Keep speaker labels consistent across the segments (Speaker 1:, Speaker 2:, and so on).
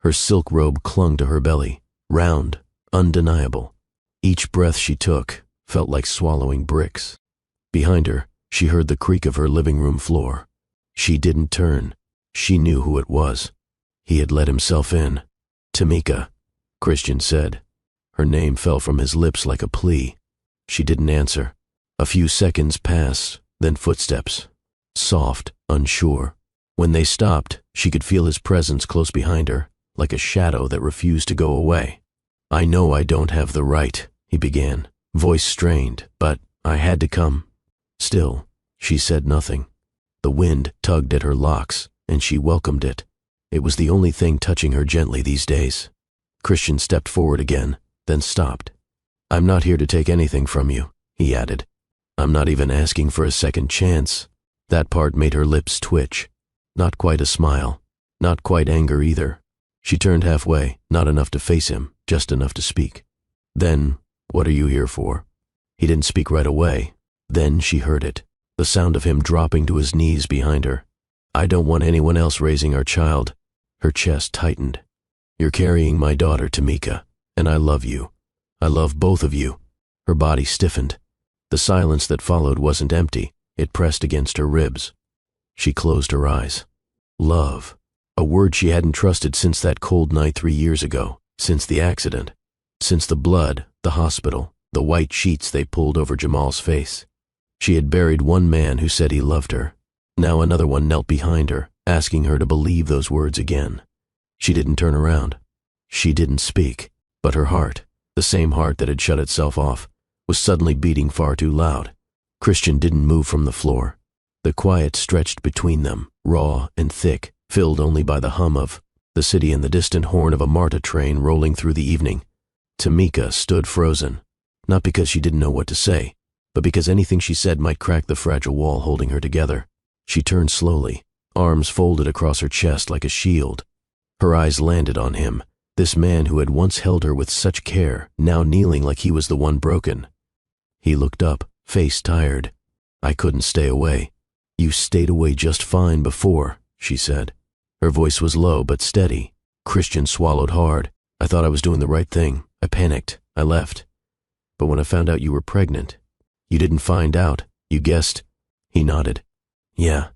Speaker 1: Her silk robe clung to her belly, round, undeniable. Each breath she took felt like swallowing bricks. Behind her, she heard the creak of her living room floor. She didn't turn. She knew who it was. He had let himself in. "Tamika," Christian said. Her name fell from his lips like a plea. She didn't answer. A few seconds passed, then footsteps. Soft, unsure. When they stopped, she could feel his presence close behind her, like a shadow that refused to go away. "I know I don't have the right," he began, voice strained, "but I had to come." Still, she said nothing. The wind tugged at her locks, and she welcomed it. It was the only thing touching her gently these days. Christian stepped forward again, then stopped. "I'm not here to take anything from you," he added. "I'm not even asking for a second chance." That part made her lips twitch. Not quite a smile, not quite anger either. She turned halfway, not enough to face him, just enough to speak. "Then, what are you here for?" He didn't speak right away. Then she heard it, the sound of him dropping to his knees behind her. "I don't want anyone else raising our child." Her chest tightened. "You're carrying my daughter, Tamika, and I love you. I love both of you." Her body stiffened. The silence that followed wasn't empty. It pressed against her ribs. She closed her eyes. Love. A word she hadn't trusted since that cold night 3 years ago, since the accident, since the blood, the hospital, the white sheets they pulled over Jamal's face. She had buried one man who said he loved her. Now another one knelt behind her, asking her to believe those words again. She didn't turn around. She didn't speak, but her heart, the same heart that had shut itself off, was suddenly beating far too loud. Christian didn't move from the floor. The quiet stretched between them, raw and thick, filled only by the hum of the city and the distant horn of a MARTA train rolling through the evening. Tamika stood frozen, not because she didn't know what to say, but because anything she said might crack the fragile wall holding her together. She turned slowly, arms folded across her chest like a shield. Her eyes landed on him, this man who had once held her with such care, now kneeling like he was the one broken. He looked up, face tired. "I couldn't stay away." "You stayed away just fine before," she said. Her voice was low but steady. Christian swallowed hard. "I thought I was doing the right thing. I panicked. I left. But when I found out you were pregnant..." "You didn't find out. You guessed." He nodded. "Yeah.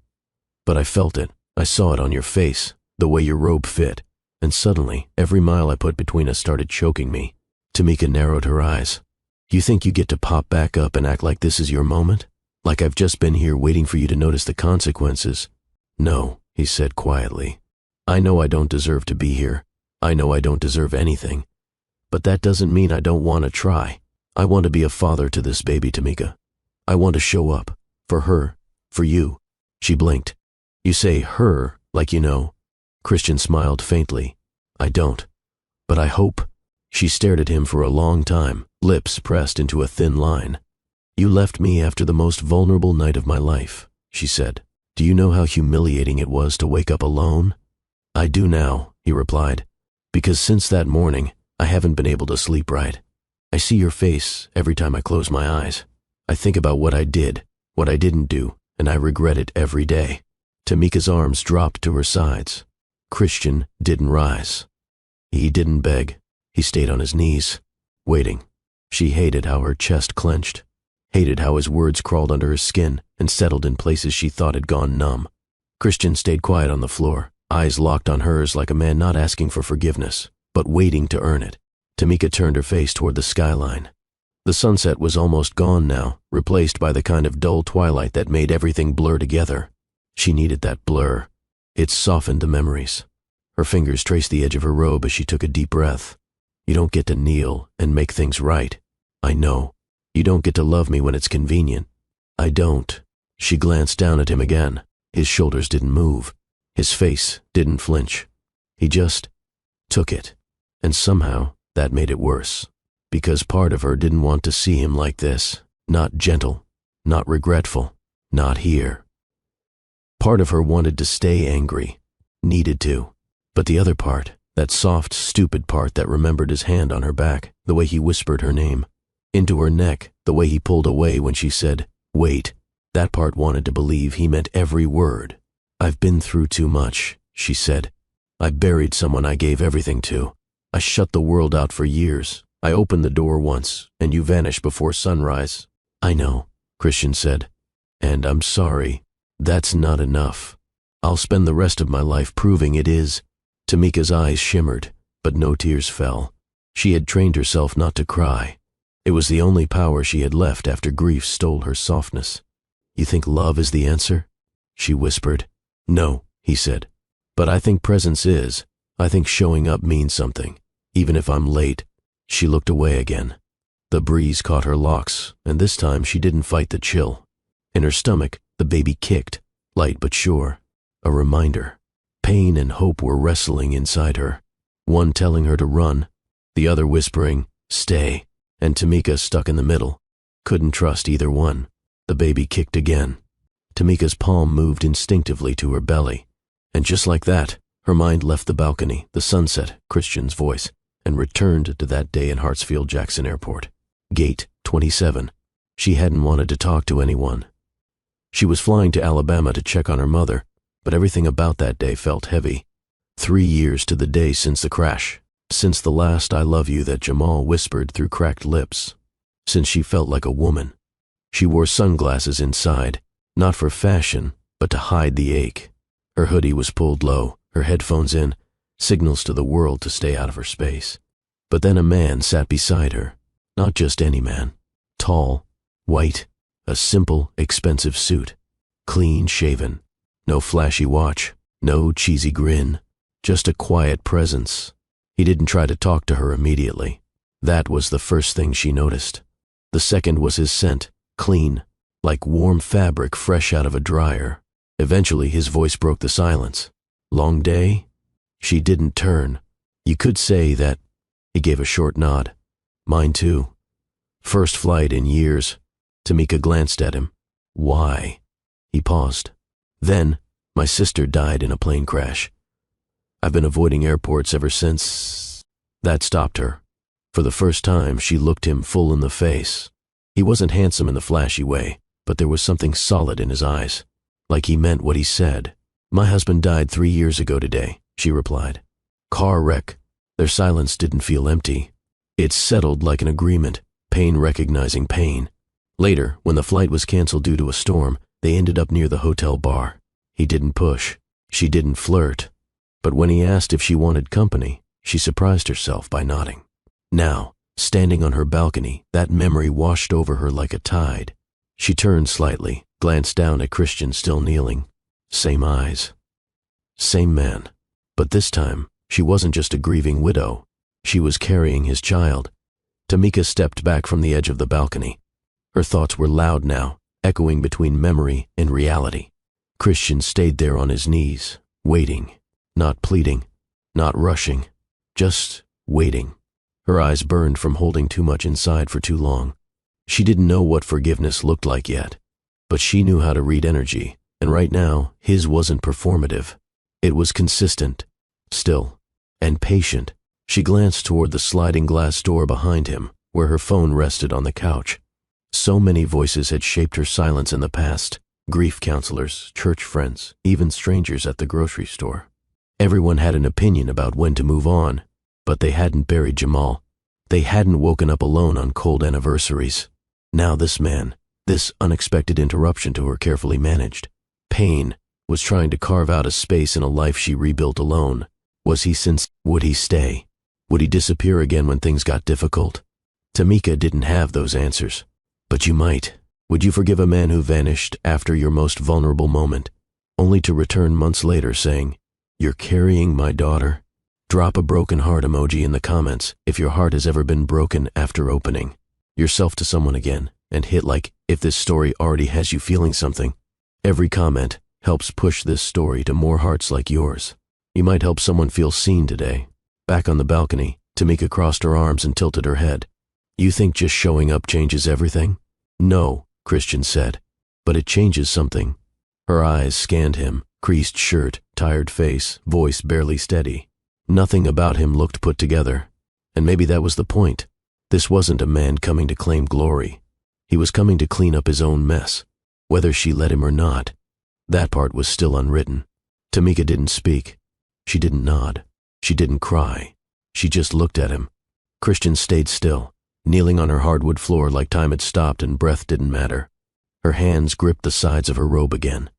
Speaker 1: But I felt it. I saw it on your face, the way your robe fit. And suddenly, every mile I put between us started choking me." Tamika narrowed her eyes. "You think you get to pop back up and act like this is your moment? Like I've just been here waiting for you to notice the consequences?" "No," he said quietly. "I know I don't deserve to be here. I know I don't deserve anything. But that doesn't mean I don't want to try. I want to be a father to this baby, Tamika. I want to show up. For her. For you." She blinked. "You say her, like you know." Christian smiled faintly. "I don't. But I hope." She stared at him for a long time, lips pressed into a thin line. "You left me after the most vulnerable night of my life," she said. "Do you know how humiliating it was to wake up alone?" "I do now," he replied. "Because since that morning, I haven't been able to sleep right. I see your face every time I close my eyes. I think about what I did, what I didn't do, and I regret it every day." Tamika's arms dropped to her sides. Christian didn't rise. He didn't beg. He stayed on his knees, waiting. She hated how her chest clenched, hated how his words crawled under her skin and settled in places she thought had gone numb. Christian stayed quiet on the floor, eyes locked on hers like a man not asking for forgiveness, but waiting to earn it. Tamika turned her face toward the skyline. The sunset was almost gone now, replaced by the kind of dull twilight that made everything blur together. She needed that blur. It softened the memories. Her fingers traced the edge of her robe as she took a deep breath. "You don't get to kneel and make things right. I know. You don't get to love me when it's convenient. I don't." She glanced down at him again. His shoulders didn't move. His face didn't flinch. He just took it. And somehow that made it worse. Because part of her didn't want to see him like this. Not gentle. Not regretful. Not here. Part of her wanted to stay angry. Needed to. But the other part, that soft, stupid part that remembered his hand on her back, the way he whispered her name, into her neck, the way he pulled away when she said, "Wait," that part wanted to believe he meant every word. "I've been through too much," she said. I buried someone I gave everything to. I shut the world out for years. I opened the door once, and you vanished before sunrise." "I know," Christian said. "And I'm sorry. That's not enough. I'll spend the rest of my life proving it is." Tamika's eyes shimmered, but no tears fell. She had trained herself not to cry. It was the only power she had left after grief stole her softness. "You think love is the answer?" she whispered. "No," he said. "But I think presence is. I think showing up means something, even if I'm late." She looked away again. The breeze caught her locks, and this time she didn't fight the chill. In her stomach, the baby kicked, light but sure. A reminder. Pain and hope were wrestling inside her, one telling her to run, the other whispering, "Stay," and Tamika stuck in the middle. Couldn't trust either one. The baby kicked again. Tamika's palm moved instinctively to her belly, and just like that, her mind left the balcony, the sunset, Christian's voice, and returned to that day in Hartsfield-Jackson Airport. Gate 27. She hadn't wanted to talk to anyone. She was flying to Alabama to check on her mother, but everything about that day felt heavy. 3 years to the day since the crash, since the last "I love you" that Jamal whispered through cracked lips, since she felt like a woman. She wore sunglasses inside, not for fashion, but to hide the ache. Her hoodie was pulled low, her headphones in, signals to the world to stay out of her space. But then a man sat beside her, not just any man. Tall, white, a simple, expensive suit, clean shaven, no flashy watch, no cheesy grin, just a quiet presence. He didn't try to talk to her immediately. That was the first thing she noticed. The second was his scent, clean, like warm fabric fresh out of a dryer. Eventually his voice broke the silence. "Long day?" She didn't turn. "You could say that." He gave a short nod. "Mine too. First flight in years." Tamika glanced at him. "Why?" He paused. "Then, my sister died in a plane crash. I've been avoiding airports ever since." That stopped her. For the first time, she looked him full in the face. He wasn't handsome in the flashy way, but there was something solid in his eyes, like he meant what he said. "My husband died 3 years ago today," she replied. "Car wreck." Their silence didn't feel empty. It settled like an agreement, pain recognizing pain. Later, when the flight was canceled due to a storm, they ended up near the hotel bar. He didn't push. She didn't flirt. But when he asked if she wanted company, she surprised herself by nodding. Now, standing on her balcony, that memory washed over her like a tide. She turned slightly, glanced down at Christian still kneeling. Same eyes. Same man. But this time, she wasn't just a grieving widow. She was carrying his child. Tamika stepped back from the edge of the balcony. Her thoughts were loud now, echoing between memory and reality. Christian stayed there on his knees, waiting, not pleading, not rushing, just waiting. Her eyes burned from holding too much inside for too long. She didn't know what forgiveness looked like yet, but she knew how to read energy, and right now, his wasn't performative. It was consistent, still, and patient. She glanced toward the sliding glass door behind him, where her phone rested on the couch. So many voices had shaped her silence in the past. Grief counselors, church friends, even strangers at the grocery store. Everyone had an opinion about when to move on, but they hadn't buried Jamal. They hadn't woken up alone on cold anniversaries. Now this man, this unexpected interruption to her carefully managed pain, was trying to carve out a space in a life she rebuilt alone. Was he sincere? Would he stay? Would he disappear again when things got difficult? Tamika didn't have those answers. But you might. Would you forgive a man who vanished after your most vulnerable moment, only to return months later saying, "You're carrying my daughter"? Drop a broken heart emoji in the comments if your heart has ever been broken after opening yourself to someone again, and hit like if this story already has you feeling something. Every comment helps push this story to more hearts like yours. You might help someone feel seen today. Back on the balcony, Tamika crossed her arms and tilted her head. "You think just showing up changes everything?" "No," Christian said, "but it changes something." Her eyes scanned him, creased shirt, tired face, voice barely steady. Nothing about him looked put together, and maybe that was the point. This wasn't a man coming to claim glory. He was coming to clean up his own mess, whether she let him or not. That part was still unwritten. Tamika didn't speak. She didn't nod. She didn't cry. She just looked at him. Christian stayed still, kneeling on her hardwood floor like time had stopped and breath didn't matter. Her hands gripped the sides of her robe again.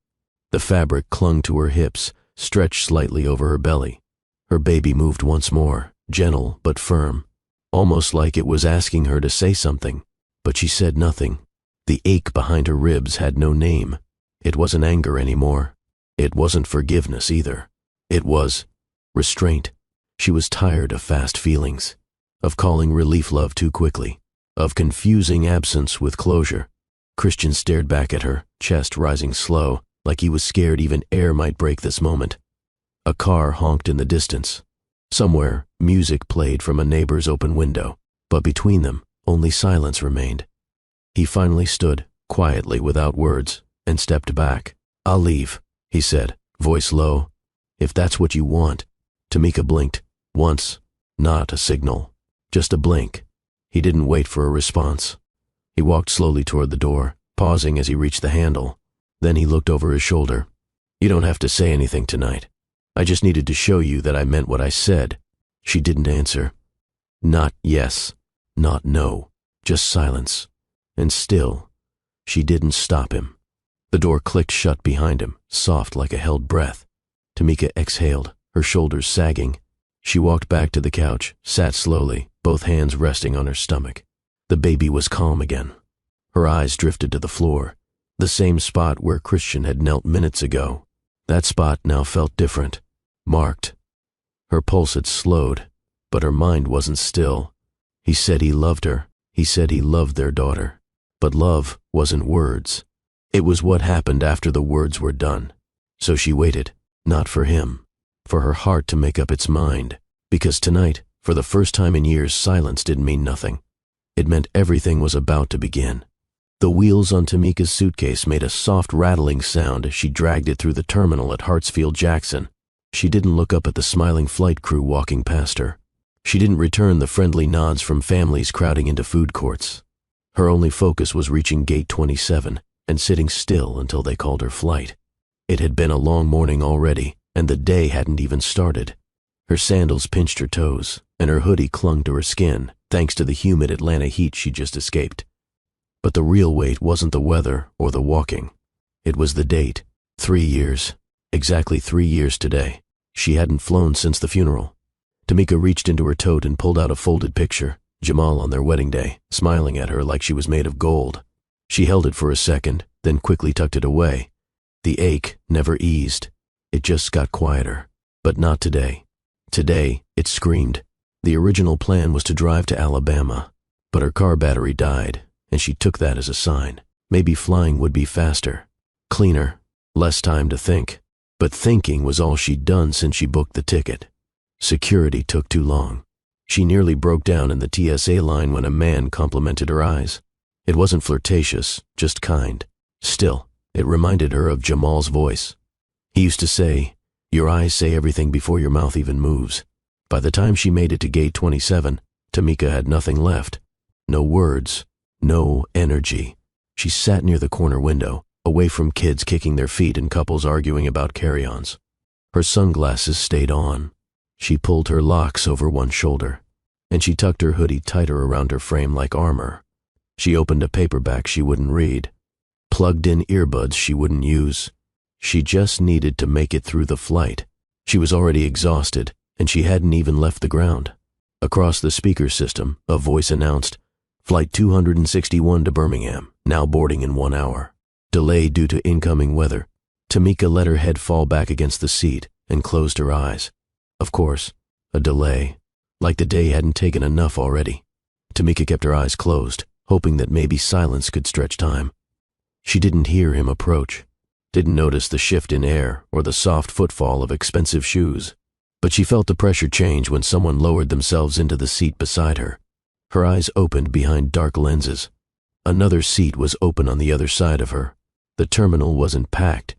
Speaker 1: The fabric clung to her hips, stretched slightly over her belly. Her baby moved once more, gentle but firm, almost like it was asking her to say something, but she said nothing. The ache behind her ribs had no name. It wasn't anger anymore. It wasn't forgiveness either. It was restraint. She was tired of fast feelings, of calling relief love too quickly, of confusing absence with closure. Christian stared back at her, chest rising slow, like he was scared even air might break this moment. A car honked in the distance. Somewhere, music played from a neighbor's open window, but between them, only silence remained. He finally stood, quietly without words, and stepped back. "I'll leave," he said, voice low. "If that's what you want." Tamika blinked, once, not a signal, just a blink. He didn't wait for a response. He walked slowly toward the door, pausing as he reached the handle. Then he looked over his shoulder. "You don't have to say anything tonight. I just needed to show you that I meant what I said." She didn't answer. Not yes, not no, just silence. And still, she didn't stop him. The door clicked shut behind him, soft like a held breath. Tamika exhaled, her shoulders sagging. She walked back to the couch, sat slowly, both hands resting on her stomach. The baby was calm again. Her eyes drifted to the floor, the same spot where Christian had knelt minutes ago. That spot now felt different, marked. Her pulse had slowed, but her mind wasn't still. He said he loved her. He said he loved their daughter. But love wasn't words. It was what happened after the words were done. So she waited, not for him, for her heart to make up its mind, because tonight, for the first time in years, silence didn't mean nothing. It meant everything was about to begin. The wheels on Tamika's suitcase made a soft rattling sound as she dragged it through the terminal at Hartsfield-Jackson. She didn't look up at the smiling flight crew walking past her. She didn't return the friendly nods from families crowding into food courts. Her only focus was reaching gate 27 and sitting still until they called her flight. It had been a long morning already, and the day hadn't even started. Her sandals pinched her toes, and her hoodie clung to her skin, thanks to the humid Atlanta heat she'd just escaped. But the real weight wasn't the weather or the walking. It was the date. 3 years. Exactly 3 years today. She hadn't flown since the funeral. Tamika reached into her tote and pulled out a folded picture, Jamal on their wedding day, smiling at her like she was made of gold. She held it for a second, then quickly tucked it away. The ache never eased. It just got quieter. But not today. Today, it screamed. The original plan was to drive to Alabama, but her car battery died, and she took that as a sign. Maybe flying would be faster, cleaner, less time to think. But thinking was all she'd done since she booked the ticket. Security took too long. She nearly broke down in the TSA line when a man complimented her eyes. It wasn't flirtatious, just kind. Still, it reminded her of Jamal's voice. He used to say, "Your eyes say everything before your mouth even moves." By the time she made it to gate 27, Tamika had nothing left. No words, no energy. She sat near the corner window, away from kids kicking their feet and couples arguing about carry-ons. Her sunglasses stayed on. She pulled her locks over one shoulder, and she tucked her hoodie tighter around her frame like armor. She opened a paperback she wouldn't read, plugged in earbuds she wouldn't use. She just needed to make it through the flight. She was already exhausted, and she hadn't even left the ground. Across the speaker system, a voice announced, "Flight 261 to Birmingham, now boarding in 1 hour. Delay due to incoming weather." Tamika let her head fall back against the seat and closed her eyes. Of course, a delay. Like the day hadn't taken enough already. Tamika kept her eyes closed, hoping that maybe silence could stretch time. She didn't hear him approach, didn't notice the shift in air or the soft footfall of expensive shoes. But she felt the pressure change when someone lowered themselves into the seat beside her. Her eyes opened behind dark lenses. Another seat was open on the other side of her. The terminal wasn't packed.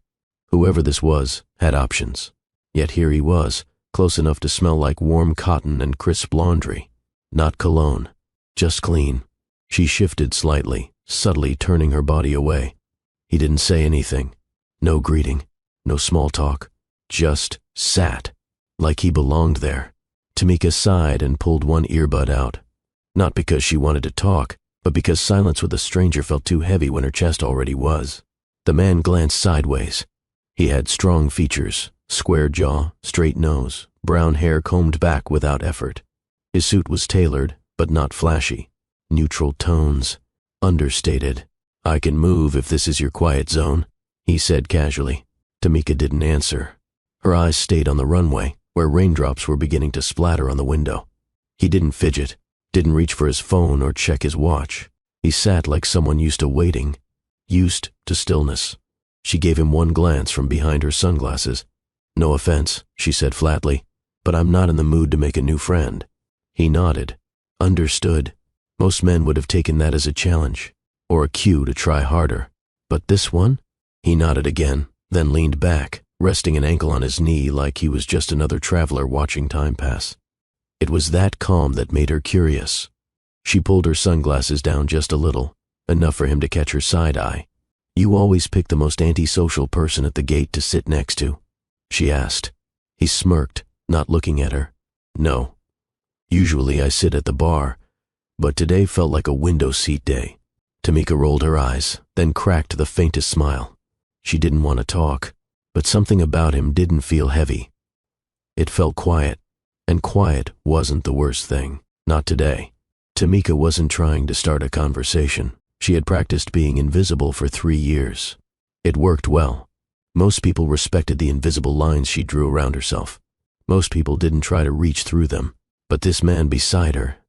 Speaker 1: Whoever this was had options. Yet here he was, close enough to smell like warm cotton and crisp laundry. Not cologne, just clean. She shifted slightly, subtly turning her body away. He didn't say anything. No greeting, no small talk. Just sat. like he belonged there. Tamika sighed and pulled one earbud out. Not because she wanted to talk, but because silence with a stranger felt too heavy when her chest already was. The man glanced sideways. He had strong features, square jaw, straight nose, brown hair combed back without effort. His suit was tailored, but not flashy. Neutral tones, understated. "I can move if this is your quiet zone," he said casually. Tamika didn't answer. Her eyes stayed on the runway, where raindrops were beginning to splatter on the window. He didn't fidget, didn't reach for his phone or check his watch. He sat like someone used to waiting, used to stillness. She gave him one glance from behind her sunglasses. "No offense," she said flatly, "but I'm not in the mood to make a new friend." He nodded. Understood. Most men would have taken that as a challenge, or a cue to try harder. But this one? He nodded again, then leaned back, resting an ankle on his knee like he was just another traveler watching time pass. It was that calm that made her curious. She pulled her sunglasses down just a little, enough for him to catch her side eye. "You always pick the most antisocial person at the gate to sit next to?" she asked. He smirked, not looking at her. "No. Usually I sit at the bar, but today felt like a window seat day." Tamika rolled her eyes, then cracked the faintest smile. She didn't want to talk, but something about him didn't feel heavy. It felt quiet, and quiet wasn't the worst thing. Not today. Tamika wasn't trying to start a conversation. She had practiced being invisible for 3 years. It worked well. Most people respected the invisible lines she drew around herself. Most people didn't try to reach through them. But this man beside her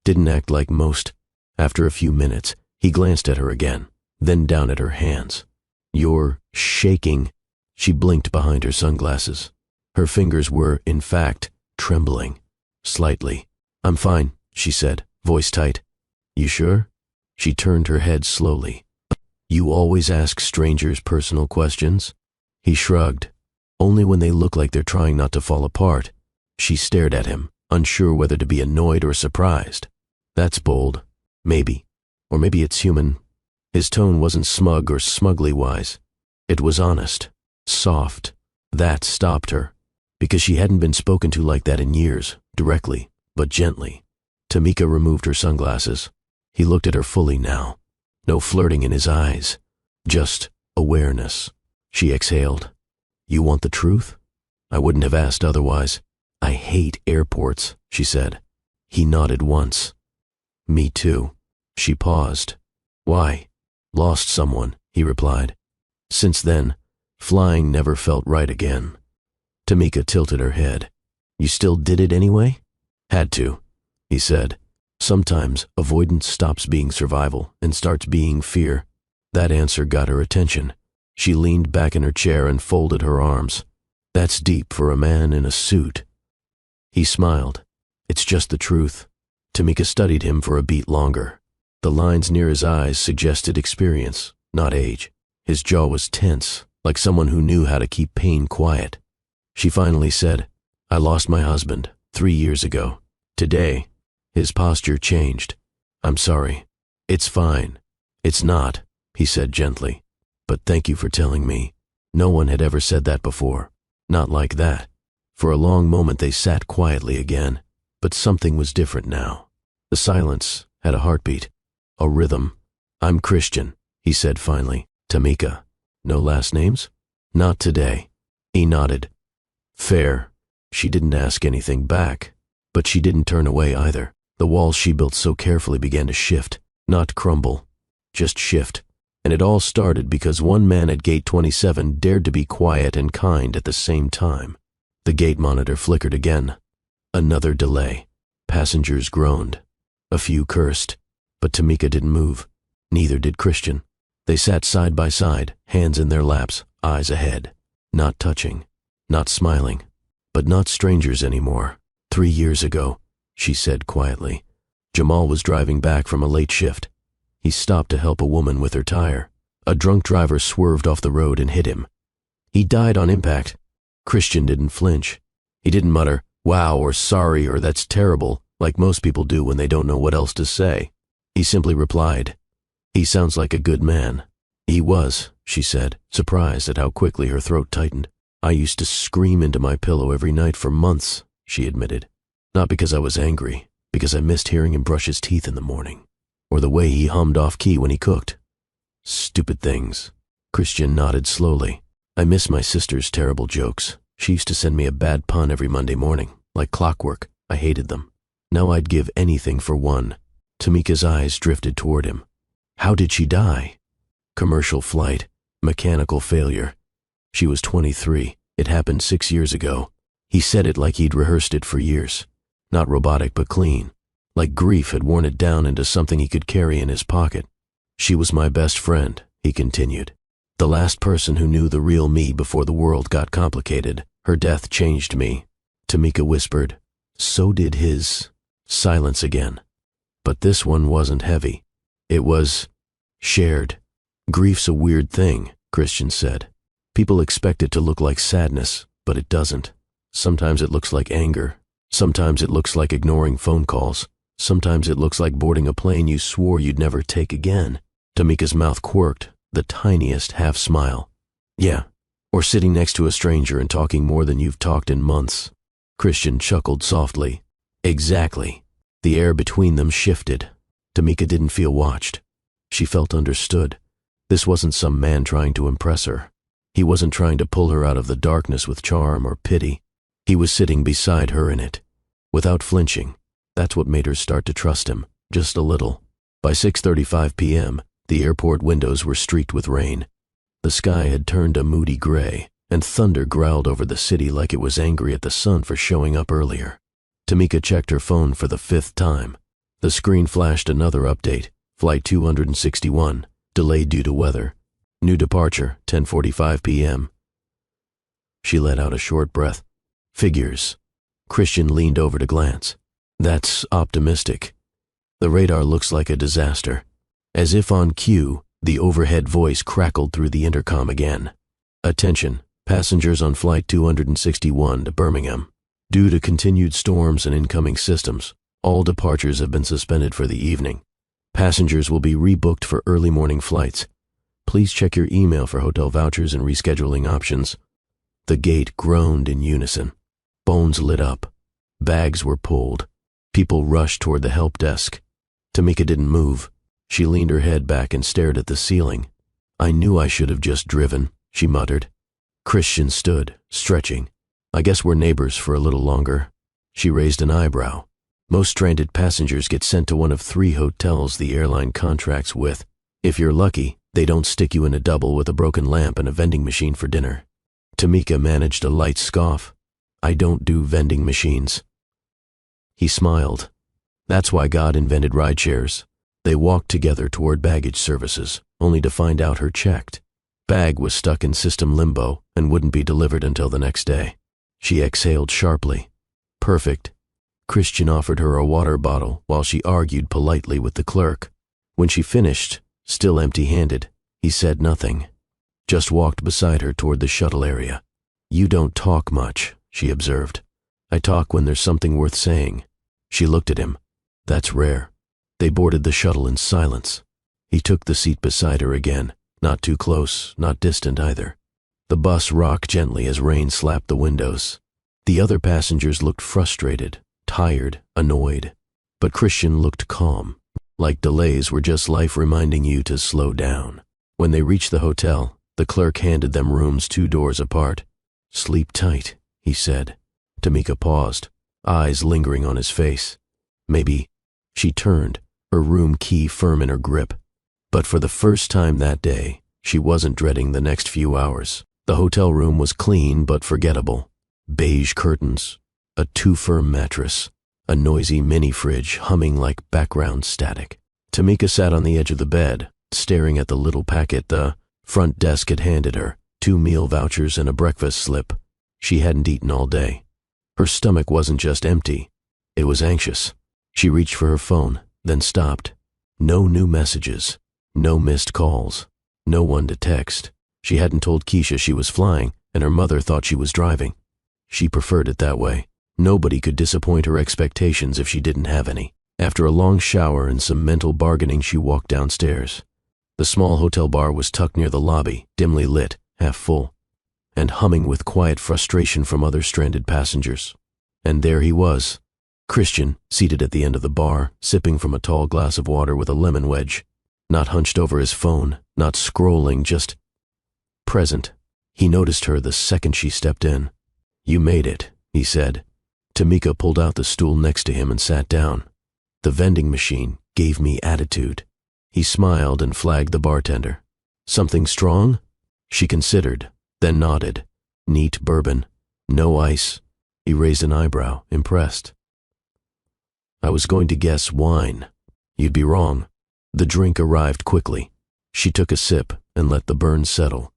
Speaker 1: didn't act like most. After a few minutes, he glanced at her again, then down at her hands. "You're shaking." She blinked behind her sunglasses. Her fingers were, in fact, trembling. Slightly. "I'm fine," she said, voice tight. "You sure?" She turned her head slowly. "You always ask strangers personal questions?" He shrugged. "Only when they look like they're trying not to fall apart." She stared at him, unsure whether to be annoyed or surprised. "That's bold. Maybe. Or maybe it's human." His tone wasn't smug or smugly wise. It was honest, soft. That stopped her, because she hadn't been spoken to like that in years, directly, but gently. Tamika removed her sunglasses. He looked at her fully now. No flirting in his eyes, just awareness. She exhaled. "You want the truth? I wouldn't have asked otherwise." "I hate airports," she said. He nodded once. "Me too." She paused. "Why?" "Lost someone," he replied. Since then, flying never felt right again. Tamika tilted her head. "You still did it anyway?" "Had to," he said. "Sometimes avoidance stops being survival and starts being fear." That answer got her attention. She leaned back in her chair and folded her arms. "That's deep for a man in a suit." He smiled. "It's just the truth." Tamika studied him for a beat longer. The lines near his eyes suggested experience, not age. His jaw was tense, like someone who knew how to keep pain quiet. She finally said, "I lost my husband 3 years ago. Today." His posture changed. "I'm sorry." "It's fine." "It's not," he said gently. "But thank you for telling me." No one had ever said that before. Not like that. For a long moment they sat quietly again, but something was different now. The silence had a heartbeat, a rhythm. "I'm Christian," he said finally. "Tamika." "No last names?" "Not today." He nodded. "Fair." She didn't ask anything back, but she didn't turn away either. The walls she built so carefully began to shift, not crumble, just shift. And it all started because one man at gate 27 dared to be quiet and kind at the same time. The gate monitor flickered again. Another delay. Passengers groaned. A few cursed. But Tamika didn't move. Neither did Christian. They sat side by side, hands in their laps, eyes ahead. Not touching. Not smiling. But not strangers anymore. 3 years ago, she said quietly, Jamal was driving back from a late shift. He stopped to help a woman with her tire. A drunk driver swerved off the road and hit him. He died on impact. Christian didn't flinch. He didn't mutter, "Wow," or "Sorry," or "That's terrible," like most people do when they don't know what else to say. He simply replied, "He sounds like a good man." "He was," she said, surprised at how quickly her throat tightened. I used to scream into my pillow every night for months, she admitted. Not because I was angry, because I missed hearing him brush his teeth in the morning, or the way he hummed off-key when he cooked. Stupid things. Christian nodded slowly. I miss my sister's terrible jokes. She used to send me a bad pun every Monday morning, like clockwork. I hated them. Now I'd give anything for one. Tamika's eyes drifted toward him. How did she die? Commercial flight. Mechanical failure. She was 23. It happened 6 years ago. He said it like he'd rehearsed it for years. Not robotic but clean. Like grief had worn it down into something he could carry in his pocket. She was my best friend, he continued. The last person who knew the real me before the world got complicated. Her death changed me. Tamika whispered. So did his. Silence again. But this one wasn't heavy. It was shared. Grief's a weird thing, Christian said. People expect it to look like sadness, but it doesn't. Sometimes it looks like anger. Sometimes it looks like ignoring phone calls. Sometimes it looks like boarding a plane you swore you'd never take again. Tamika's mouth quirked, the tiniest half smile. Yeah, or sitting next to a stranger and talking more than you've talked in months. Christian chuckled softly. Exactly. The air between them shifted. Tamika didn't feel watched. She felt understood. This wasn't some man trying to impress her. He wasn't trying to pull her out of the darkness with charm or pity. He was sitting beside her in it, without flinching. That's what made her start to trust him, just a little. By 6:35 p.m., the airport windows were streaked with rain. The sky had turned a moody gray, and thunder growled over the city like it was angry at the sun for showing up earlier. Tamika checked her phone for the 5th time. The screen flashed another update. Flight 261, delayed due to weather. New departure, 10:45 p.m. She let out a short breath. Figures. Christian leaned over to glance. That's optimistic. The radar looks like a disaster. As if on cue, the overhead voice crackled through the intercom again. Attention, passengers on Flight 261 to Birmingham. Due to continued storms and incoming systems, all departures have been suspended for the evening. Passengers will be rebooked for early morning flights. Please check your email for hotel vouchers and rescheduling options. The gate groaned in unison. Phones lit up. Bags were pulled. People rushed toward the help desk. Tamika didn't move. She leaned her head back and stared at the ceiling. I knew I should have just driven, she muttered. Christian stood, stretching. I guess we're neighbors for a little longer. She raised an eyebrow. Most stranded passengers get sent to one of 3 hotels the airline contracts with. If you're lucky, they don't stick you in a double with a broken lamp and a vending machine for dinner. Tamika managed a light scoff. I don't do vending machines. He smiled. That's why God invented rideshares. They walked together toward baggage services, only to find out her checked. Bag was stuck in system limbo and wouldn't be delivered until the next day. She exhaled sharply. Perfect. Christian offered her a water bottle while she argued politely with the clerk. When she finished, still empty-handed, he said nothing. Just walked beside her toward the shuttle area. You don't talk much, she observed. I talk when there's something worth saying. She looked at him. That's rare. They boarded the shuttle in silence. He took the seat beside her again, not too close, not distant either. The bus rocked gently as rain slapped the windows. The other passengers looked frustrated, tired, annoyed. But Christian looked calm, like delays were just life reminding you to slow down. When they reached the hotel, the clerk handed them rooms 2 doors apart. Sleep tight, he said. Tamika paused, eyes lingering on his face. Maybe. She turned, her room key firm in her grip. But for the first time that day, she wasn't dreading the next few hours. The hotel room was clean but forgettable. Beige curtains, a 2-firm mattress, a noisy mini-fridge humming like background static. Tamika sat on the edge of the bed, staring at the little packet the front desk had handed her, 2 meal vouchers and a breakfast slip. She hadn't eaten all day. Her stomach wasn't just empty, it was anxious. She reached for her phone, then stopped. No new messages, no missed calls, no one to text. She hadn't told Keisha she was flying, and her mother thought she was driving. She preferred it that way. Nobody could disappoint her expectations if she didn't have any. After a long shower and some mental bargaining, she walked downstairs. The small hotel bar was tucked near the lobby, dimly lit, half full. and humming with quiet frustration from other stranded passengers. And there he was, Christian, seated at the end of the bar, sipping from a tall glass of water with a lemon wedge, not hunched over his phone, not scrolling, just present. He noticed her the second she stepped in. "You made it," he said. Tamika pulled out the stool next to him and sat down. "The vending machine gave me attitude." He smiled and flagged the bartender. "Something strong?" She considered, then nodded. "Neat bourbon. No ice." He raised an eyebrow, impressed. "I was going to guess wine." "You'd be wrong." The drink arrived quickly. She took a sip and let the burn settle.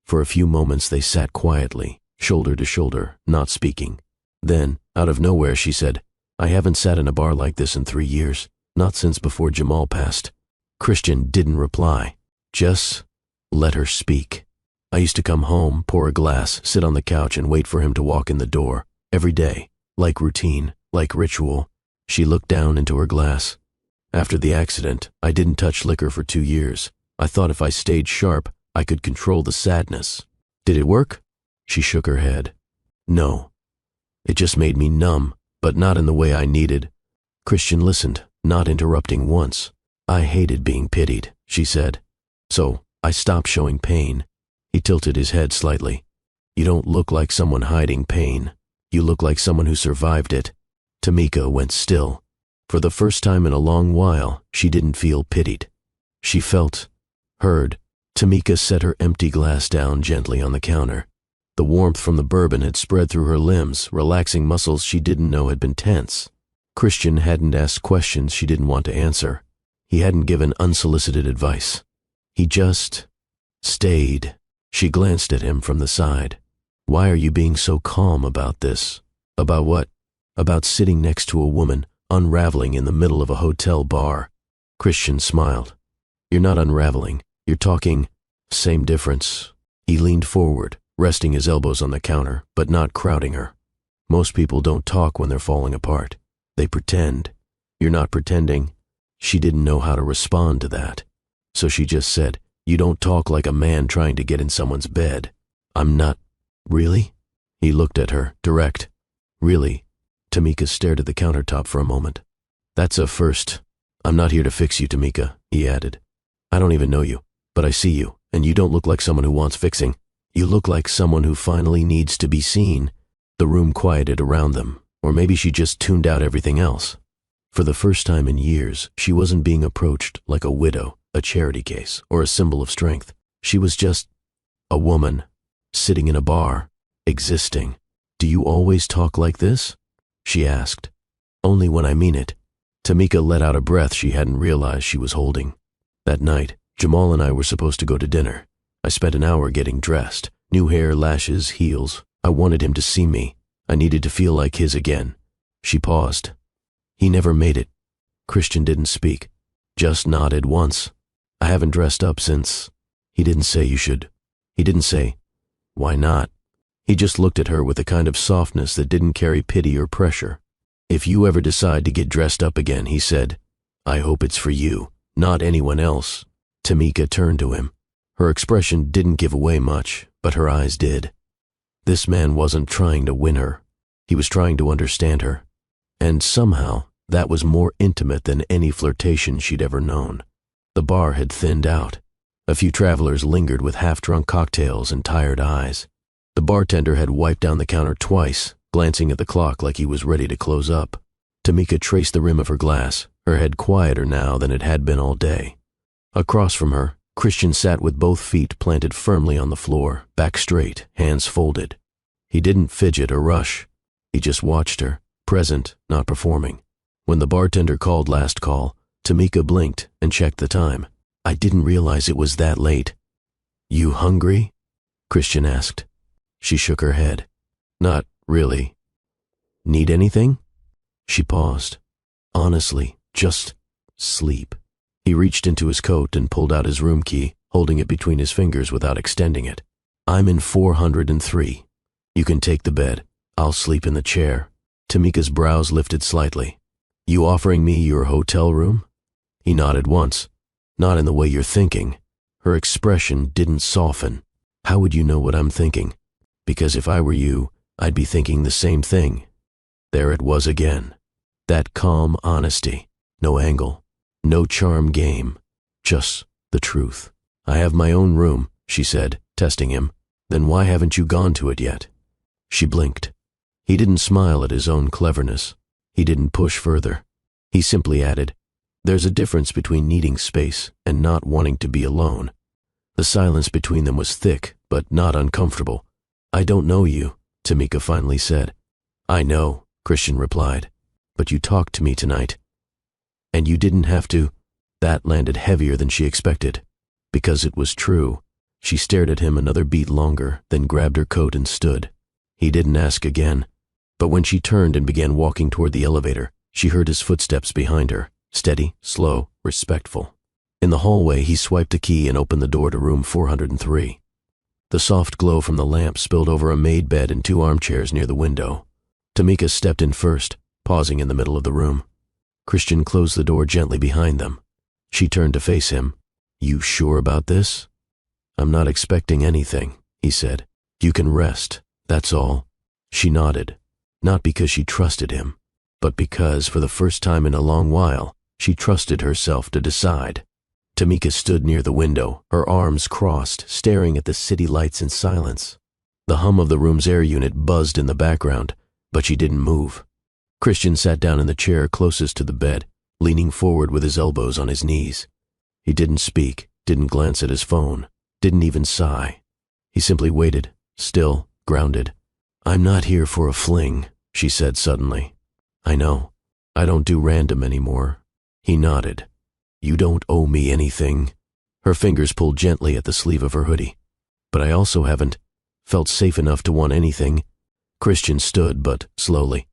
Speaker 1: For a few moments they sat quietly, shoulder to shoulder, not speaking. Then, out of nowhere, she said, "I haven't sat in a bar like this in 3 years, not since before Jamal passed." Christian didn't reply, just let her speak. "I used to come home, pour a glass, sit on the couch and wait for him to walk in the door, every day, like routine, like ritual." She looked down into her glass. "After the accident, I didn't touch liquor for 2 years. I thought if I stayed sharp, I could control the sadness." "Did it work?" She shook her head. "No. It just made me numb, but not in the way I needed." Christian listened, not interrupting once. "I hated being pitied," she said. "So I stopped showing pain." He tilted his head slightly. "You don't look like someone hiding pain. You look like someone who survived it." Tamika went still. For the first time in a long while, she didn't feel pitied. She felt heard. Tamika set her empty glass down gently on the counter. The warmth from the bourbon had spread through her limbs, relaxing muscles she didn't know had been tense. Christian hadn't asked questions she didn't want to answer. He hadn't given unsolicited advice. He just stayed. She glanced at him from the side. "Why are you being so calm about this?" "About what?" "About sitting next to a woman, unraveling in the middle of a hotel bar." Christian smiled. "You're not unraveling. You're talking. Same difference." He leaned forward, resting his elbows on the counter, but not crowding her. "Most people don't talk when they're falling apart. They pretend. You're not pretending." She didn't know how to respond to that. So she just said, "You don't talk like a man trying to get in someone's bed." "I'm not." "Really?" He looked at her, direct. "Really?" Tamika stared at the countertop for a moment. "That's a first. I'm not here to fix you, Tamika," he added. "I don't even know you, but I see you, and you don't look like someone who wants fixing. You look like someone who finally needs to be seen." The room quieted around them, or maybe she just tuned out everything else. For the first time in years, she wasn't being approached like a widow, a charity case, or a symbol of strength. She was just a woman, sitting in a bar, existing. "Do you always talk like this?" she asked. "Only when I mean it." Tamika let out a breath she hadn't realized she was holding. "That night, Jamal and I were supposed to go to dinner. I spent an hour getting dressed, new hair, lashes, heels. I wanted him to see me. I needed to feel like his again." She paused. "He never made it." Christian didn't speak, just nodded once. "I haven't dressed up since." He didn't say you should. He didn't say, "Why not?" He just looked at her with a kind of softness that didn't carry pity or pressure. "If you ever decide to get dressed up again," he said, "I hope it's for you, not anyone else." Tamika turned to him. Her expression didn't give away much, but her eyes did. This man wasn't trying to win her. He was trying to understand her. And somehow, that was more intimate than any flirtation she'd ever known. The bar had thinned out. A few travelers lingered with half-drunk cocktails and tired eyes. The bartender had wiped down the counter twice, glancing at the clock like he was ready to close up. Tamika traced the rim of her glass, her head quieter now than it had been all day. Across from her, Christian sat with both feet planted firmly on the floor, back straight, hands folded. He didn't fidget or rush. He just watched her, present, not performing. When the bartender called last call, Tamika blinked and checked the time. "I didn't realize it was that late." "You hungry?" Christian asked. She shook her head. "Not really." "Need anything?" She paused. "Honestly, just sleep." He reached into his coat and pulled out his room key, holding it between his fingers without extending it. "I'm in 403. You can take the bed. I'll sleep in the chair." Tamika's brows lifted slightly. "You offering me your hotel room?" He nodded once. "Not in the way you're thinking." Her expression didn't soften. "How would you know what I'm thinking?" Because if I were you, I'd be thinking the same thing. There it was again. That calm honesty. No angle. No charm game. Just the truth. I have my own room, she said, testing him. Then why haven't you gone to it yet? She blinked. He didn't smile at his own cleverness. He didn't push further. He simply added, there's a difference between needing space and not wanting to be alone. The silence between them was thick, but not uncomfortable. I don't know you, Tamika finally said. I know, Christian replied. But you talked to me tonight. And you didn't have to. That landed heavier than she expected. Because it was true. She stared at him another beat longer, then grabbed her coat and stood. He didn't ask again. But when she turned and began walking toward the elevator, she heard his footsteps behind her, steady, slow, respectful. In the hallway, he swiped a key and opened the door to room 403. The soft glow from the lamp spilled over a made bed and 2 armchairs near the window. Tamika stepped in first, pausing in the middle of the room. Christian closed the door gently behind them. She turned to face him. You sure about this? I'm not expecting anything, he said. You can rest, that's all. She nodded, not because she trusted him, but because, for the first time in a long while, she trusted herself to decide. Tamika stood near the window, her arms crossed, staring at the city lights in silence. The hum of the room's air unit buzzed in the background, but she didn't move. Christian sat down in the chair closest to the bed, leaning forward with his elbows on his knees. He didn't speak, didn't glance at his phone, didn't even sigh. He simply waited, still, grounded. I'm not here for a fling, she said suddenly. I know. I don't do random anymore. He nodded. You don't owe me anything. Her fingers pulled gently at the sleeve of her hoodie. But I also haven't felt safe enough to want anything. Christian stood, but slowly.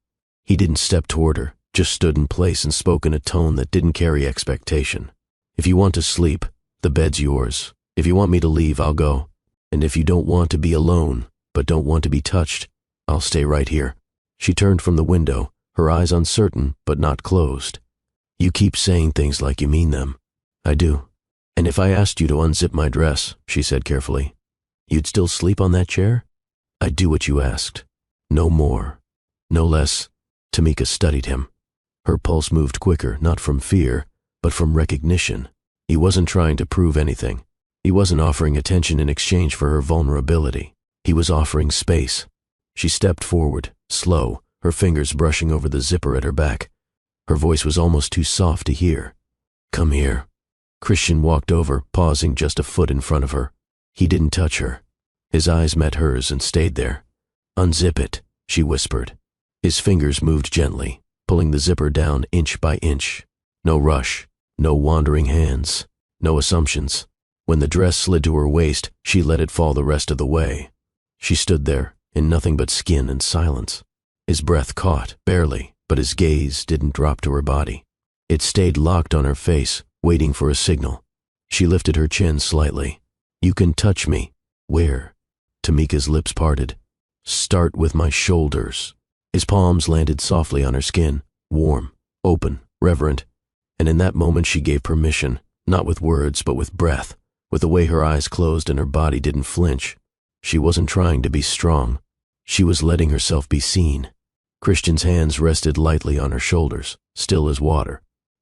Speaker 1: He didn't step toward her, just stood in place and spoke in a tone that didn't carry expectation. If you want to sleep, the bed's yours. If you want me to leave, I'll go. And if you don't want to be alone, but don't want to be touched, I'll stay right here. She turned from the window, her eyes uncertain, but not closed. You keep saying things like you mean them. I do. And if I asked you to unzip my dress, she said carefully, you'd still sleep on that chair? I'd do what you asked. No more. No less. Tamika studied him. Her pulse moved quicker, not from fear, but from recognition. He wasn't trying to prove anything. He wasn't offering attention in exchange for her vulnerability. He was offering space. She stepped forward, slow, her fingers brushing over the zipper at her back. Her voice was almost too soft to hear. Come here. Christian walked over, pausing just a foot in front of her. He didn't touch her. His eyes met hers and stayed there. Unzip it, she whispered. His fingers moved gently, pulling the zipper down inch by inch. No rush, no wandering hands, no assumptions. When the dress slid to her waist, she let it fall the rest of the way. She stood there, in nothing but skin and silence. His breath caught, barely, but his gaze didn't drop to her body. It stayed locked on her face, waiting for a signal. She lifted her chin slightly. You can touch me. Where? Tamika's lips parted. Start with my shoulders. His palms landed softly on her skin, warm, open, reverent. And in that moment she gave permission, not with words but with breath, with the way her eyes closed and her body didn't flinch. She wasn't trying to be strong. She was letting herself be seen. Christian's hands rested lightly on her shoulders, still as water.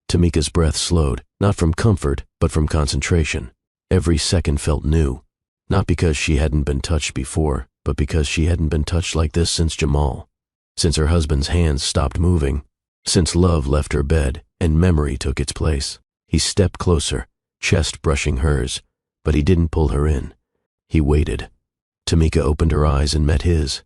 Speaker 1: Tamika's breath slowed, not from comfort, but from concentration. Every second felt new, not because she hadn't been touched before, but because she hadn't been touched like this since Jamal, since her husband's hands stopped moving, since love left her bed and memory took its place. He stepped closer, chest brushing hers, but he didn't pull her in. He waited. Tamika opened her eyes and met his.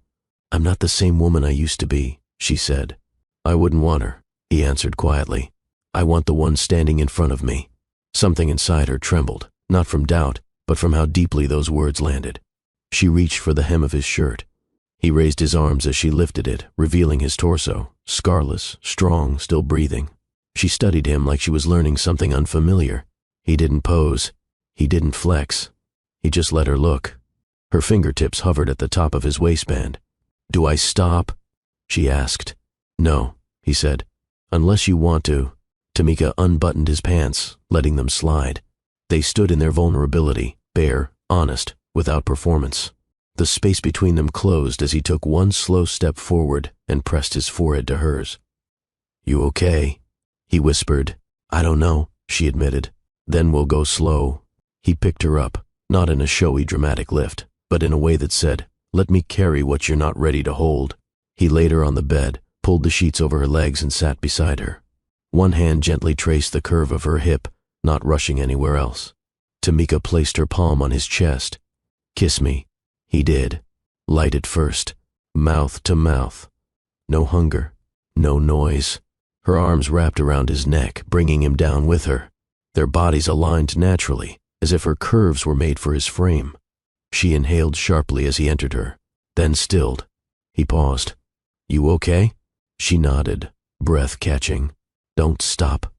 Speaker 1: I'm not the same woman I used to be, she said. I wouldn't want her, he answered quietly. I want the one standing in front of me. Something inside her trembled, not from doubt, but from how deeply those words landed. She reached for the hem of his shirt. He raised his arms as she lifted it, revealing his torso, scarless, strong, still breathing. She studied him like she was learning something unfamiliar. He didn't pose. He didn't flex. He just let her look. Her fingertips hovered at the top of his waistband. Do I stop? She asked. No, he said. Unless you want to. Tamika unbuttoned his pants, letting them slide. They stood in their vulnerability, bare, honest, without performance. The space between them closed as he took one slow step forward and pressed his forehead to hers. "You okay?" he whispered. "I don't know," she admitted. "Then we'll go slow." He picked her up, not in a showy dramatic lift, but in a way that said, "Let me carry what you're not ready to hold." He laid her on the bed, pulled the sheets over her legs and sat beside her. One hand gently traced the curve of her hip, not rushing anywhere else. Tamika placed her palm on his chest. "Kiss me." He did. Light at first, mouth to mouth. No hunger, no noise. Her arms wrapped around his neck, bringing him down with her. Their bodies aligned naturally, as if her curves were made for his frame. She inhaled sharply as he entered her, then stilled. He paused. "You okay?" She nodded, breath catching. "Don't stop."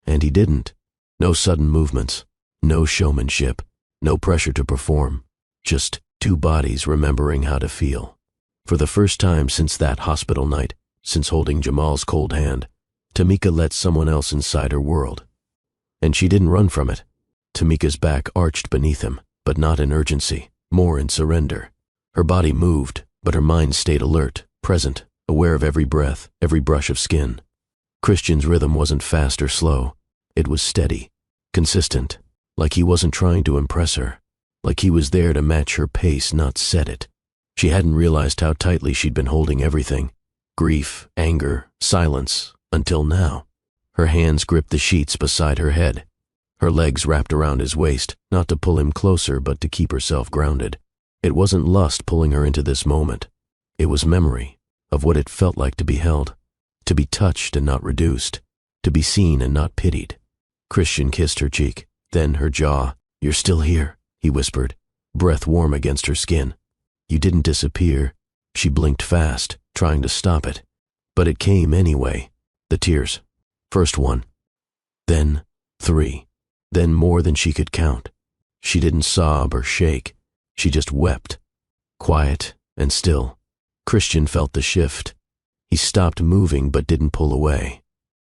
Speaker 1: And he didn't. No sudden movements, no showmanship, no pressure to perform. Just two bodies remembering how to feel. For the first time since that hospital night, since holding Jamal's cold hand, Tamika let someone else inside her world. And she didn't run from it. Tamika's back arched beneath him, but not in urgency, more in surrender. Her body moved, but her mind stayed alert, present, aware of every breath, every brush of skin. Christian's rhythm wasn't fast or slow. It was steady, consistent, like he wasn't trying to impress her, like he was there to match her pace, not set it. She hadn't realized how tightly she'd been holding everything. Grief, anger, silence, until now. Her hands gripped the sheets beside her head. Her legs wrapped around his waist, not to pull him closer, but to keep herself grounded. It wasn't lust pulling her into this moment. It was memory of what it felt like to be held, to be touched and not reduced, to be seen and not pitied. Christian kissed her cheek, then her jaw. "You're still here," he whispered, breath warm against her skin. "You didn't disappear." She blinked fast, trying to stop it. But it came anyway. The tears. First one. Then 3. Then more than she could count. She didn't sob or shake. She just wept. Quiet and still. Christian felt the shift. He stopped moving but didn't pull away.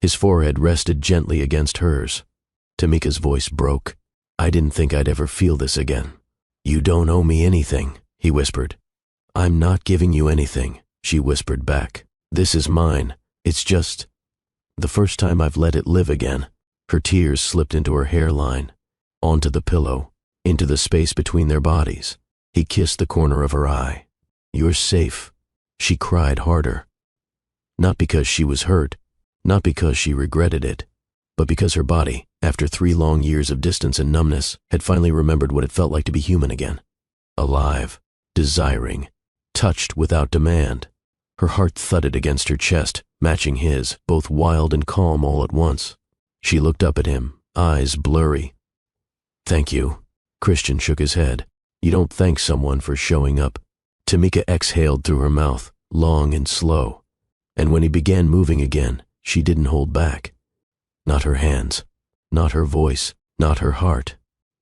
Speaker 1: His forehead rested gently against hers. Tamika's voice broke. "I didn't think I'd ever feel this again." "You don't owe me anything," he whispered. "I'm not giving you anything," she whispered back. "This is mine. It's just the first time I've let it live again." Her tears slipped into her hairline, onto the pillow, into the space between their bodies. He kissed the corner of her eye. "You're safe." She cried harder. Not because she was hurt, not because she regretted it, but because her body, after 3 long years of distance and numbness, had finally remembered what it felt like to be human again. Alive, desiring, touched without demand. Her heart thudded against her chest, matching his, both wild and calm all at once. She looked up at him, eyes blurry. "Thank you." Christian shook his head. "You don't thank someone for showing up." Tamika exhaled through her mouth, long and slow. And when he began moving again, she didn't hold back. Not her hands, not her voice, not her heart.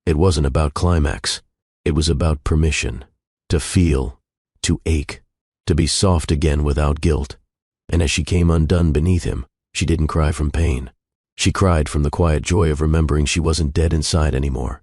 Speaker 1: It wasn't about climax. It was about permission. To feel, to ache, to be soft again without guilt. And as she came undone beneath him, she didn't cry from pain. She cried from the quiet joy of remembering she wasn't dead inside anymore.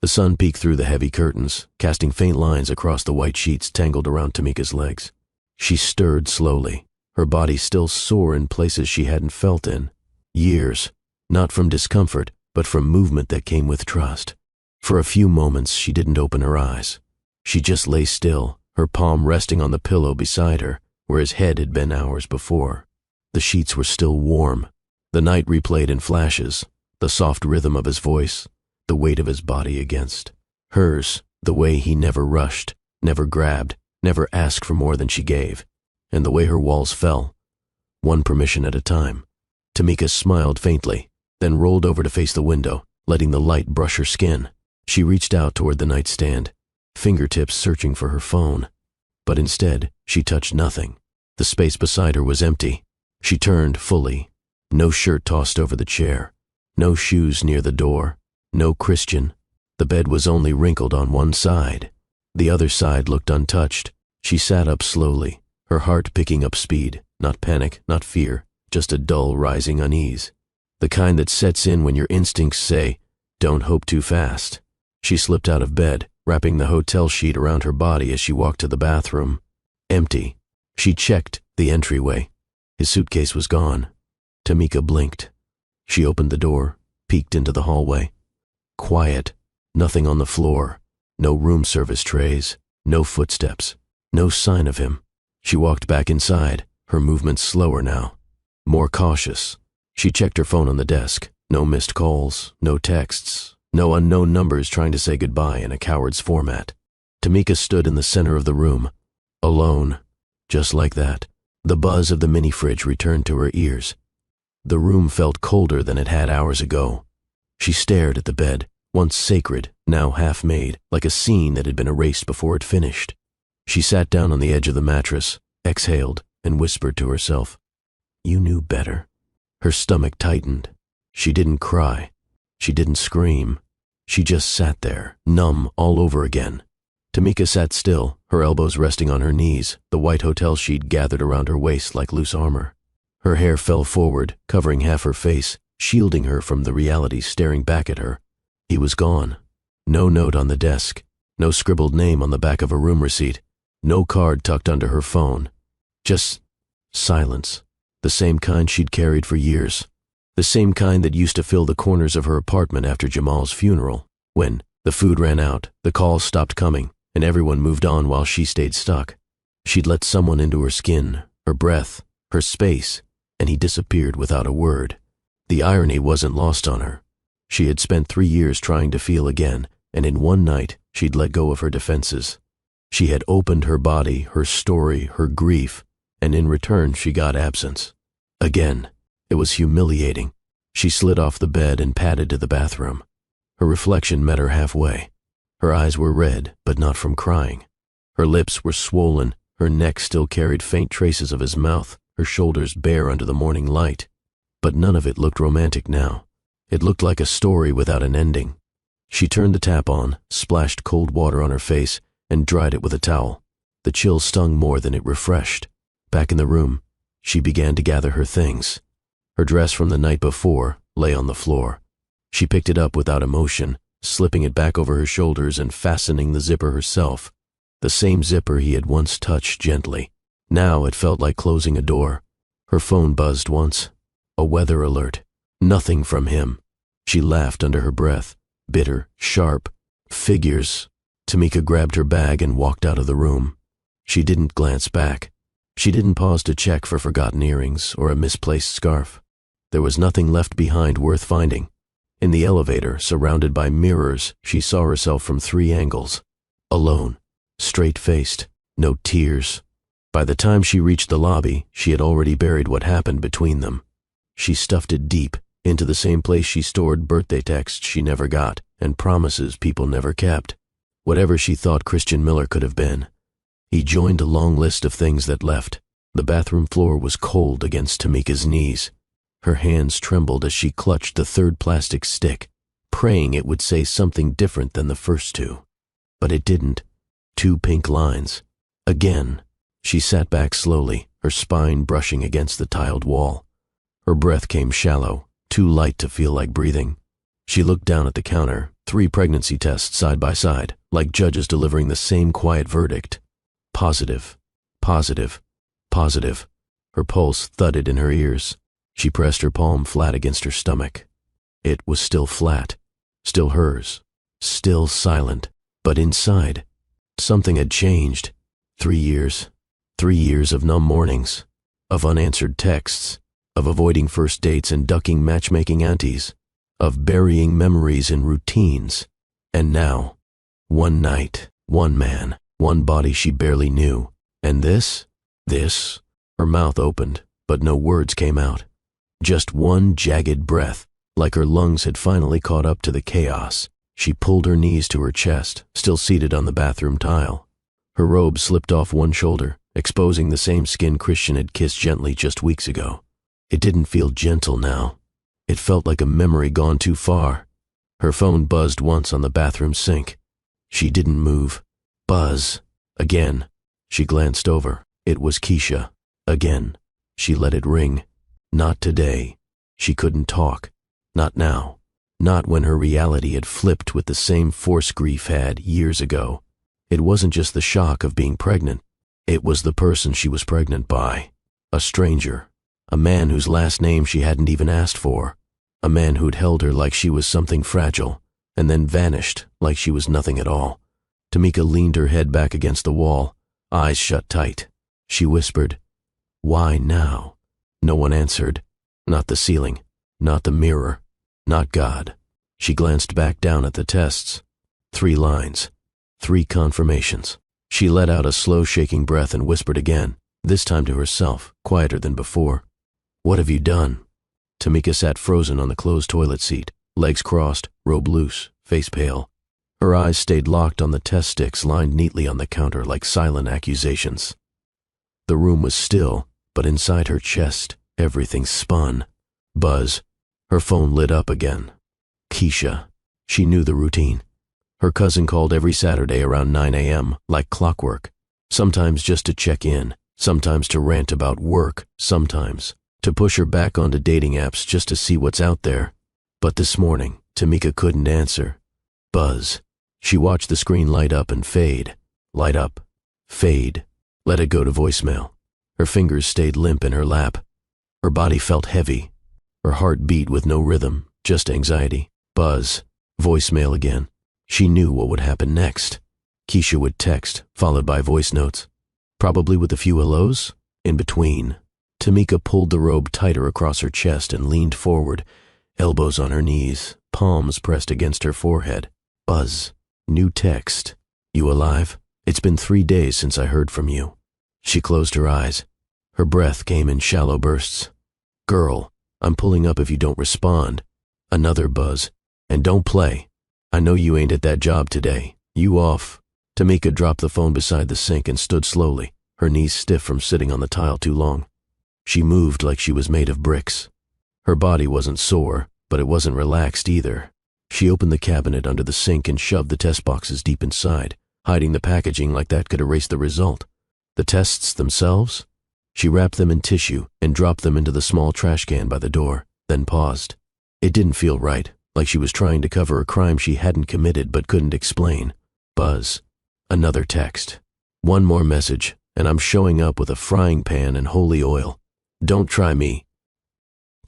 Speaker 1: The sun peeked through the heavy curtains, casting faint lines across the white sheets tangled around Tamika's legs. She stirred slowly, her body still sore in places she hadn't felt in years, not from discomfort, but from movement that came with trust. For a few moments she didn't open her eyes. She just lay still, her palm resting on the pillow beside her, where his head had been hours before. The sheets were still warm. The night replayed in flashes, the soft rhythm of his voice, the weight of his body against hers, the way he never rushed, never grabbed, never asked for more than she gave, and the way her walls fell, one permission at a time. Tamika smiled faintly, then rolled over to face the window, letting the light brush her skin. She reached out toward the nightstand, fingertips searching for her phone. But instead, she touched nothing. The space beside her was empty. She turned fully. No shirt tossed over the chair. No shoes near the door. No Christian. The bed was only wrinkled on one side. The other side looked untouched. She sat up slowly, her heart picking up speed, not panic, not fear, just a dull rising unease. The kind that sets in when your instincts say, "Don't hope too fast." She slipped out of bed, wrapping the hotel sheet around her body as she walked to the bathroom. Empty. She checked the entryway. His suitcase was gone. Tamika blinked. She opened the door, peeked into the hallway. Quiet. Nothing on the floor. No room service trays. No footsteps. No sign of him. She walked back inside, her movements slower now. More cautious. She checked her phone on the desk. No missed calls. No texts. No unknown numbers trying to say goodbye in a coward's format. Tamika stood in the center of the room. Alone. Just like that. The buzz of the mini-fridge returned to her ears. The room felt colder than it had hours ago. She stared at the bed, once sacred, now half-made, like a scene that had been erased before it finished. She sat down on the edge of the mattress, exhaled, and whispered to herself, "You knew better." Her stomach tightened. She didn't cry. She didn't scream. She just sat there, numb all over again. Tamika sat still, her elbows resting on her knees, the white hotel sheet gathered around her waist like loose armor. Her hair fell forward, covering half her face, shielding her from the reality staring back at her. He was gone. No note on the desk. No scribbled name on the back of a room receipt. No card tucked under her phone. Just silence. The same kind she'd carried for years. The same kind that used to fill the corners of her apartment after Jamal's funeral. When the food ran out, the calls stopped coming, and everyone moved on while she stayed stuck. She'd let someone into her skin, her breath, her space, and he disappeared without a word. The irony wasn't lost on her. She had spent 3 years trying to feel again, and in one night she'd let go of her defenses. She had opened her body, her story, her grief, and in return she got absence. Again. It was humiliating. She slid off the bed and padded to the bathroom. Her reflection met her halfway. Her eyes were red, but not from crying. Her lips were swollen, her neck still carried faint traces of his mouth, her shoulders bare under the morning light. But none of it looked romantic now. It looked like a story without an ending. She turned the tap on, splashed cold water on her face, and dried it with a towel. The chill stung more than it refreshed. Back in the room, she began to gather her things. Her dress from the night before lay on the floor. She picked it up without emotion, slipping it back over her shoulders and fastening the zipper herself. The same zipper he had once touched gently. Now it felt like closing a door. Her phone buzzed once. A weather alert. Nothing from him. She laughed under her breath. Bitter, sharp. Figures. Tamika grabbed her bag and walked out of the room. She didn't glance back. She didn't pause to check for forgotten earrings or a misplaced scarf. There was nothing left behind worth finding. In the elevator, surrounded by mirrors, she saw herself from 3 angles. Alone. Straight-faced. No tears. By the time she reached the lobby, she had already buried what happened between them. She stuffed it deep, into the same place she stored birthday texts she never got and promises people never kept. Whatever she thought Christian Miller could have been. He joined a long list of things that left. The bathroom floor was cold against Tamika's knees. Her hands trembled as she clutched the 3rd plastic stick, praying it would say something different than the first 2. But it didn't. 2 pink lines. Again. She sat back slowly, her spine brushing against the tiled wall. Her breath came shallow, too light to feel like breathing. She looked down at the counter, 3 pregnancy tests side by side, like judges delivering the same quiet verdict. Positive. Positive. Positive. Her pulse thudded in her ears. She pressed her palm flat against her stomach. It was still flat, still hers, still silent, but inside, something had changed. 3 years. 3 years of numb mornings, of unanswered texts, of avoiding first dates and ducking matchmaking aunties, of burying memories in routines. And now, one night, one man, one body she barely knew. And this, her mouth opened, but no words came out. Just one jagged breath, like her lungs had finally caught up to the chaos. She pulled her knees to her chest, still seated on the bathroom tile. Her robe slipped off one shoulder, exposing the same skin Christian had kissed gently just weeks ago. It didn't feel gentle now. It felt like a memory gone too far. Her phone buzzed once on the bathroom sink. She didn't move. Buzz. Again. She glanced over. It was Keisha. Again. She let it ring. Not today. She couldn't talk. Not now. Not when her reality had flipped with the same force grief had years ago. It wasn't just the shock of being pregnant. It was the person she was pregnant by. A stranger. A man whose last name she hadn't even asked for. A man who'd held her like she was something fragile, and then vanished like she was nothing at all. Tamika leaned her head back against the wall, eyes shut tight. She whispered, "Why now?" No one answered. Not the ceiling, not the mirror, not God. She glanced back down at the tests. 3 lines, 3 confirmations. She let out a slow shaking breath and whispered again, this time to herself, quieter than before. "What have you done?" Tamika sat frozen on the closed toilet seat, legs crossed, robe loose, face pale. Her eyes stayed locked on the test sticks lined neatly on the counter like silent accusations. The room was still, but inside her chest, everything spun. Buzz. Her phone lit up again. Keisha. She knew the routine. Her cousin called every Saturday around 9 a.m., like clockwork. Sometimes just to check in, sometimes to rant about work, sometimes to push her back onto dating apps just to see what's out there. But this morning, Tamika couldn't answer. Buzz. She watched the screen light up and fade. Light up. Fade. Let it go to voicemail. Her fingers stayed limp in her lap. Her body felt heavy. Her heart beat with no rhythm, just anxiety. Buzz. Voicemail again. She knew what would happen next. Keisha would text, followed by voice notes. Probably with a few hellos? In between. Tamika pulled the robe tighter across her chest and leaned forward, elbows on her knees, palms pressed against her forehead. Buzz. New text. "You alive? It's been 3 days since I heard from you." She closed her eyes. Her breath came in shallow bursts. "Girl, I'm pulling up if you don't respond." Another buzz. "And don't play. I know you ain't at that job today. You off." Tamika dropped the phone beside the sink and stood slowly, her knees stiff from sitting on the tile too long. She moved like she was made of bricks. Her body wasn't sore, but it wasn't relaxed either. She opened the cabinet under the sink and shoved the test boxes deep inside, hiding the packaging like that could erase the result. The tests themselves? She wrapped them in tissue and dropped them into the small trash can by the door, then paused. It didn't feel right, like she was trying to cover a crime she hadn't committed but couldn't explain. Buzz. Another text. "One more message, and I'm showing up with a frying pan and holy oil. Don't try me."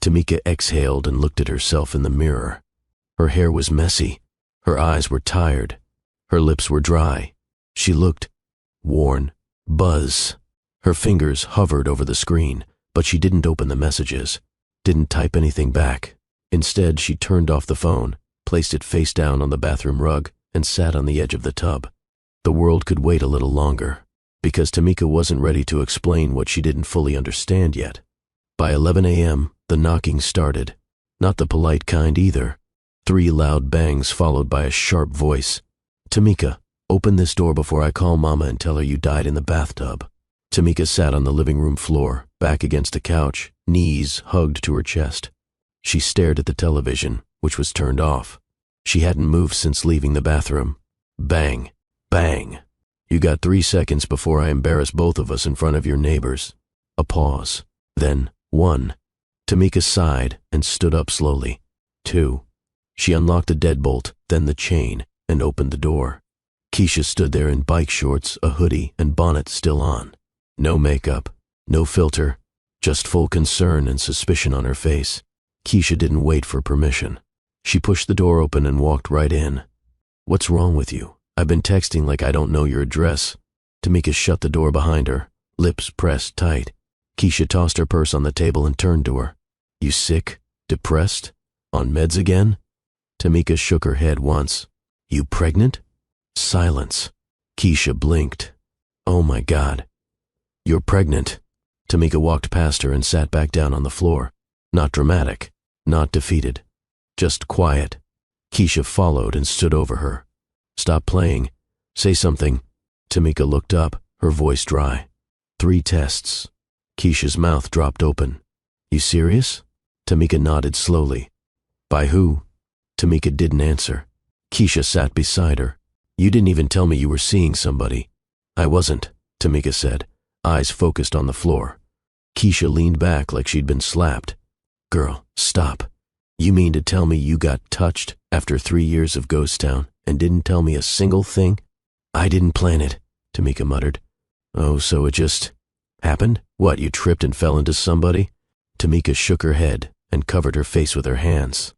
Speaker 1: Tamika exhaled and looked at herself in the mirror. Her hair was messy. Her eyes were tired. Her lips were dry. She looked worn. Buzz. Her fingers hovered over the screen, but she didn't open the messages, didn't type anything back. Instead, she turned off the phone, placed it face down on the bathroom rug, and sat on the edge of the tub. The world could wait a little longer, because Tamika wasn't ready to explain what she didn't fully understand yet. By 11 a.m., the knocking started. Not the polite kind either. 3 loud bangs followed by a sharp voice. "Tamika, open this door before I call Mama and tell her you died in the bathtub." Tamika sat on the living room floor, back against the couch, knees hugged to her chest. She stared at the television, which was turned off. She hadn't moved since leaving the bathroom. Bang. Bang. "You got 3 seconds before I embarrass both of us in front of your neighbors." A pause. Then 1. Tamika sighed and stood up slowly. 2. She unlocked the deadbolt, then the chain, and opened the door. Keisha stood there in bike shorts, a hoodie, and bonnet still on. No makeup, no filter, just full concern and suspicion on her face. Keisha didn't wait for permission. She pushed the door open and walked right in. "What's wrong with you? I've been texting like I don't know your address." Tamika shut the door behind her, lips pressed tight. Keisha tossed her purse on the table and turned to her. "You sick? Depressed? On meds again?" Tamika shook her head once. "You pregnant?" Silence. Keisha blinked. "Oh my God. You're pregnant." Tamika walked past her and sat back down on the floor. Not dramatic, not defeated, just quiet. Keisha followed and stood over her. "Stop playing. Say something." Tamika looked up, her voice dry. 3 tests. Keisha's mouth dropped open. "You serious?" Tamika nodded slowly. "By who?" Tamika didn't answer. Keisha sat beside her. "You didn't even tell me you were seeing somebody." "I wasn't," Tamika said, eyes focused on the floor. Keisha leaned back like she'd been slapped. "Girl, stop. You mean to tell me you got touched after 3 years of Ghost Town and didn't tell me a single thing? I didn't plan it, Tamika muttered. Oh, so it just happened? What, you tripped and fell into somebody? Tamika shook her head and covered her face with her hands.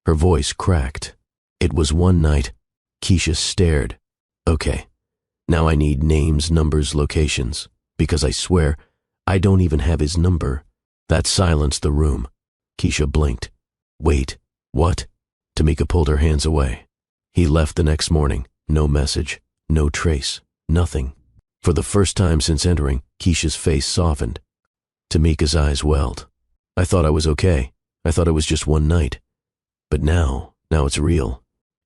Speaker 1: Her voice cracked. It was one night. Keisha stared. Okay, now I need names, numbers, locations, because I swear I don't even have his number. That silenced the room. Keisha blinked. Wait, what? Tamika pulled her hands away. He left the next morning. No message, no trace, nothing. For the first time since entering, Keisha's face softened. Tamika's eyes welled. I thought I was okay. I thought it was just one night. But now it's real.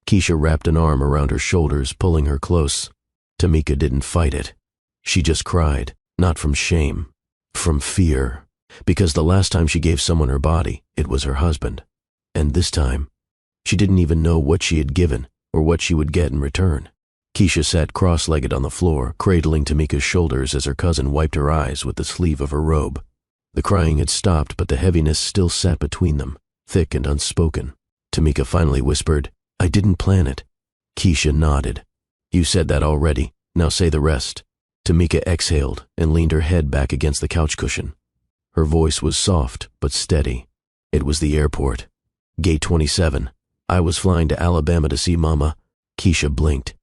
Speaker 1: Keisha wrapped an arm around her shoulders, pulling her close. Tamika didn't fight it. She just cried, not from shame, from fear. Because the last time she gave someone her body, it was her husband. And this time, she didn't even know what she had given or what she would get in return. Keisha sat cross-legged on the floor, cradling Tamika's shoulders as her cousin wiped her eyes with the sleeve of her robe. The crying had stopped, but the heaviness still sat between them, thick and unspoken. Tamika finally whispered, I didn't plan it. Keisha nodded. You said that already. Now say the rest. Tamika exhaled and leaned her head back against the couch cushion. Her voice was soft but steady. It was the airport. Gate 27. I was flying to Alabama to see Mama. Keisha blinked.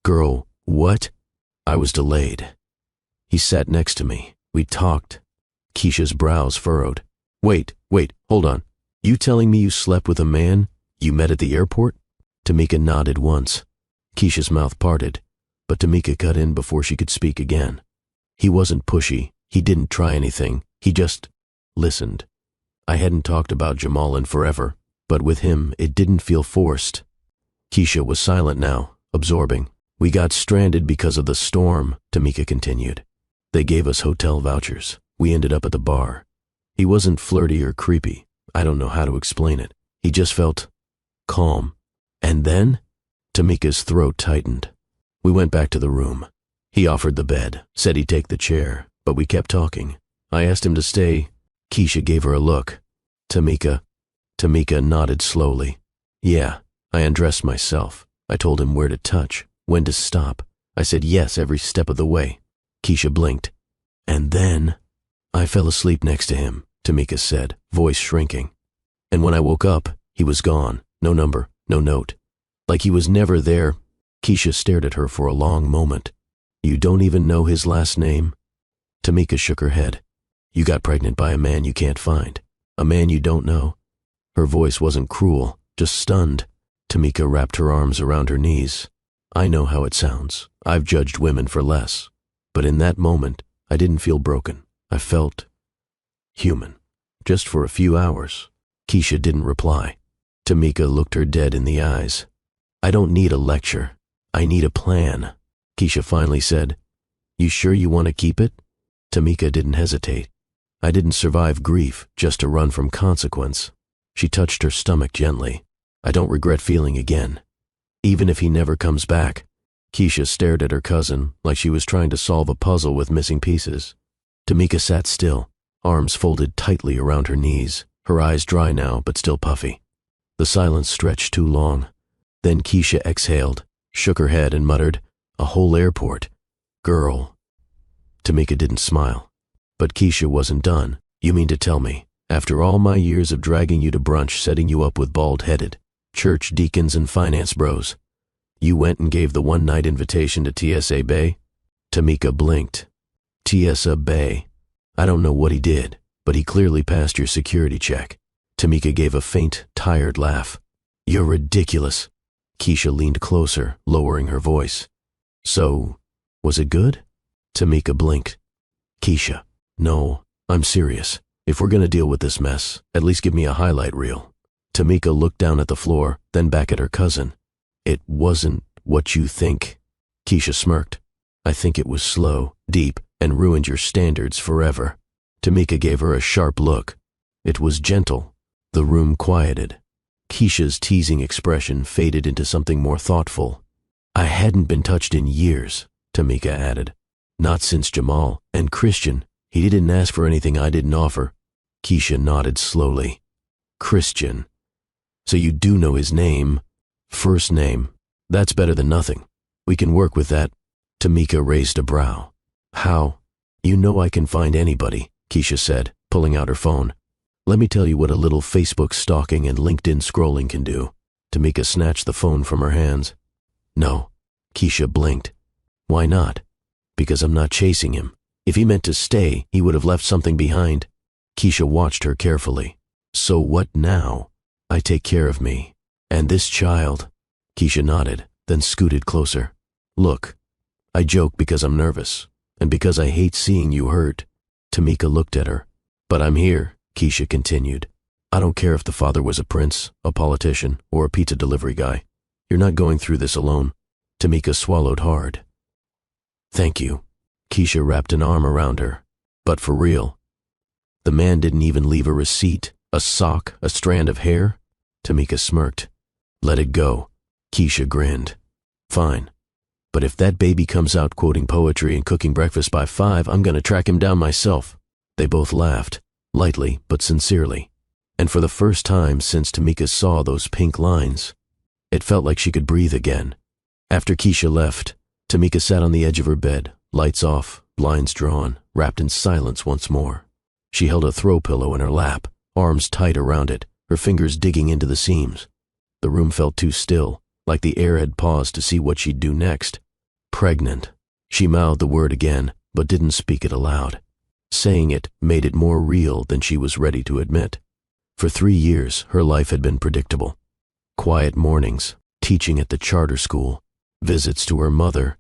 Speaker 1: Girl, what? I was delayed. He sat next to me. We talked. Keisha's brows furrowed. Wait, hold on. You telling me you slept with a man you met at the airport? Tamika nodded once. Keisha's mouth parted, but Tamika cut in before she could speak again. He wasn't pushy. He didn't try anything. He just listened. I hadn't talked about Jamal in forever, but with him it didn't feel forced. Keisha was silent now, absorbing. We got stranded because of the storm, Tamika continued. They gave us hotel vouchers. We ended up at the bar. He wasn't flirty or creepy. I don't know how to explain it. He just felt calm. And then? Tamika's throat tightened. We went back to the room. He offered the bed, said he'd take the chair, but we kept talking. I asked him to stay. Keisha gave her a look. Tamika nodded slowly. Yeah, I undressed myself. I told him where to touch, when to stop. I said yes every step of the way. Keisha blinked. And then I fell asleep next to him, Tamika said, voice shrinking. And when I woke up, he was gone. No number, no note. Like he was never there. Keisha stared at her for a long moment. You don't even know his last name? Tamika shook her head. You got pregnant by a man you can't find. A man you don't know. Her voice wasn't cruel, just stunned. Tamika wrapped her arms around her knees. I know how it sounds. I've judged women for less. But in that moment, I didn't feel broken. I felt human. Just for a few hours. Keisha didn't reply. Tamika looked her dead in the eyes. I don't need a lecture. I need a plan. Keisha finally said, You sure you want to keep it? Tamika didn't hesitate. I didn't survive grief just to run from consequence. She touched her stomach gently. I don't regret feeling again. Even if he never comes back. Keisha stared at her cousin like she was trying to solve a puzzle with missing pieces. Tamika sat still, arms folded tightly around her knees, her eyes dry now but still puffy. The silence stretched too long. Then Keisha exhaled, shook her head and muttered, A whole airport. Girl. Tamika didn't smile. But Keisha wasn't done. You mean to tell me, after all my years of dragging you to brunch, setting you up with bald-headed church deacons and finance bros, you went and gave the one-night invitation to TSA Bay? Tamika blinked. TSA Bay. I don't know what he did, but he clearly passed your security check. Tamika gave a faint, tired laugh. You're ridiculous. Keisha leaned closer, lowering her voice. So, was it good? Tamika blinked. Keisha, no, I'm serious. If we're gonna deal with this mess, at least give me a highlight reel. Tamika looked down at the floor, then back at her cousin. It wasn't what you think. Keisha smirked. I think it was slow, deep, and ruined your standards forever. Tamika gave her a sharp look. It was gentle. The room quieted. Keisha's teasing expression faded into something more thoughtful. I hadn't been touched in years, Tamika added. Not since Jamal, and Christian. He didn't ask for anything I didn't offer. Keisha nodded slowly. Christian. So you do know his name? First name. That's better than nothing. We can work with that. Tamika raised a brow. How? You know I can find anybody, Keisha said, pulling out her phone. Let me tell you what a little Facebook stalking and LinkedIn scrolling can do. Tamika snatched the phone from her hands. No. Keisha blinked. Why not? Because I'm not chasing him. If he meant to stay, he would have left something behind. Keisha watched her carefully. So what now? I take care of me. And this child. Keisha nodded, then scooted closer. Look, I joke because I'm nervous, and because I hate seeing you hurt. Tamika looked at her. But I'm here, Keisha continued. I don't care if the father was a prince, a politician, or a pizza delivery guy. You're not going through this alone. Tamika swallowed hard. Thank you. Keisha wrapped an arm around her. But for real. The man didn't even leave a receipt, a sock, a strand of hair. Tamika smirked. Let it go. Keisha grinned. Fine. But if that baby comes out quoting poetry and cooking breakfast by 5, I'm gonna track him down myself. They both laughed, lightly but sincerely. And for the first time since Tamika saw those pink lines, it felt like she could breathe again. After Keisha left, Tamika sat on the edge of her bed, lights off, blinds drawn, wrapped in silence once more. She held a throw pillow in her lap, arms tight around it, her fingers digging into the seams. The room felt too still, like the air had paused to see what she'd do next. Pregnant. She mouthed the word again, but didn't speak it aloud. Saying it made it more real than she was ready to admit. For 3 years, her life had been predictable. Quiet mornings, teaching at the charter school, visits to her mother,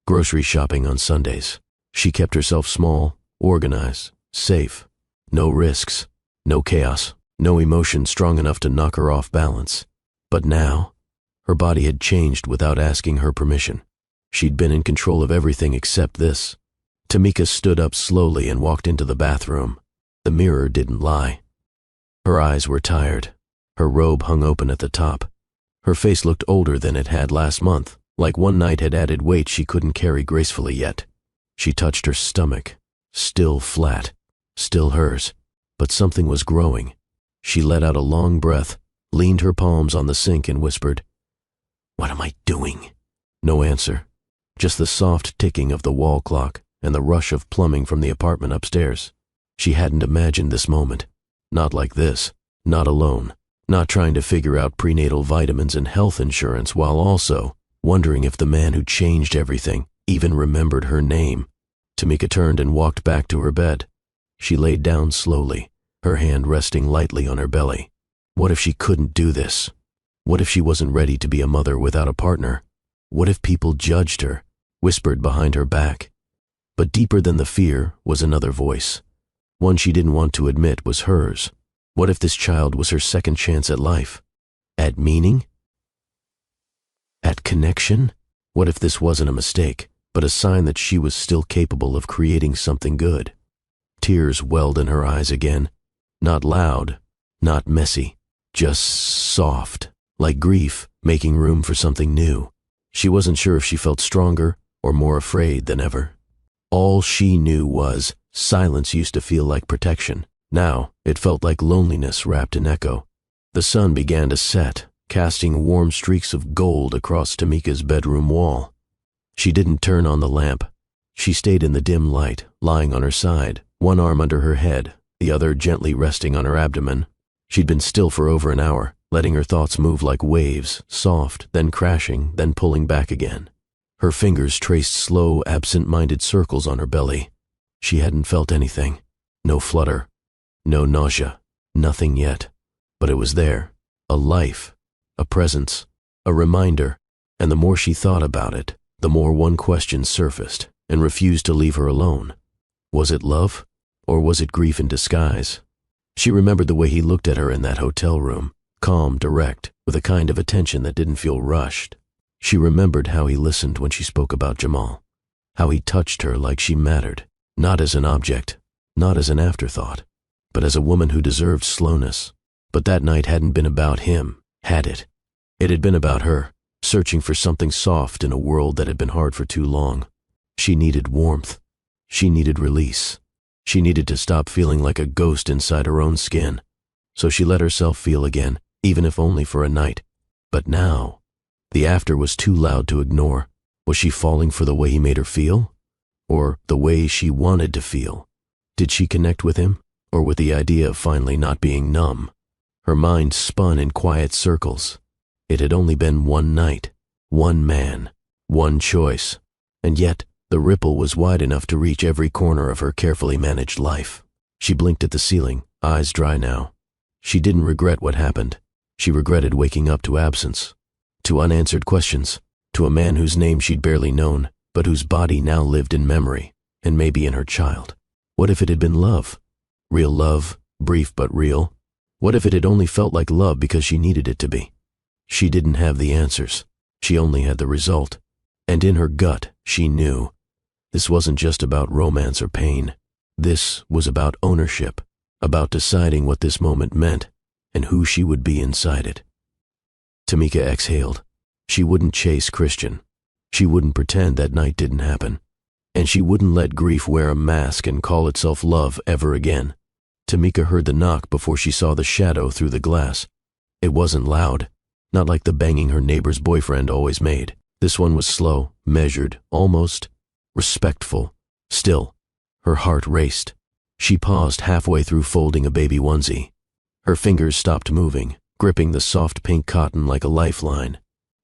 Speaker 1: grocery shopping on Sundays. She kept herself small, organized, safe. No risks, no chaos, no emotion strong enough to knock her off balance. But now, her body had changed without asking her permission. She'd been in control of everything except this. Tamika stood up slowly and walked into the bathroom. The mirror didn't lie. Her eyes were tired. Her robe hung open at the top. Her face looked older than it had last month, like one night had added weight she couldn't carry gracefully yet. She touched her stomach, still flat, still hers, but something was growing. She let out a long breath, leaned her palms on the sink and whispered, "What am I doing?" No answer, just the soft ticking of the wall clock and the rush of plumbing from the apartment upstairs. She hadn't imagined this moment. Not like this, not alone, not trying to figure out prenatal vitamins and health insurance while also wondering if the man who changed everything even remembered her name. Tamika turned and walked back to her bed. She laid down slowly, her hand resting lightly on her belly. What if she couldn't do this? What if she wasn't ready to be a mother without a partner? What if people judged her, whispered behind her back? But deeper than the fear was another voice. One she didn't want to admit was hers. What if this child was her second chance at life? At meaning? At connection? What if this wasn't a mistake, but a sign that she was still capable of creating something good? Tears welled in her eyes again. Not loud, not messy, just soft, like grief making room for something new. She wasn't sure if she felt stronger or more afraid than ever. All she knew was silence used to feel like protection. Now it felt like loneliness wrapped in echo. The sun began to set, casting warm streaks of gold across Tamika's bedroom wall. She didn't turn on the lamp. She stayed in the dim light, lying on her side, one arm under her head, the other gently resting on her abdomen. She'd been still for over an hour, letting her thoughts move like waves, soft, then crashing, then pulling back again. Her fingers traced slow, absent-minded circles on her belly. She hadn't felt anything. No flutter. No nausea. Nothing yet. But it was there. A life. A presence. A reminder. And the more she thought about it, the more one question surfaced and refused to leave her alone. Was it love? Or was it grief in disguise? She remembered the way he looked at her in that hotel room, calm, direct, with a kind of attention that didn't feel rushed. She remembered how he listened when she spoke about Jamal, how he touched her like she mattered, not as an object, not as an afterthought, but as a woman who deserved slowness. But that night hadn't been about him, had it? It had been about her, searching for something soft in a world that had been hard for too long. She needed warmth. She needed release. She needed to stop feeling like a ghost inside her own skin. So she let herself feel again, even if only for a night. But now, the after was too loud to ignore. Was she falling for the way he made her feel? Or the way she wanted to feel? Did she connect with him? Or with the idea of finally not being numb? Her mind spun in quiet circles. It had only been one night, one man, one choice, and yet the ripple was wide enough to reach every corner of her carefully managed life. She blinked at the ceiling, eyes dry now. She didn't regret what happened. She regretted waking up to absence, to unanswered questions, to a man whose name she'd barely known, but whose body now lived in memory, and maybe in her child. What if it had been love? Real love, brief but real? What if it had only felt like love because she needed it to be? She didn't have the answers. She only had the result. And in her gut, she knew. This wasn't just about romance or pain. This was about ownership, about deciding what this moment meant and who she would be inside it. Tamika exhaled. She wouldn't chase Christian. She wouldn't pretend that night didn't happen. And she wouldn't let grief wear a mask and call itself love ever again. Tamika heard the knock before she saw the shadow through the glass. It wasn't loud, not like the banging her neighbor's boyfriend always made. This one was slow, measured, almost respectful. Still, her heart raced. She paused halfway through folding a baby onesie. Her fingers stopped moving, gripping the soft pink cotton like a lifeline.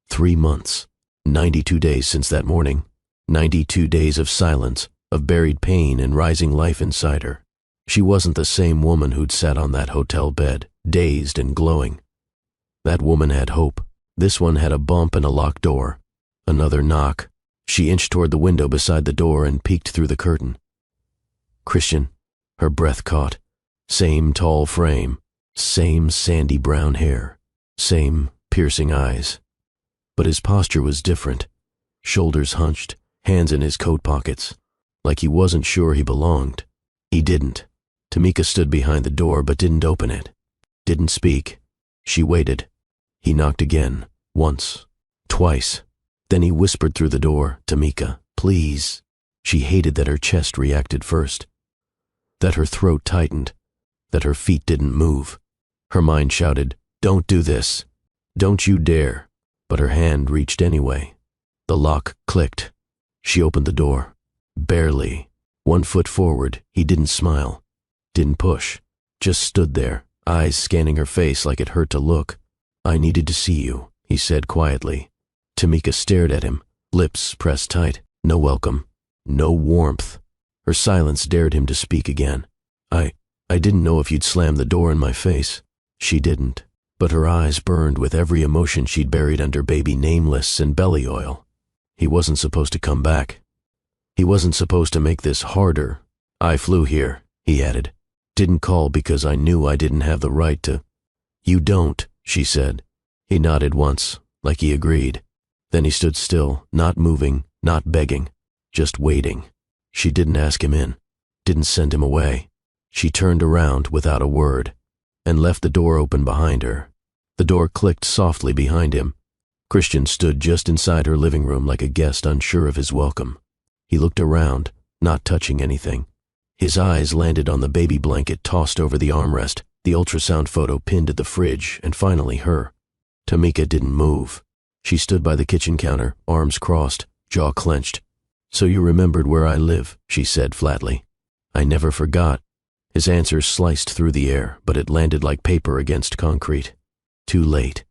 Speaker 1: 3 months, 92 days since that morning, 92 days of silence, of buried pain and rising life inside her. She wasn't the same woman who'd sat on that hotel bed, dazed and glowing. That woman had hope. This one had a bump and a locked door. Another knock. She inched toward the window beside the door and peeked through the curtain. Christian. Her breath caught. Same tall frame. Same sandy brown hair. Same piercing eyes. But his posture was different. Shoulders hunched, hands in his coat pockets. Like he wasn't sure he belonged. He didn't. Tamika stood behind the door but didn't open it. Didn't speak. She waited. He knocked again. Once. Twice. Then he whispered through the door, "Tamika, please." She hated that her chest reacted first. That her throat tightened. That her feet didn't move. Her mind shouted, "Don't do this. Don't you dare." But her hand reached anyway. The lock clicked. She opened the door. Barely. 1 foot forward, he didn't smile. Didn't push. Just stood there, eyes scanning her face like it hurt to look. "I needed to see you," he said quietly. Tamika stared at him, lips pressed tight. No welcome. No warmth. Her silence dared him to speak again. I didn't know if you'd slam the door in my face." She didn't, but her eyes burned with every emotion she'd buried under baby nameless and belly oil. He wasn't supposed to come back. He wasn't supposed to make this harder. "I flew here," he added. "Didn't call because I knew I didn't have the right to." "You don't," she said. He nodded once, like he agreed. Then he stood still, not moving, not begging, just waiting. She didn't ask him in, didn't send him away. She turned around without a word and left the door open behind her. The door clicked softly behind him. Christian stood just inside her living room like a guest unsure of his welcome. He looked around, not touching anything. His eyes landed on the baby blanket tossed over the armrest, the ultrasound photo pinned at the fridge, and finally her. Tamika didn't move. She stood by the kitchen counter, arms crossed, jaw clenched. "So you remembered where I live," she said flatly. "I never forgot." His answer sliced through the air, but it landed like paper against concrete. "Too late.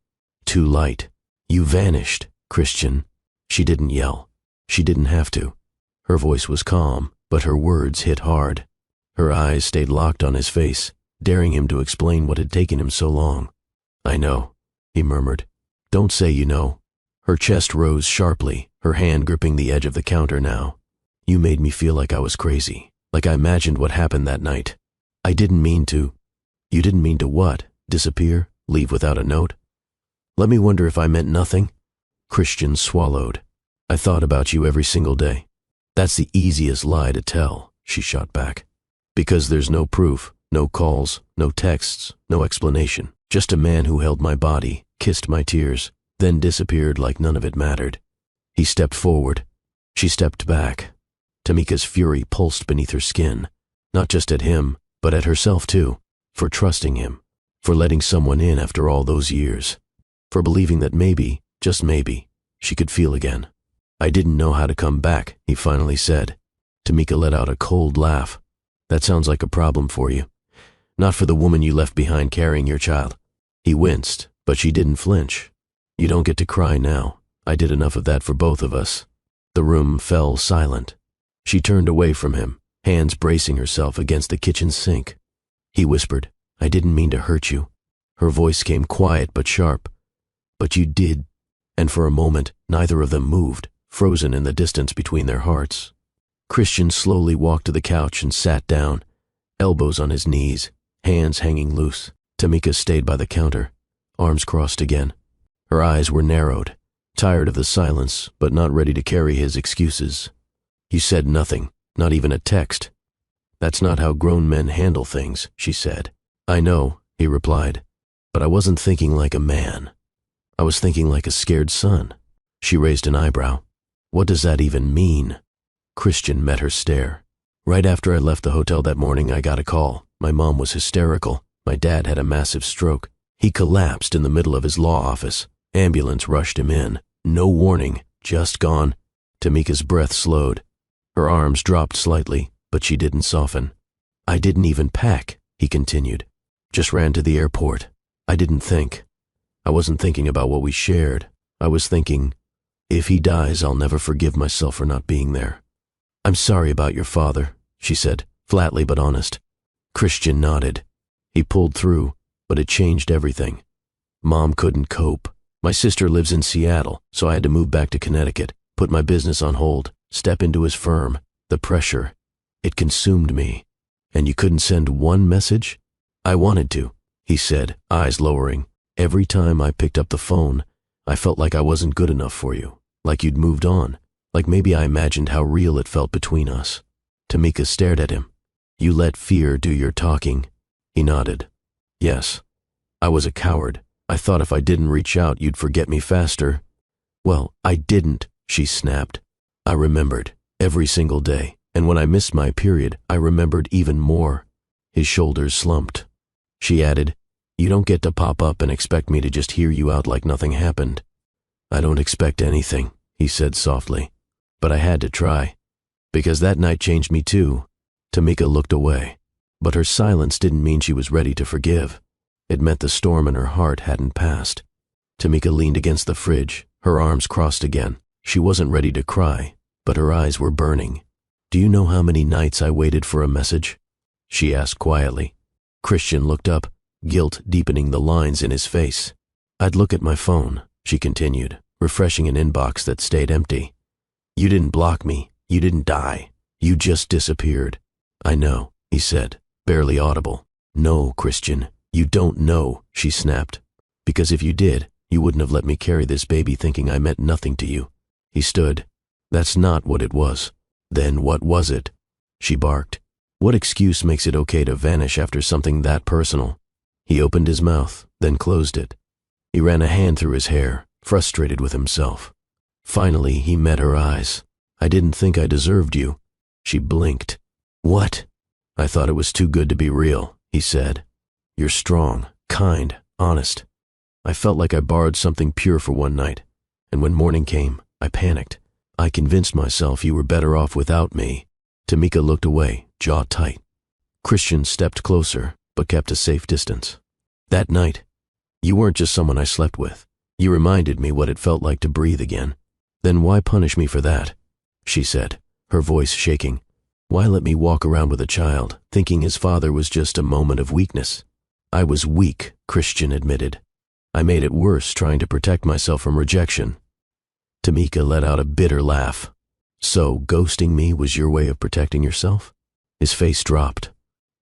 Speaker 1: Too light. You vanished, Christian." She didn't yell. She didn't have to. Her voice was calm, but her words hit hard. Her eyes stayed locked on his face, daring him to explain what had taken him so long. "I know," he murmured. "Don't say you know." Her chest rose sharply, her hand gripping the edge of the counter now. "You made me feel like I was crazy, like I imagined what happened that night. I didn't mean to." "You didn't mean to what? Disappear? Leave without a note?" "Let me wonder if I meant nothing." Christian swallowed. "I thought about you every single day." "That's the easiest lie to tell," she shot back. "Because there's no proof, no calls, no texts, no explanation. Just a man who held my body, kissed my tears, then disappeared like none of it mattered." He stepped forward. She stepped back. Tamika's fury pulsed beneath her skin, not just at him, but at herself too, for trusting him, for letting someone in after all those years, for believing that maybe, just maybe, she could feel again. "I didn't know how to come back," he finally said. Tamika let out a cold laugh. "That sounds like a problem for you. Not for the woman you left behind carrying your child." He winced, but she didn't flinch. "You don't get to cry now. I did enough of that for both of us." The room fell silent. She turned away from him, hands bracing herself against the kitchen sink. He whispered, "I didn't mean to hurt you." Her voice came quiet but sharp. "But you did." And for a moment, neither of them moved, frozen in the distance between their hearts. Christian slowly walked to the couch and sat down, elbows on his knees, hands hanging loose. Tamika stayed by the counter, arms crossed again. Her eyes were narrowed, tired of the silence, but not ready to carry his excuses. "You said nothing, not even a text." "That's not how grown men handle things," she said. "I know," he replied, "but I wasn't thinking like a man. I was thinking like a scared son." She raised an eyebrow. "What does that even mean?" Christian met her stare. "Right after I left the hotel that morning, I got a call. My mom was hysterical. My dad had a massive stroke. He collapsed in the middle of his law office. Ambulance rushed him in. No warning, just gone." Tamika's breath slowed. Her arms dropped slightly, but she didn't soften. "I didn't even pack," he continued. "Just ran to the airport. I didn't think. I wasn't thinking about what we shared. I was thinking, if he dies, I'll never forgive myself for not being there." "I'm sorry about your father," she said, flatly but honest. Christian nodded. He pulled through, but it changed everything. "Mom couldn't cope. My sister lives in Seattle, so I had to move back to Connecticut, put my business on hold, step into his firm. The pressure, it consumed me." "And you couldn't send one message?" "I wanted to," he said, eyes lowering. "Every time I picked up the phone, I felt like I wasn't good enough for you, like you'd moved on, like maybe I imagined how real it felt between us." Tamika stared at him. "You let fear do your talking." He nodded. "Yes, I was a coward. I thought if I didn't reach out, you'd forget me faster." "Well, I didn't," she snapped. "I remembered, every single day, and when I missed my period, I remembered even more." His shoulders slumped. She added, "You don't get to pop up and expect me to just hear you out like nothing happened." "I don't expect anything," he said softly, "but I had to try, because that night changed me too." Tamika looked away, but her silence didn't mean she was ready to forgive. It meant the storm in her heart hadn't passed. Tamika leaned against the fridge, her arms crossed again. She wasn't ready to cry, but her eyes were burning. "Do you know how many nights I waited for a message?" she asked quietly. Christian looked up, guilt deepening the lines in his face. "I'd look at my phone," she continued, refreshing an inbox that stayed empty. "You didn't block me. You didn't die. You just disappeared." "I know," he said, barely audible. "No, Christian, you don't know," she snapped. "Because if you did, you wouldn't have let me carry this baby thinking I meant nothing to you." He stood. "That's not what it was." "Then what was it?" she barked. "What excuse makes it okay to vanish after something that personal?" He opened his mouth, then closed it. He ran a hand through his hair, frustrated with himself. Finally, he met her eyes. "I didn't think I deserved you." She blinked. "What?" "I thought it was too good to be real," he said. "You're strong, kind, honest. I felt like I borrowed something pure for one night, and when morning came, I panicked. I convinced myself you were better off without me." Tamika looked away, jaw tight. Christian stepped closer, but kept a safe distance. "That night, you weren't just someone I slept with. You reminded me what it felt like to breathe again. Then why punish me for that?" she said, her voice shaking. "Why let me walk around with a child, thinking his father was just a moment of weakness?" "I was weak," Christian admitted. "I made it worse trying to protect myself from rejection." Tamika let out a bitter laugh. "So ghosting me was your way of protecting yourself?" His face dropped.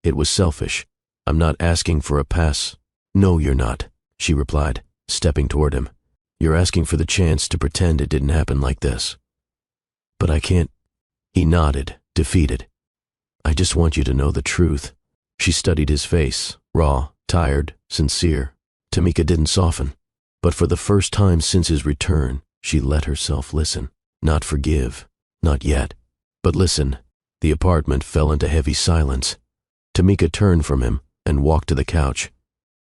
Speaker 1: "It was selfish. I'm not asking for a pass." "No, you're not," she replied, stepping toward him. "You're asking for the chance to pretend it didn't happen like this." "But I can't." He nodded, defeated. "I just want you to know the truth." She studied his face, raw, tired, sincere. Tamika didn't soften, but for the first time since his return, she let herself listen. Not forgive, not yet, but listen. The apartment fell into heavy silence. Tamika turned from him and walked to the couch.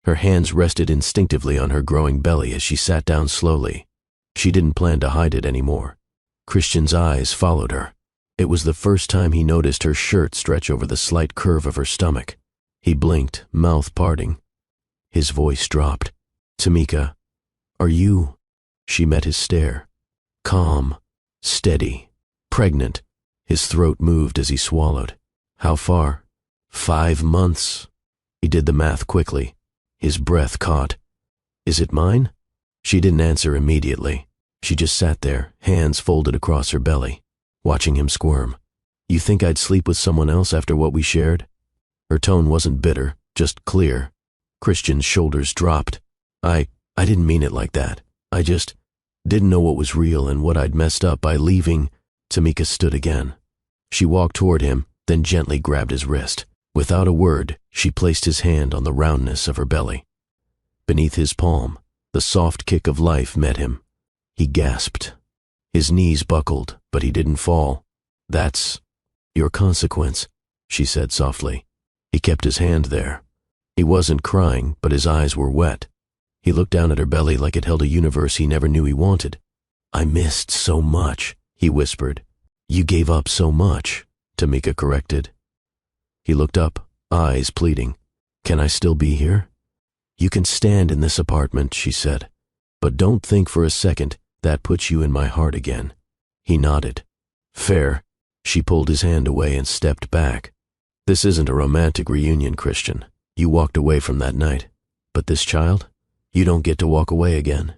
Speaker 1: Her hands rested instinctively on her growing belly as she sat down slowly. She didn't plan to hide it anymore. Christian's eyes followed her. It was the first time he noticed her shirt stretch over the slight curve of her stomach. He blinked, mouth parting. His voice dropped. "Tamika, are you?" She met his stare. Calm, steady, pregnant. His throat moved as he swallowed. "How far?" 5 months. He did the math quickly. His breath caught. "Is it mine?" She didn't answer immediately. She just sat there, hands folded across her belly, watching him squirm. "You think I'd sleep with someone else after what we shared?" Her tone wasn't bitter, just clear. Christian's shoulders dropped. I didn't mean it like that. I just didn't know what was real and what I'd messed up by leaving." Tamika stood again. She walked toward him, then gently grabbed his wrist. Without a word, she placed his hand on the roundness of her belly. Beneath his palm, the soft kick of life met him. He gasped. His knees buckled, but he didn't fall. "That's your consequence," she said softly. He kept his hand there. He wasn't crying, but his eyes were wet. He looked down at her belly like it held a universe he never knew he wanted. "I missed so much," he whispered. "You gave up so much," Tamika corrected. He looked up, eyes pleading. "Can I still be here?" "You can stand in this apartment," she said. "But don't think for a second that puts you in my heart again." He nodded. "Fair." She pulled his hand away and stepped back. "This isn't a romantic reunion, Christian. You walked away from that night. But this child? You don't get to walk away again."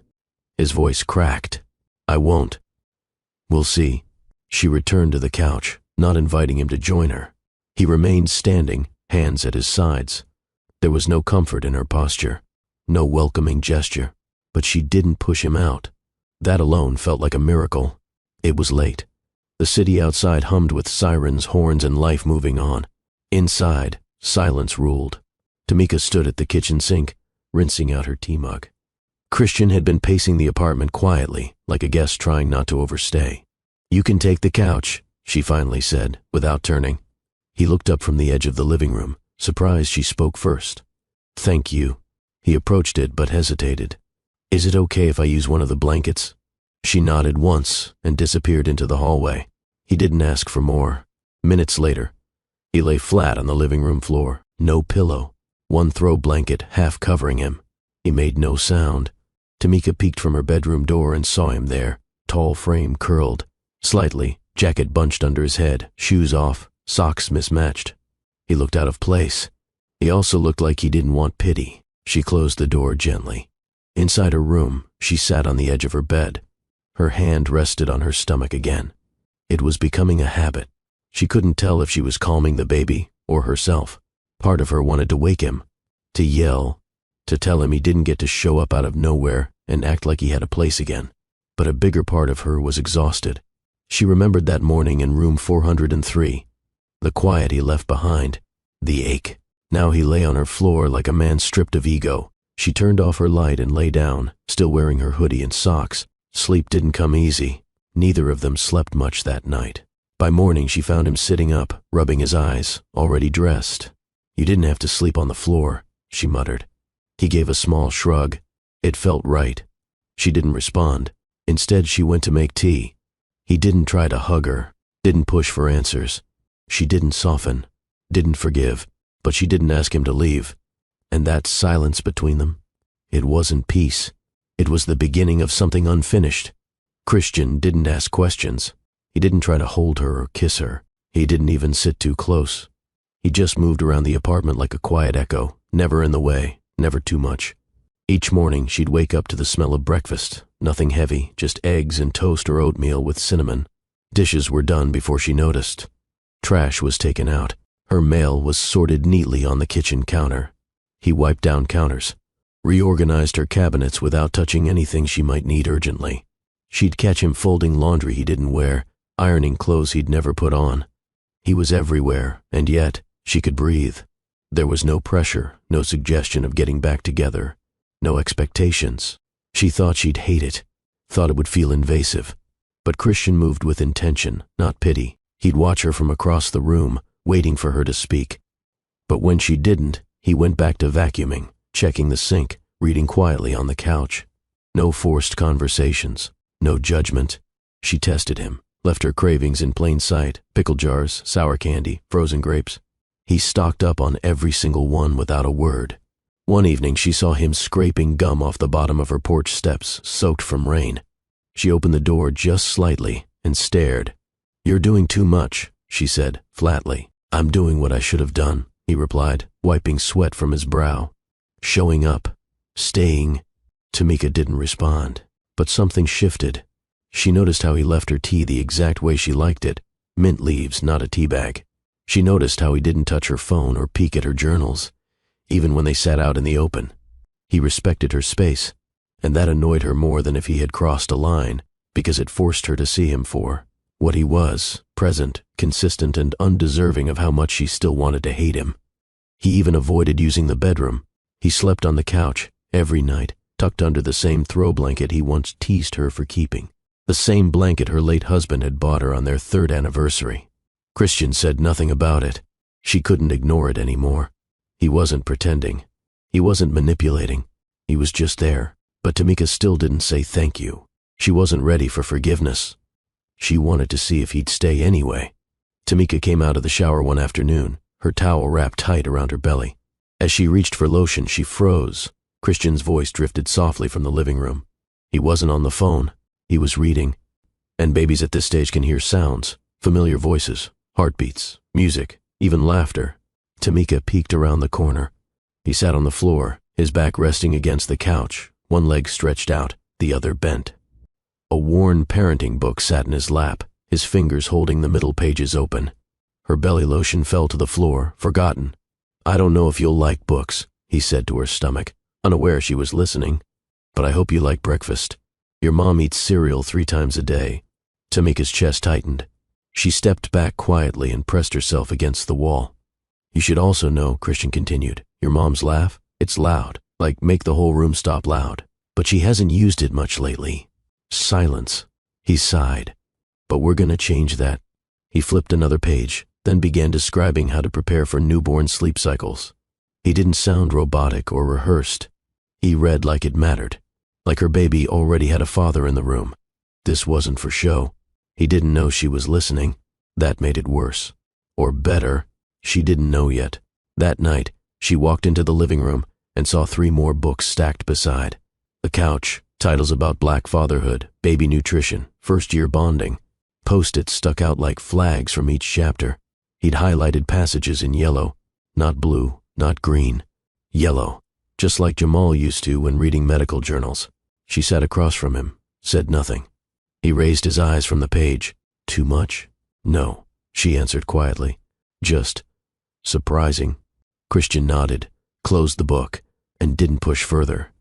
Speaker 1: His voice cracked. "I won't." "We'll see." She returned to the couch, not inviting him to join her. He remained standing, hands at his sides. There was no comfort in her posture, no welcoming gesture, but she didn't push him out. That alone felt like a miracle. It was late. The city outside hummed with sirens, horns, and life moving on. Inside, silence ruled. Tamika stood at the kitchen sink, rinsing out her tea mug. Christian had been pacing the apartment quietly, like a guest trying not to overstay. "You can take the couch," she finally said, without turning. He looked up from the edge of the living room, surprised she spoke first. "Thank you." He approached it but hesitated. "Is it okay if I use one of the blankets?" She nodded once and disappeared into the hallway. He didn't ask for more. Minutes later, he lay flat on the living room floor, no pillow, one throw blanket half covering him. He made no sound. Tamika peeked from her bedroom door and saw him there, tall frame curled, slightly, jacket bunched under his head, shoes off, socks mismatched. He looked out of place. He also looked like he didn't want pity. She closed the door gently. Inside her room, she sat on the edge of her bed. Her hand rested on her stomach again. It was becoming a habit. She couldn't tell if she was calming the baby or herself. Part of her wanted to wake him, to yell, to tell him he didn't get to show up out of nowhere and act like he had a place again. But a bigger part of her was exhausted. She remembered that morning in room 403. The quiet he left behind, the ache. Now he lay on her floor like a man stripped of ego. She turned off her light and lay down, still wearing her hoodie and socks. Sleep didn't come easy. Neither of them slept much that night. By morning she found him sitting up, rubbing his eyes, already dressed. "You didn't have to sleep on the floor," she muttered. He gave a small shrug. It felt right. She didn't respond. Instead, she went to make tea. He didn't try to hug her, didn't push for answers. She didn't soften, didn't forgive, but she didn't ask him to leave. And that silence between them, it wasn't peace. It was the beginning of something unfinished. Christian didn't ask questions. He didn't try to hold her or kiss her. He didn't even sit too close. He just moved around the apartment like a quiet echo, never in the way, never too much. Each morning she'd wake up to the smell of breakfast, nothing heavy, just eggs and toast or oatmeal with cinnamon. Dishes were done before she noticed. Trash was taken out. Her mail was sorted neatly on the kitchen counter. He wiped down counters, reorganized her cabinets without touching anything she might need urgently. She'd catch him folding laundry he didn't wear, ironing clothes he'd never put on. He was everywhere, and yet she could breathe. There was no pressure, no suggestion of getting back together, no expectations. She thought she'd hate it, thought it would feel invasive. But Christian moved with intention, not pity. He'd watch her from across the room, waiting for her to speak. But when she didn't, he went back to vacuuming, checking the sink, reading quietly on the couch. No forced conversations, no judgment. She tested him, left her cravings in plain sight, pickle jars, sour candy, frozen grapes. He stocked up on every single one without a word. One evening she saw him scraping gum off the bottom of her porch steps, soaked from rain. She opened the door just slightly and stared. "You're doing too much," she said, flatly. "I'm doing what I should have done," he replied, wiping sweat from his brow. "Showing up. Staying." Tamika didn't respond, but something shifted. She noticed how he left her tea the exact way she liked it, mint leaves, not a tea bag. She noticed how he didn't touch her phone or peek at her journals, even when they sat out in the open. He respected her space, and that annoyed her more than if he had crossed a line, because it forced her to see him for what he was, present, consistent, and undeserving of how much she still wanted to hate him. He even avoided using the bedroom. He slept on the couch, every night, tucked under the same throw blanket he once teased her for keeping. The same blanket her late husband had bought her on their 3rd anniversary. Christian said nothing about it. She couldn't ignore it anymore. He wasn't pretending. He wasn't manipulating. He was just there. But Tamika still didn't say thank you. She wasn't ready for forgiveness. She wanted to see if he'd stay anyway. Tamika came out of the shower one afternoon, her towel wrapped tight around her belly. As she reached for lotion, she froze. Christian's voice drifted softly from the living room. He wasn't on the phone. He was reading. And babies at this stage can hear sounds, familiar voices, heartbeats, music, even laughter. Tamika peeked around the corner. He sat on the floor, his back resting against the couch, one leg stretched out, the other bent. A worn parenting book sat in his lap, his fingers holding the middle pages open. Her belly lotion fell to the floor, forgotten. "I don't know if you'll like books," he said to her stomach, unaware she was listening, "but I hope you like breakfast. Your mom eats cereal 3 times a day." Tamika's chest tightened. She stepped back quietly and pressed herself against the wall. "You should also know," Christian continued, "your mom's laugh, it's loud, like make the whole room stop loud. But she hasn't used it much lately." Silence. He sighed. "But we're gonna change that." He flipped another page, then began describing how to prepare for newborn sleep cycles. He didn't sound robotic or rehearsed. He read like it mattered, like her baby already had a father in the room. This wasn't for show. He didn't know she was listening. That made it worse. Or better. She didn't know yet. That night, she walked into the living room and saw 3 more books stacked beside. The couch, titles about Black fatherhood, baby nutrition, first-year bonding. Post-its stuck out like flags from each chapter. He'd highlighted passages in yellow, not blue, not green. Yellow, just like Jamal used to when reading medical journals. She sat across from him, said nothing. He raised his eyes from the page. "Too much?" "No," she answered quietly. "Just surprising." Christian nodded, closed the book, and didn't push further.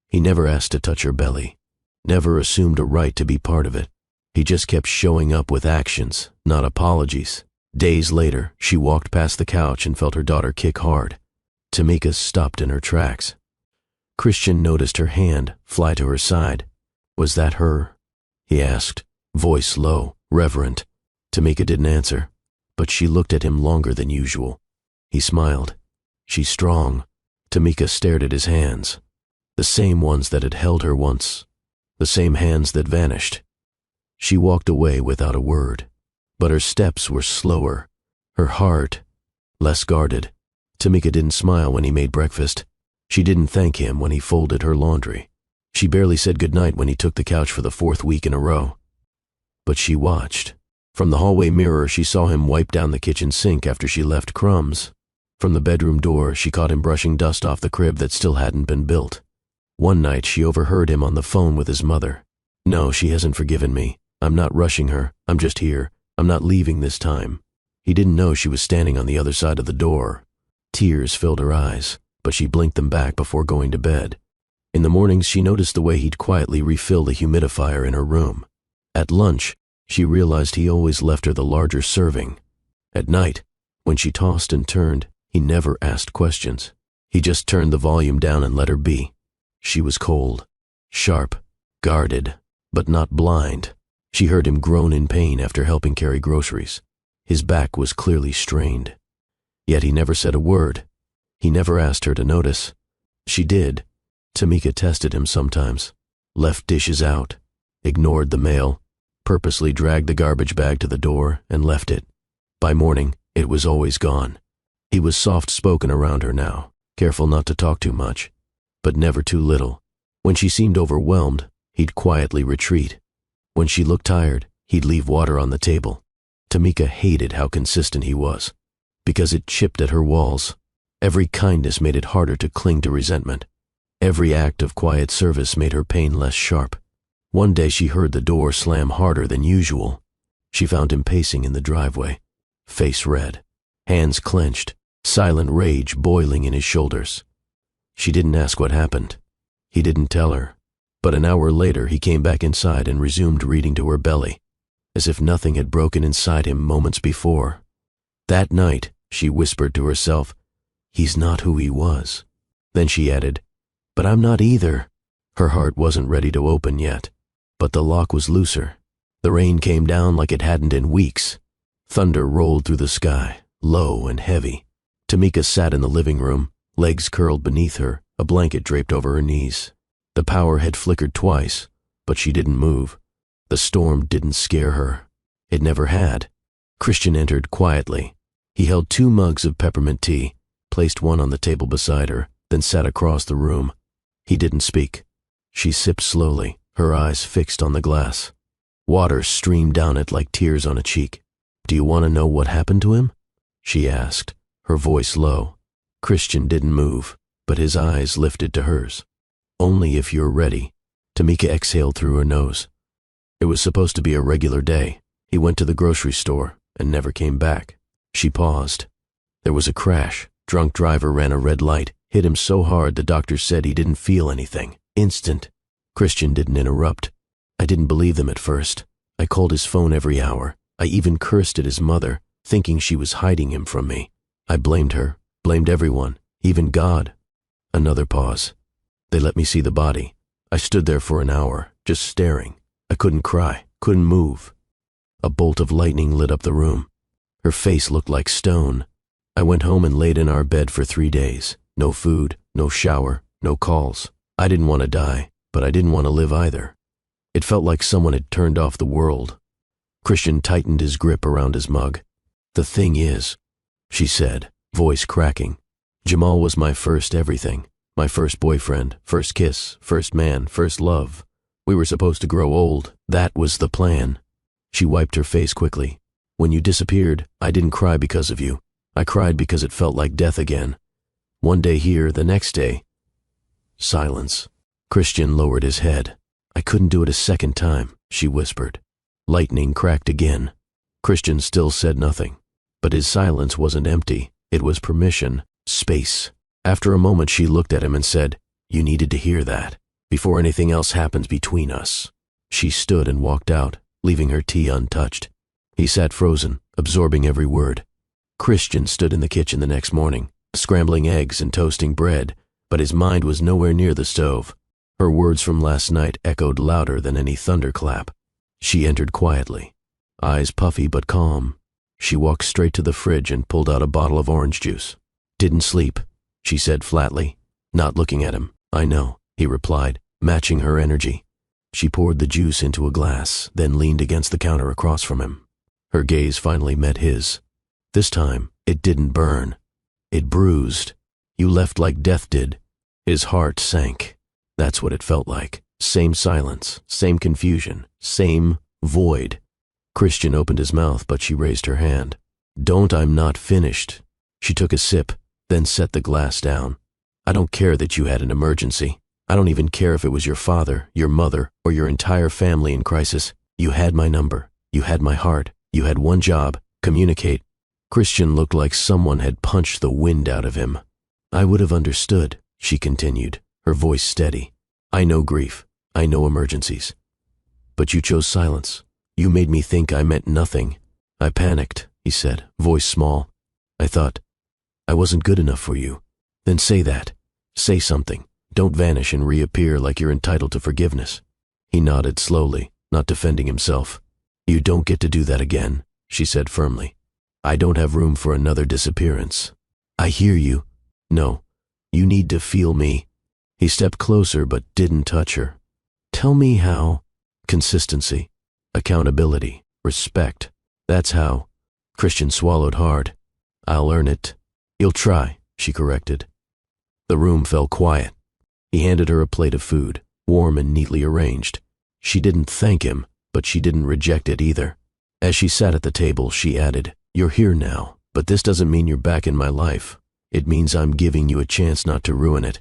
Speaker 1: He never asked to touch her belly, never assumed a right to be part of it. He just kept showing up with actions, not apologies. Days later, she walked past the couch and felt her daughter kick hard. Tamika stopped in her tracks. Christian noticed her hand fly to her side. "Was that her?" he asked, voice low, reverent. Tamika didn't answer, but she looked at him longer than usual. He smiled. "She's strong." Tamika stared at his hands. The same ones that had held her once. The same hands that vanished. She walked away without a word, but her steps were slower, her heart less guarded. Tamika didn't smile when he made breakfast. She didn't thank him when he folded her laundry. She barely said goodnight when he took the couch for the 4th week in a row. But she watched. From the hallway mirror, she saw him wipe down the kitchen sink after she left crumbs. From the bedroom door, she caught him brushing dust off the crib that still hadn't been built. One night, she overheard him on the phone with his mother. "No, she hasn't forgiven me. I'm not rushing her. I'm just here. I'm not leaving this time." He didn't know she was standing on the other side of the door. Tears filled her eyes, but she blinked them back before going to bed. In the mornings, she noticed the way he'd quietly refill the humidifier in her room. At lunch, she realized he always left her the larger serving. At night, when she tossed and turned, he never asked questions. He just turned the volume down and let her be. She was cold, sharp, guarded, but not blind. She heard him groan in pain after helping carry groceries. His back was clearly strained. Yet he never said a word. He never asked her to notice. She did. Tamika tested him sometimes. Left dishes out, ignored the mail, purposely dragged the garbage bag to the door and left it. By morning, it was always gone. He was soft-spoken around her now, careful not to talk too much, but never too little. When she seemed overwhelmed, he'd quietly retreat. When she looked tired, he'd leave water on the table. Tamika hated how consistent he was, because it chipped at her walls. Every kindness made it harder to cling to resentment. Every act of quiet service made her pain less sharp. One day she heard the door slam harder than usual. She found him pacing in the driveway, face red, hands clenched, silent rage boiling in his shoulders. She didn't ask what happened. He didn't tell her. But an hour later he came back inside and resumed reading to her belly, as if nothing had broken inside him moments before. That night, she whispered to herself, "He's not who he was." Then she added, "But I'm not either." Her heart wasn't ready to open yet, but the lock was looser. The rain came down like it hadn't in weeks. Thunder rolled through the sky, low and heavy. Tamika sat in the living room, legs curled beneath her, a blanket draped over her knees. The power had flickered twice, but she didn't move. The storm didn't scare her. It never had. Christian entered quietly. He held 2 mugs of peppermint tea, placed one on the table beside her, then sat across the room. He didn't speak. She sipped slowly, her eyes fixed on the glass. Water streamed down it like tears on a cheek. "Do you want to know what happened to him?" she asked, her voice low. Christian didn't move, but his eyes lifted to hers. "Only if you're ready." Tamika exhaled through her nose. It was supposed to be a regular day. He went to the grocery store and never came back. She paused. There was a crash. Drunk driver ran a red light, hit him so hard the doctor said he didn't feel anything. Instant. Christian didn't interrupt. I didn't believe them at first. I called his phone every hour. I even cursed at his mother, thinking she was hiding him from me. I blamed her, blamed everyone, even God. Another pause. They let me see the body. I stood there for an hour, just staring. I couldn't cry, couldn't move. A bolt of lightning lit up the room. Her face looked like stone. I went home and laid in our bed for 3 days. No food, no shower, no calls. I didn't want to die, but I didn't want to live either. It felt like someone had turned off the world. Christian tightened his grip around his mug. "The thing is," she said, voice cracking, "Jamal was my first everything. My first boyfriend, first kiss, first man, first love. We were supposed to grow old. That was the plan." She wiped her face quickly. "When you disappeared, I didn't cry because of you. I cried because it felt like death again. One day here, the next day." Silence. Christian lowered his head. "I couldn't do it a second time," she whispered. Lightning cracked again. Christian still said nothing, but his silence wasn't empty. It was permission, space. After a moment she looked at him and said, "You needed to hear that, before anything else happens between us." She stood and walked out, leaving her tea untouched. He sat frozen, absorbing every word. Christian stood in the kitchen the next morning, scrambling eggs and toasting bread, but his mind was nowhere near the stove. Her words from last night echoed louder than any thunderclap. She entered quietly, eyes puffy but calm. She walked straight to the fridge and pulled out a bottle of orange juice. "Didn't sleep," she said flatly, not looking at him. "I know," he replied, matching her energy. She poured the juice into a glass, then leaned against the counter across from him. Her gaze finally met his. This time, it didn't burn. It bruised. "You left like death did." His heart sank. That's what it felt like. Same silence, same confusion, same void. Christian opened his mouth, but she raised her hand. "Don't, I'm not finished." She took a sip, then set the glass down. "I don't care that you had an emergency. I don't even care if it was your father, your mother, or your entire family in crisis. You had my number. You had my heart. You had one job: communicate." Christian looked like someone had punched the wind out of him. "I would have understood," she continued, her voice steady. "I know grief. I know emergencies. But you chose silence. You made me think I meant nothing." "I panicked," he said, voice small. "I thought I wasn't good enough for you." "Then say that. Say something. Don't vanish and reappear like you're entitled to forgiveness." He nodded slowly, not defending himself. "You don't get to do that again," she said firmly. "I don't have room for another disappearance." "I hear you." "No, you need to feel me." He stepped closer but didn't touch her. Tell me how. Consistency, accountability, respect. That's how. Christian swallowed hard. I'll earn it. You'll try, she corrected. The room fell quiet. He handed her a plate of food, warm and neatly arranged. She didn't thank him, but she didn't reject it either. As she sat at the table, she added, You're here now, but this doesn't mean you're back in my life. It means I'm giving you a chance not to ruin it.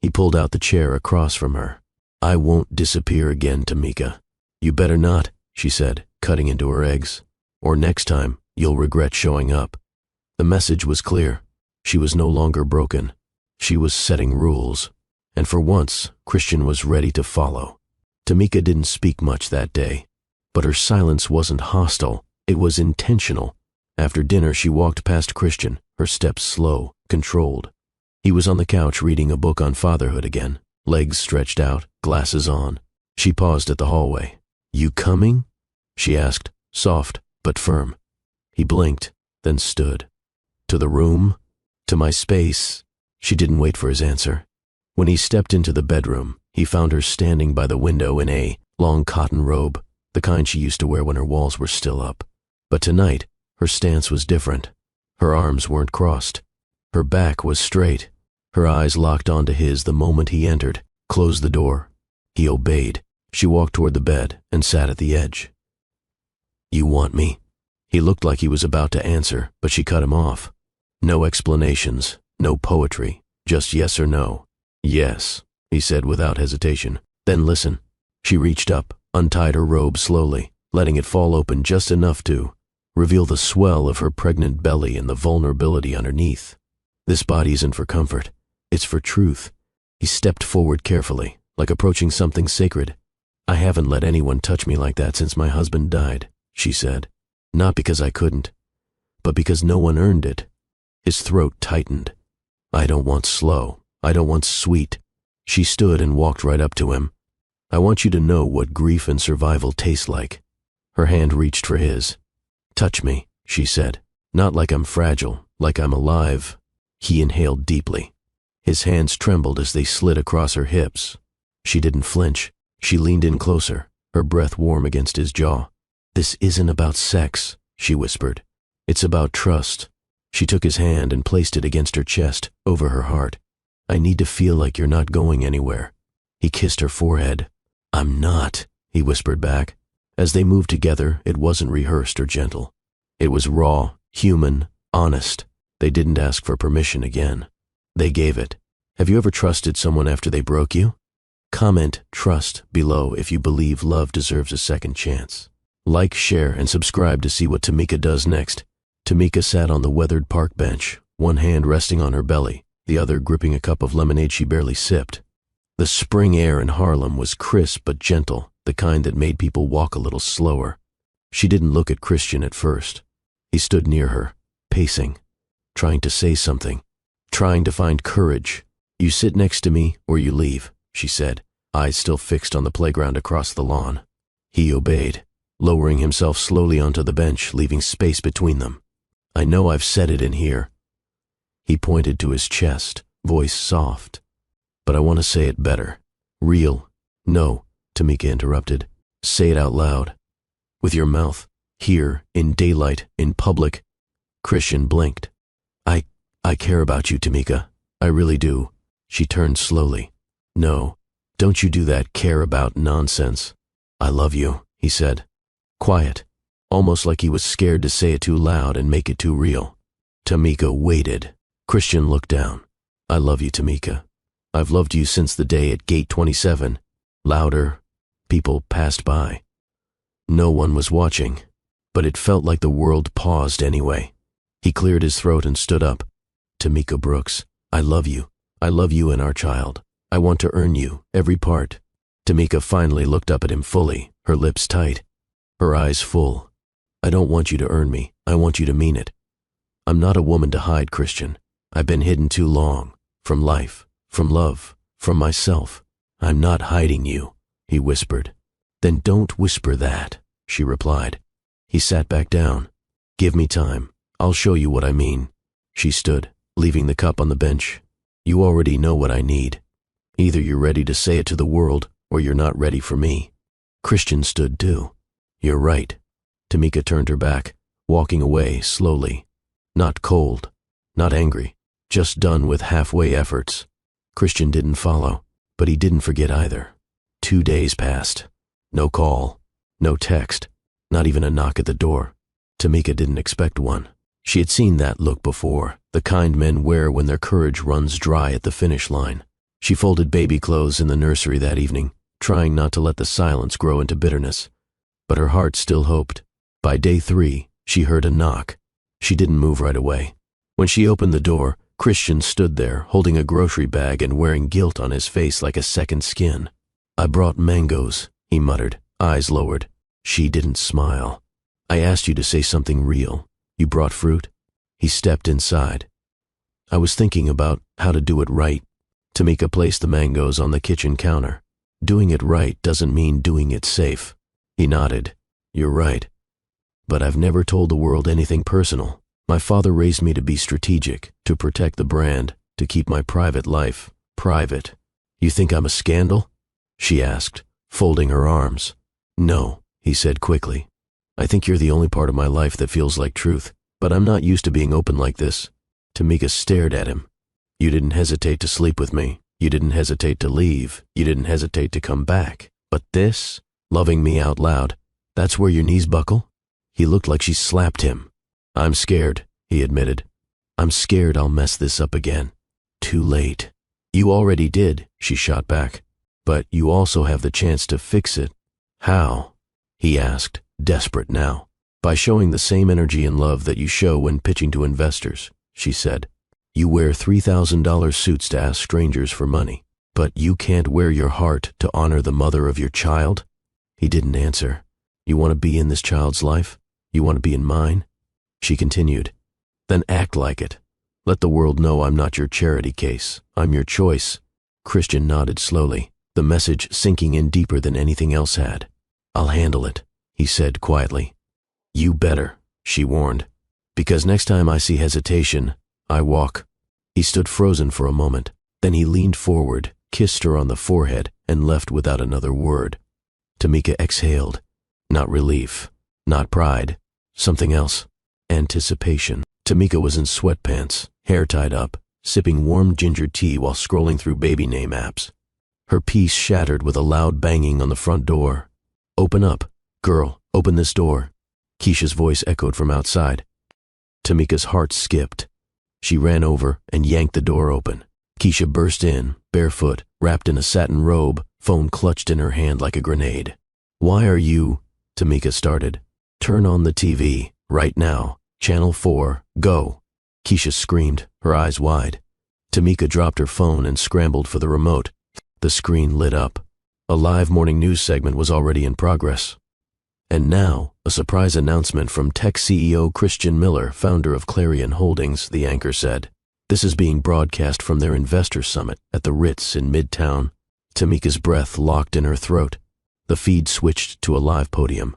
Speaker 1: He pulled out the chair across from her. I won't disappear again, Tamika. You better not, she said, cutting into her eggs. Or next time, you'll regret showing up. The message was clear. She was no longer broken. She was setting rules. And for once, Christian was ready to follow. Tamika didn't speak much that day, but her silence wasn't hostile. It was intentional. After dinner, she walked past Christian, her steps slow, controlled. He was on the couch reading a book on fatherhood again, legs stretched out, glasses on. She paused at the hallway. You coming? She asked, soft but firm. He blinked, then stood. To the room? To my space? She didn't wait for his answer. When he stepped into the bedroom, he found her standing by the window in a long cotton robe, the kind she used to wear when her walls were still up. But tonight, her stance was different. Her arms weren't crossed. Her back was straight. Her eyes locked onto his the moment he entered, closed the door. He obeyed. She walked toward the bed and sat at the edge. You want me? He looked like he was about to answer, but she cut him off. No explanations, no poetry, just yes or no. Yes, he said without hesitation. Then listen. She reached up, untied her robe slowly, letting it fall open just enough to reveal the swell of her pregnant belly and the vulnerability underneath. This body isn't for comfort. It's for truth. He stepped forward carefully, like approaching something sacred. I haven't let anyone touch me like that since my husband died, she said. Not because I couldn't, but because no one earned it. His throat tightened. I don't want slow. I don't want sweet. She stood and walked right up to him. I want you to know what grief and survival taste like. Her hand reached for his. Touch me, she said. Not like I'm fragile, like I'm alive. He inhaled deeply. His hands trembled as they slid across her hips. She didn't flinch. She leaned in closer, her breath warm against his jaw. This isn't about sex, she whispered. It's about trust. She took his hand and placed it against her chest, over her heart. I need to feel like you're not going anywhere. He kissed her forehead. I'm not, he whispered back. As they moved together, it wasn't rehearsed or gentle. It was raw, human, honest. They didn't ask for permission again. They gave it. Have you ever trusted someone after they broke you? Comment trust below if you believe love deserves a second chance. Like, share, and subscribe to see what Tamika does next. Tamika sat on the weathered park bench, one hand resting on her belly, the other gripping a cup of lemonade she barely sipped. The spring air in Harlem was crisp but gentle, the kind that made people walk a little slower. She didn't look at Christian at first. He stood near her, pacing, trying to say something, trying to find courage. You sit next to me or you leave, she said, eyes still fixed on the playground across the lawn. He obeyed, lowering himself slowly onto the bench, leaving space between them. I know I've said it in here. He pointed to his chest, voice soft. But I want to say it better. Real. No, Tamika interrupted. Say it out loud. With your mouth. Here, in daylight, in public. Christian blinked. I care about you, Tamika. I really do. She turned slowly. No, don't you do that care about nonsense. I love you, he said. Quiet, almost like he was scared to say it too loud and make it too real. Tamika waited. Christian looked down. I love you, Tamika. I've loved you since the day at Gate 27. Louder. People passed by. No one was watching, but it felt like the world paused anyway. He cleared his throat and stood up. Tamika Brooks, I love you. I love you and our child. I want to earn you, every part. Tamika finally looked up at him fully, her lips tight, her eyes full. I don't want you to earn me. I want you to mean it. I'm not a woman to hide, Christian. I've been hidden too long. From life, from love, from myself. I'm not hiding you, he whispered. Then don't whisper that, she replied. He sat back down. Give me time. I'll show you what I mean. She stood, leaving the cup on the bench. You already know what I need. Either you're ready to say it to the world, or you're not ready for me. Christian stood too. You're right. Tamika turned her back, walking away slowly. Not cold, not angry, just done with halfway efforts. Christian didn't follow, but he didn't forget either. 2 days passed. No call, no text, not even a knock at the door. Tamika didn't expect one. She had seen that look before, the kind men wear when their courage runs dry at the finish line. She folded baby clothes in the nursery that evening, trying not to let the silence grow into bitterness. But her heart still hoped. By day 3, she heard a knock. She didn't move right away. When she opened the door, Christian stood there, holding a grocery bag and wearing guilt on his face like a second skin. I brought mangoes, he muttered, eyes lowered. She didn't smile. I asked you to say something real. You brought fruit? He stepped inside. I was thinking about how to do it right. Tamika placed the mangoes on the kitchen counter. Doing it right doesn't mean doing it safe. He nodded. You're right. But I've never told the world anything personal. My father raised me to be strategic, to protect the brand, to keep my private life private. You think I'm a scandal? She asked, folding her arms. No, he said quickly. I think you're the only part of my life that feels like truth, but I'm not used to being open like this. Tamika stared at him. You didn't hesitate to sleep with me. You didn't hesitate to leave. You didn't hesitate to come back. But this, loving me out loud, that's where your knees buckle? He looked like she slapped him. I'm scared, he admitted. I'm scared I'll mess this up again. Too late. You already did, she shot back. But you also have the chance to fix it. How? He asked, desperate now. By showing the same energy and love that you show when pitching to investors, she said. You wear $3,000 suits to ask strangers for money, but you can't wear your heart to honor the mother of your child? He didn't answer. You want to be in this child's life? You want to be in mine? She continued. Then act like it. Let the world know I'm not your charity case. I'm your choice. Christian nodded slowly, the message sinking in deeper than anything else had. I'll handle it, he said quietly. You better, she warned, because next time I see hesitation, I walk. He stood frozen for a moment, then he leaned forward, kissed her on the forehead, and left without another word. Tamika exhaled. Not relief, not pride, something else. Anticipation. Tamika was in sweatpants, hair tied up, sipping warm ginger tea while scrolling through baby name apps. Her peace shattered with a loud banging on the front door. Open up, girl, open this door. Keisha's voice echoed from outside. Tamika's heart skipped. She ran over and yanked the door open. Keisha burst in, barefoot, wrapped in a satin robe, phone clutched in her hand like a grenade. Why are you? Tamika started. Turn on the TV, right now. Channel 4, go. Keisha screamed, her eyes wide. Tamika dropped her phone and scrambled for the remote. The screen lit up. A live morning news segment was already in progress. And now, a surprise announcement from tech CEO Christian Miller, founder of Clarion Holdings, the anchor said. This is being broadcast from their investor summit at the Ritz in Midtown. Tamika's breath locked in her throat. The feed switched to a live podium.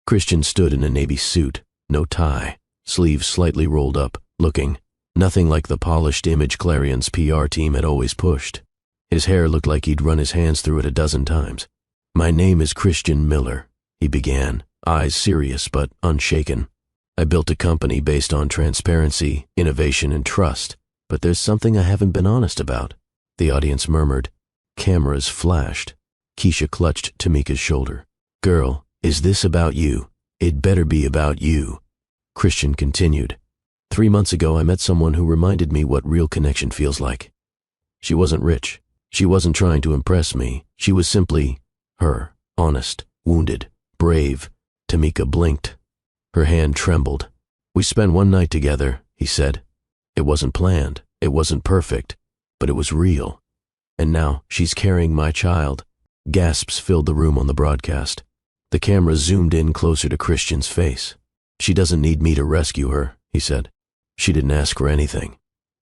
Speaker 1: Christian stood in a navy suit, no tie, sleeves slightly rolled up, looking nothing like the polished image Clarion's PR team had always pushed. His hair looked like he'd run his hands through it a dozen times. My name is Christian Miller, he began, eyes serious but unshaken. I built a company based on transparency, innovation, and trust, but there's something I haven't been honest about. The audience murmured. Cameras flashed. Keisha clutched Tamika's shoulder. Girl, is this about you? It better be about you. Christian continued. 3 months ago, I met someone who reminded me what real connection feels like. She wasn't rich. She wasn't trying to impress me. She was simply her, honest, wounded, brave. Tamika blinked. Her hand trembled. We spent one night together, he said. It wasn't planned. It wasn't perfect, but it was real. And now she's carrying my child. Gasps filled the room on the broadcast. The camera zoomed in closer to Christian's face. She doesn't need me to rescue her, he said. She didn't ask for anything.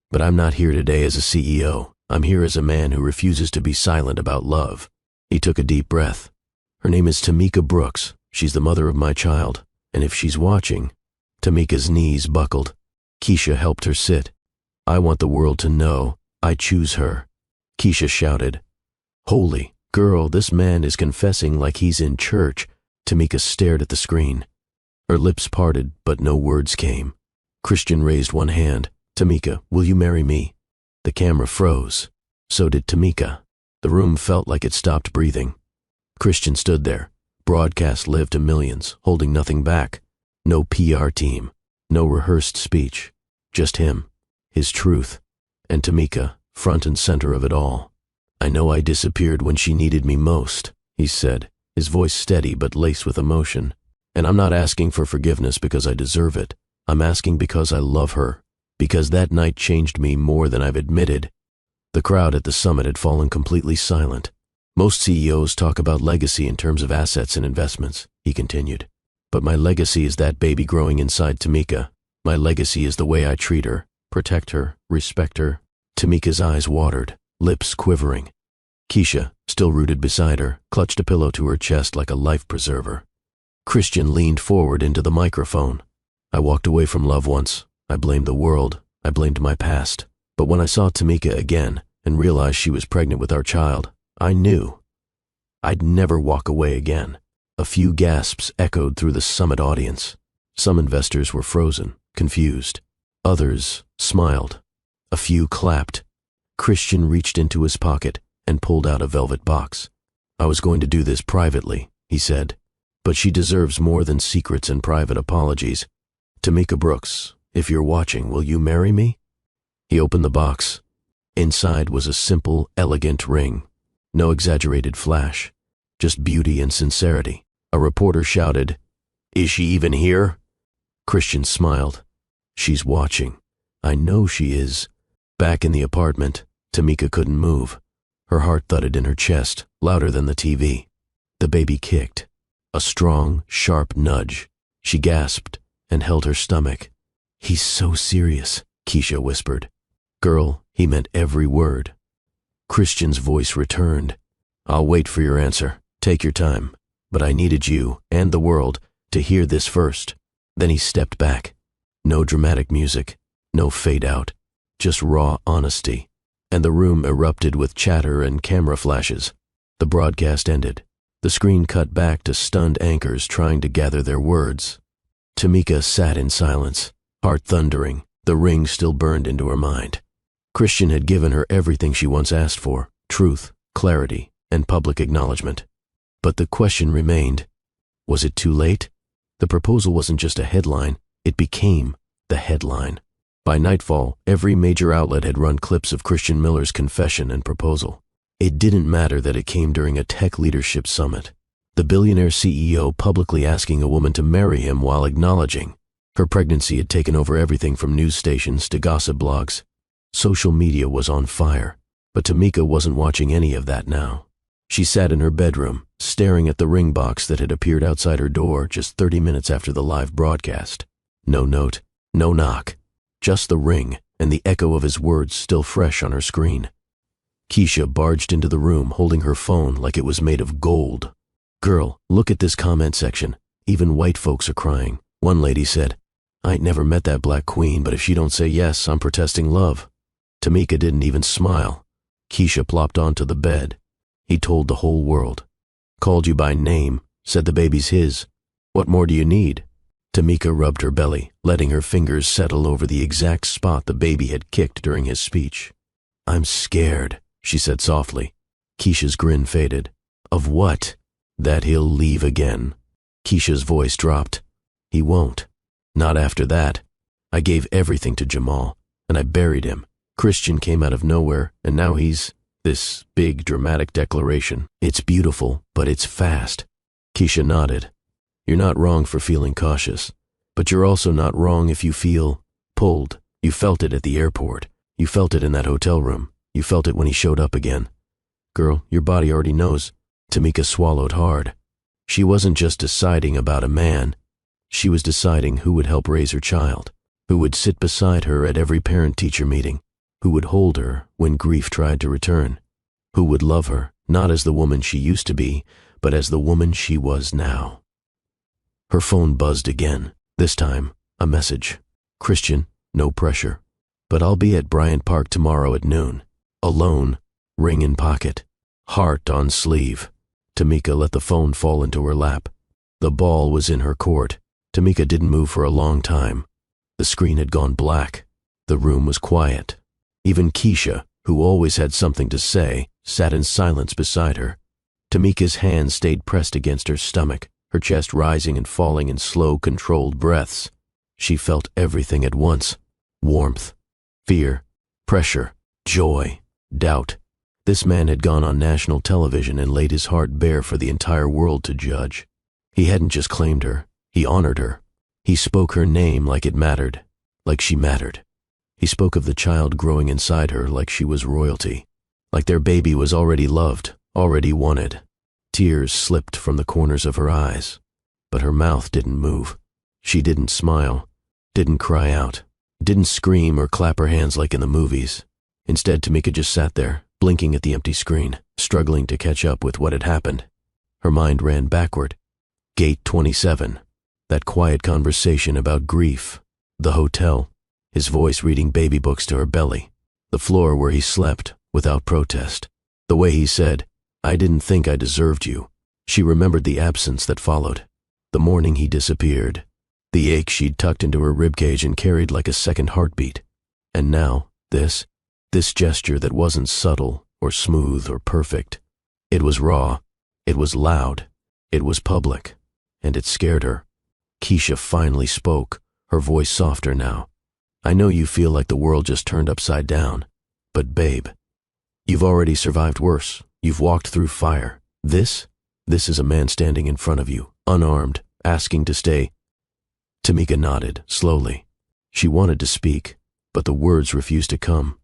Speaker 1: But I'm not here today as a CEO. I'm here as a man who refuses to be silent about love. He took a deep breath. Her name is Tamika Brooks. She's the mother of my child. And if she's watching... Tamika's knees buckled. Keisha helped her sit. I want the world to know I choose her. Keisha shouted. Holy girl, this man is confessing like he's in church. Tamika stared at the screen. Her lips parted, but no words came. Christian raised one hand. Tamika, will you marry me? The camera froze. So did Tamika. The room felt like it stopped breathing. Christian stood there, broadcast live to millions, holding nothing back. No PR team, no rehearsed speech, just him, his truth, and Tamika, front and center of it all. I know I disappeared when she needed me most, he said, his voice steady but laced with emotion. And I'm not asking for forgiveness because I deserve it. I'm asking because I love her, because that night changed me more than I've admitted. The crowd at the summit had fallen completely silent. Most CEOs talk about legacy in terms of assets and investments, he continued. But my legacy is that baby growing inside Tamika. My legacy is the way I treat her, protect her, respect her. Tamika's eyes watered, lips quivering. Keisha, still rooted beside her, clutched a pillow to her chest like a life preserver. Christian leaned forward into the microphone. I walked away from love once. I blamed the world. I blamed my past. But when I saw Tamika again and realized she was pregnant with our child, I knew I'd never walk away again. A few gasps echoed through the summit audience. Some investors were frozen, confused. Others smiled. A few clapped. Christian reached into his pocket and pulled out a velvet box. I was going to do this privately, he said. But she deserves more than secrets and private apologies. Tamika Brooks, if you're watching, will you marry me? He opened the box. Inside was a simple, elegant ring. No exaggerated flash, just beauty and sincerity. A reporter shouted, "Is she even here?" Christian smiled. She's watching. I know she is. Back in the apartment, Tamika couldn't move. Her heart thudded in her chest, louder than the TV. The baby kicked. A strong, sharp nudge. She gasped and held her stomach. He's so serious, Keisha whispered. Girl, he meant every word. Christian's voice returned. I'll wait for your answer. Take your time. But I needed you, and the world, to hear this first. Then he stepped back. No dramatic music, no fade out, just raw honesty. And the room erupted with chatter and camera flashes. The broadcast ended. The screen cut back to stunned anchors trying to gather their words. Tamika sat in silence, heart thundering. The ring still burned into her mind. Christian had given her everything she once asked for, truth, clarity, and public acknowledgement. But the question remained, was it too late? The proposal wasn't just a headline, it became the headline. By nightfall, every major outlet had run clips of Christian Miller's confession and proposal. It didn't matter that it came during a tech leadership summit. The billionaire CEO publicly asking a woman to marry him while acknowledging her pregnancy had taken over everything from news stations to gossip blogs. Social media was on fire, but Tamika wasn't watching any of that now. She sat in her bedroom, staring at the ring box that had appeared outside her door just 30 minutes after the live broadcast. No note, no knock, just the ring and the echo of his words still fresh on her screen. Keisha barged into the room holding her phone like it was made of gold. Girl, look at this comment section. Even white folks are crying. One lady said, I ain't never met that black queen, but if she don't say yes, I'm protesting love. Tamika didn't even smile. Keisha plopped onto the bed. He told the whole world. Called you by name, said the baby's his. What more do you need? Tamika rubbed her belly, letting her fingers settle over the exact spot the baby had kicked during his speech. I'm scared, she said softly. Keisha's grin faded. Of what? That he'll leave again. Keisha's voice dropped. He won't. Not after that. I gave everything to Jamal, and I buried him. Christian came out of nowhere, and now he's this big dramatic declaration. It's beautiful, but it's fast. Keisha nodded. You're not wrong for feeling cautious, but you're also not wrong if you feel pulled. You felt it at the airport. You felt it in that hotel room. You felt it when he showed up again. Girl, your body already knows. Tamika swallowed hard. She wasn't just deciding about a man. She was deciding who would help raise her child, who would sit beside her at every parent-teacher meeting, who would hold her when grief tried to return, who would love her, not as the woman she used to be, but as the woman she was now. Her phone buzzed again, this time a message. Christian, no pressure, but I'll be at Bryant Park tomorrow at noon. Alone, ring in pocket. Heart on sleeve. Tamika let the phone fall into her lap. The ball was in her court. Tamika didn't move for a long time. The screen had gone black. The room was quiet. Even Keisha, who always had something to say, sat in silence beside her. Tamika's hands stayed pressed against her stomach, her chest rising and falling in slow, controlled breaths. She felt everything at once. Warmth, fear, pressure, joy, doubt. This man had gone on national television and laid his heart bare for the entire world to judge. He hadn't just claimed her, he honored her. He spoke her name like it mattered, like she mattered. He spoke of the child growing inside her like she was royalty, like their baby was already loved, already wanted. Tears slipped from the corners of her eyes, but her mouth didn't move. She didn't smile, didn't cry out, didn't scream or clap her hands like in the movies. Instead, Tamika just sat there, blinking at the empty screen, struggling to catch up with what had happened. Her mind ran backward. Gate 27, that quiet conversation about grief, the hotel, his voice reading baby books to her belly, the floor where he slept without protest, the way he said, "I didn't think I deserved you." She remembered the absence that followed, the morning he disappeared, the ache she'd tucked into her ribcage and carried like a second heartbeat. And now, this gesture that wasn't subtle or smooth or perfect. It was raw, it was loud, it was public, and it scared her. Keisha finally spoke, her voice softer now. "I know you feel like the world just turned upside down, but babe, you've already survived worse. You've walked through fire. This is a man standing in front of you, unarmed, asking to stay." Tamika nodded, slowly. She wanted to speak, but the words refused to come.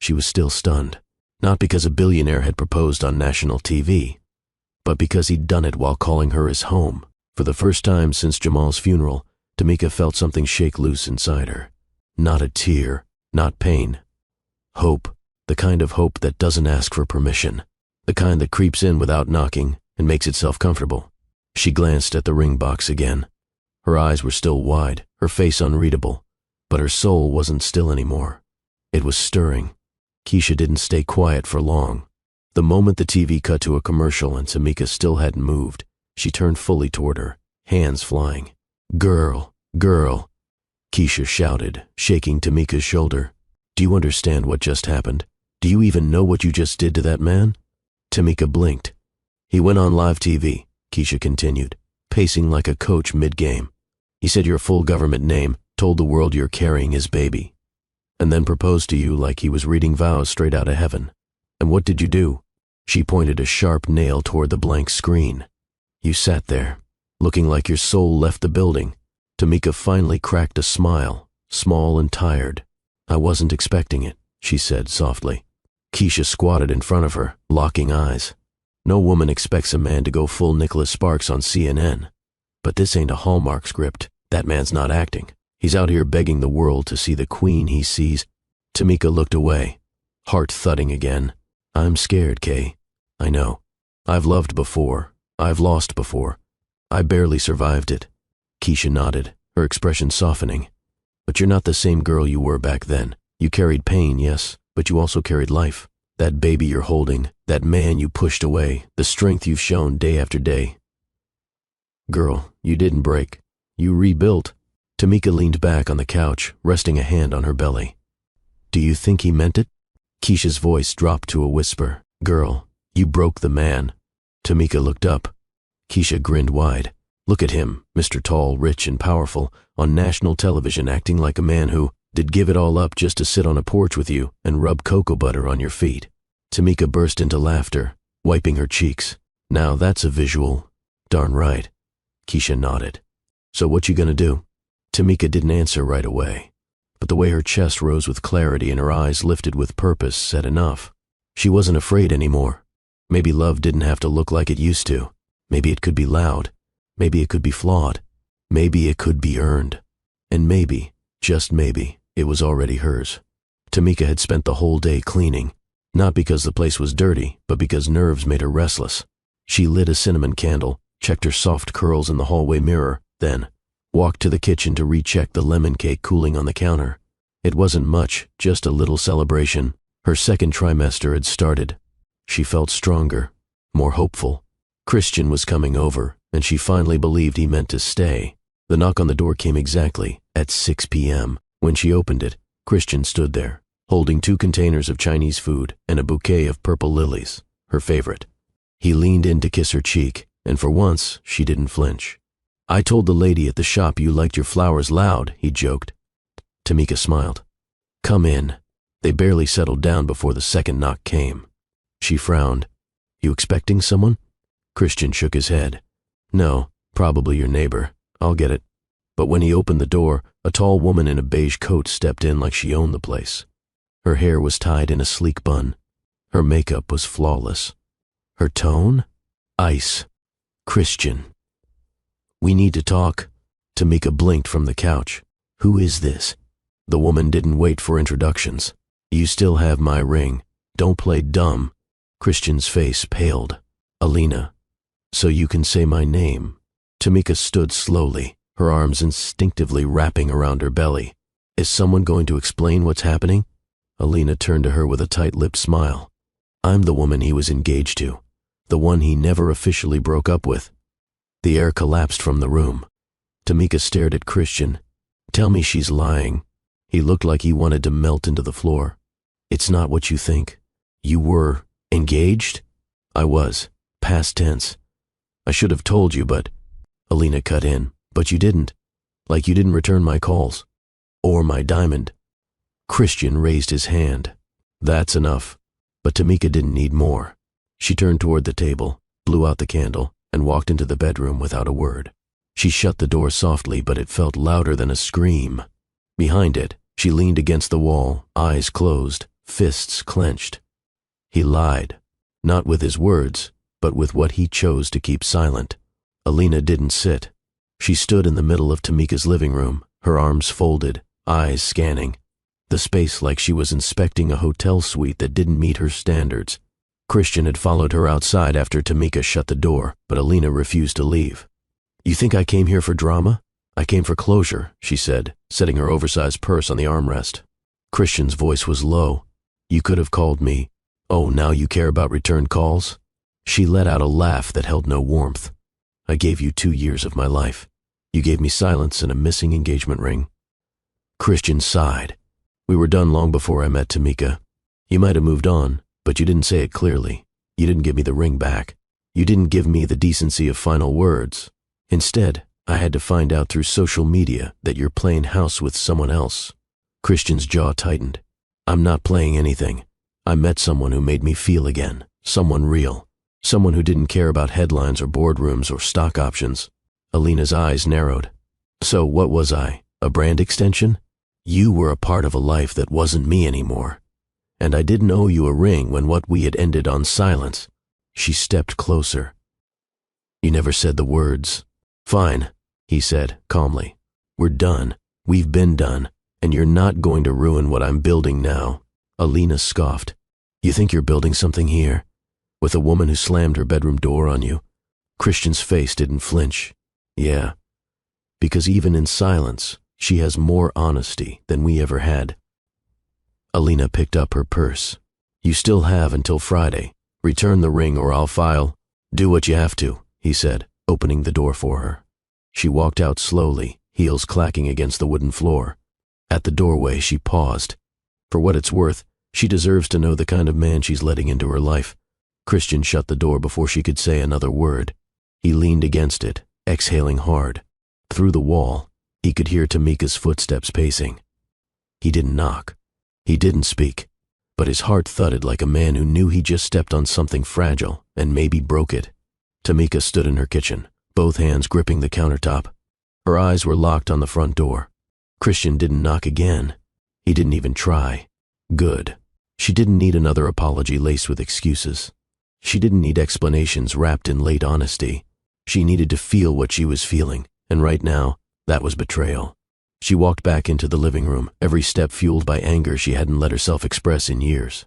Speaker 1: She was still stunned, not because a billionaire had proposed on national TV, but because he'd done it while calling her his home. For the first time since Jamal's funeral, Tamika felt something shake loose inside her. Not a tear, not pain. Hope, the kind of hope that doesn't ask for permission, the kind that creeps in without knocking and makes itself comfortable. She glanced at the ring box again. Her eyes were still wide, her face unreadable, but her soul wasn't still anymore. It was stirring. Keisha didn't stay quiet for long. The moment the TV cut to a commercial and Tamika still hadn't moved, she turned fully toward her, hands flying. "Girl, girl," Keisha shouted, shaking Tamika's shoulder. "Do you understand what just happened? Do you even know what you just did to that man?" Tamika blinked. "He went on live TV," Keisha continued, pacing like a coach mid-game. "He said your full government name, told the world you're carrying his baby, and then proposed to you like he was reading vows straight out of heaven. And what did you do?" She pointed a sharp nail toward the blank screen. "You sat there, looking like your soul left the building." Tamika finally cracked a smile, small and tired. "I wasn't expecting it," she said softly. Keisha squatted in front of her, locking eyes. No woman expects a man to go full Nicholas Sparks on CNN. But this ain't a Hallmark script. That man's not acting. He's out here begging the world to see the queen he sees. Tamika looked away, heart thudding again. "I'm scared, Kay. I know. I've loved before. I've lost before. I barely survived it." Keisha nodded, her expression softening. "But you're not the same girl you were back then. You carried pain, yes, but you also carried life. That baby you're holding, that man you pushed away, the strength you've shown day after day. Girl, you didn't break. You rebuilt." Tamika leaned back on the couch, resting a hand on her belly. "Do you think he meant it?" Keisha's voice dropped to a whisper. "Girl, you broke the man." Tamika looked up. Keisha grinned wide. "Look at him, Mr. Tall, rich and powerful, on national television acting like a man who did give it all up just to sit on a porch with you and rub cocoa butter on your feet." Tamika burst into laughter, wiping her cheeks. "Now that's a visual." "Darn right." Keisha nodded. "So what you gonna do?" Tamika didn't answer right away, but the way her chest rose with clarity and her eyes lifted with purpose said enough. She wasn't afraid anymore. Maybe love didn't have to look like it used to. Maybe it could be loud. Maybe it could be flawed. Maybe it could be earned. And maybe, just maybe, it was already hers. Tamika had spent the whole day cleaning, not because the place was dirty, but because nerves made her restless. She lit a cinnamon candle, checked her soft curls in the hallway mirror, then walked to the kitchen to recheck the lemon cake cooling on the counter. It wasn't much, just a little celebration. Her second trimester had started. She felt stronger, more hopeful. Christian was coming over, and she finally believed he meant to stay. The knock on the door came exactly at 6 p.m. When she opened it, Christian stood there, holding 2 containers of Chinese food and a bouquet of purple lilies, her favorite. He leaned in to kiss her cheek, and for once, she didn't flinch. "I told the lady at the shop you liked your flowers loud," he joked. Tamika smiled. "Come in." They barely settled down before the second knock came. She frowned. "You expecting someone?" Christian shook his head. "No, probably your neighbor. I'll get it." But when he opened the door, a tall woman in a beige coat stepped in like she owned the place. Her hair was tied in a sleek bun. Her makeup was flawless. Her tone? Ice. "Christian." "We need to talk." Tamika blinked from the couch. "Who is this?" The woman didn't wait for introductions. "You still have my ring. Don't play dumb." Christian's face paled. "Alina. So you can say my name." Tamika stood slowly, her arms instinctively wrapping around her belly. "Is someone going to explain what's happening?" Alina turned to her with a tight-lipped smile. "I'm the woman he was engaged to, the one he never officially broke up with." The air collapsed from the room. Tamika stared at Christian. "Tell me she's lying." He looked like he wanted to melt into the floor. "It's not what you think. You were engaged?" "I was. Past tense. I should have told you, but—" Alina cut in. "But you didn't. Like you didn't return my calls. Or my diamond." Christian raised his hand. "That's enough." But Tamika didn't need more. She turned toward the table, blew out the candle, and walked into the bedroom without a word. She shut the door softly, but it felt louder than a scream. Behind it, she leaned against the wall, eyes closed, fists clenched. He lied, not with his words, but with what he chose to keep silent. Alina didn't sit. She stood in the middle of Tamika's living room, her arms folded, eyes scanning the space like she was inspecting a hotel suite that didn't meet her standards. Christian had followed her outside after Tamika shut the door, but Alina refused to leave. "You think I came here for drama? I came for closure," she said, setting her oversized purse on the armrest. Christian's voice was low. "You could have called me. Oh, now you care about returned calls?" She let out a laugh that held no warmth. "I gave you 2 years of my life. You gave me silence and a missing engagement ring." Christian sighed. "We were done long before I met Tamika. You might have moved on, but you didn't say it clearly. You didn't give me the ring back. You didn't give me the decency of final words. Instead, I had to find out through social media that you're playing house with someone else." Christian's jaw tightened. "I'm not playing anything. I met someone who made me feel again, someone real, someone who didn't care about headlines or boardrooms or stock options." Alina's eyes narrowed. "So what was I, a brand extension? You were a part of a life that wasn't me anymore. And I didn't owe you a ring when what we had ended on silence." She stepped closer. "You never said the words." "Fine," he said calmly. "We're done. We've been done. And you're not going to ruin what I'm building now." Alina scoffed. "You think you're building something here? With a woman who slammed her bedroom door on you?" Christian's face didn't flinch. "Yeah. Because even in silence, she has more honesty than we ever had." Alina picked up her purse. "You still have until Friday. Return the ring or I'll file." "Do what you have to," he said, opening the door for her. She walked out slowly, heels clacking against the wooden floor. At the doorway, she paused. For what it's worth, she deserves to know the kind of man she's letting into her life. Christian shut the door before she could say another word. He leaned against it, exhaling hard. Through the wall, he could hear Tamika's footsteps pacing. He didn't knock. He didn't speak. But his heart thudded like a man who knew he just stepped on something fragile and maybe broke it. Tamika stood in her kitchen, both hands gripping the countertop. Her eyes were locked on the front door. Christian didn't knock again. He didn't even try. Good. She didn't need another apology laced with excuses. She didn't need explanations wrapped in late honesty. She needed to feel what she was feeling, and right now, that was betrayal. She walked back into the living room, every step fueled by anger she hadn't let herself express in years.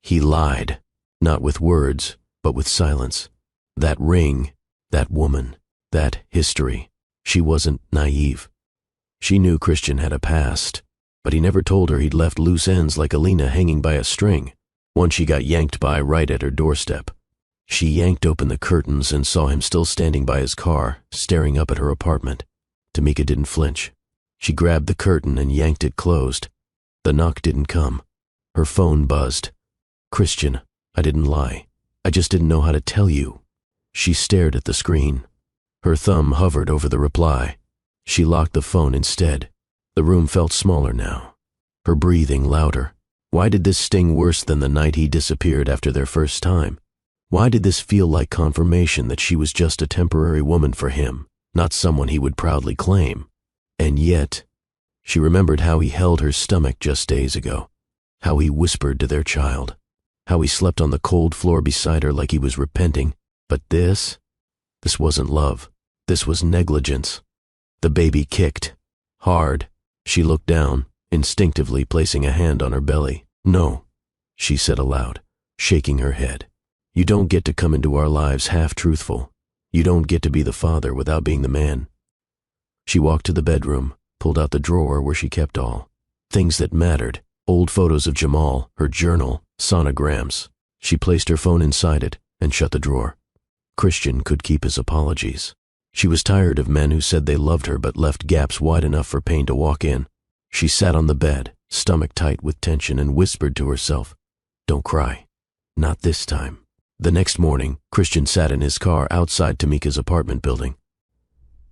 Speaker 1: He lied, not with words, but with silence. That ring, that woman, that history. She wasn't naive. She knew Christian had a past, but he never told her he'd left loose ends like Alina hanging by a string. one she got yanked by right at her doorstep. She yanked open the curtains and saw him still standing by his car, staring up at her apartment. Tamika didn't flinch. She grabbed the curtain and yanked it closed. The knock didn't come. Her phone buzzed. "Christian, I didn't lie. I just didn't know how to tell you." She stared at the screen. Her thumb hovered over the reply. She locked the phone instead. The room felt smaller now. Her breathing louder. Why did this sting worse than the night he disappeared after their first time? Why did this feel like confirmation that she was just a temporary woman for him, not someone he would proudly claim? And yet, she remembered how he held her stomach just days ago, how he whispered to their child, how he slept on the cold floor beside her like he was repenting. But this wasn't love. This was negligence. The baby kicked. Hard. She looked down, instinctively placing a hand on her belly. "No," she said aloud, shaking her head. "You don't get to come into our lives half-truthful. You don't get to be the father without being the man." She walked to the bedroom, pulled out the drawer where she kept all things that mattered, old photos of Jamal, her journal, sonograms. She placed her phone inside it and shut the drawer. Christian could keep his apologies. She was tired of men who said they loved her but left gaps wide enough for pain to walk in. She sat on the bed, stomach tight with tension, and whispered to herself, "Don't cry. Not this time." The next morning, Christian sat in his car outside Tamika's apartment building.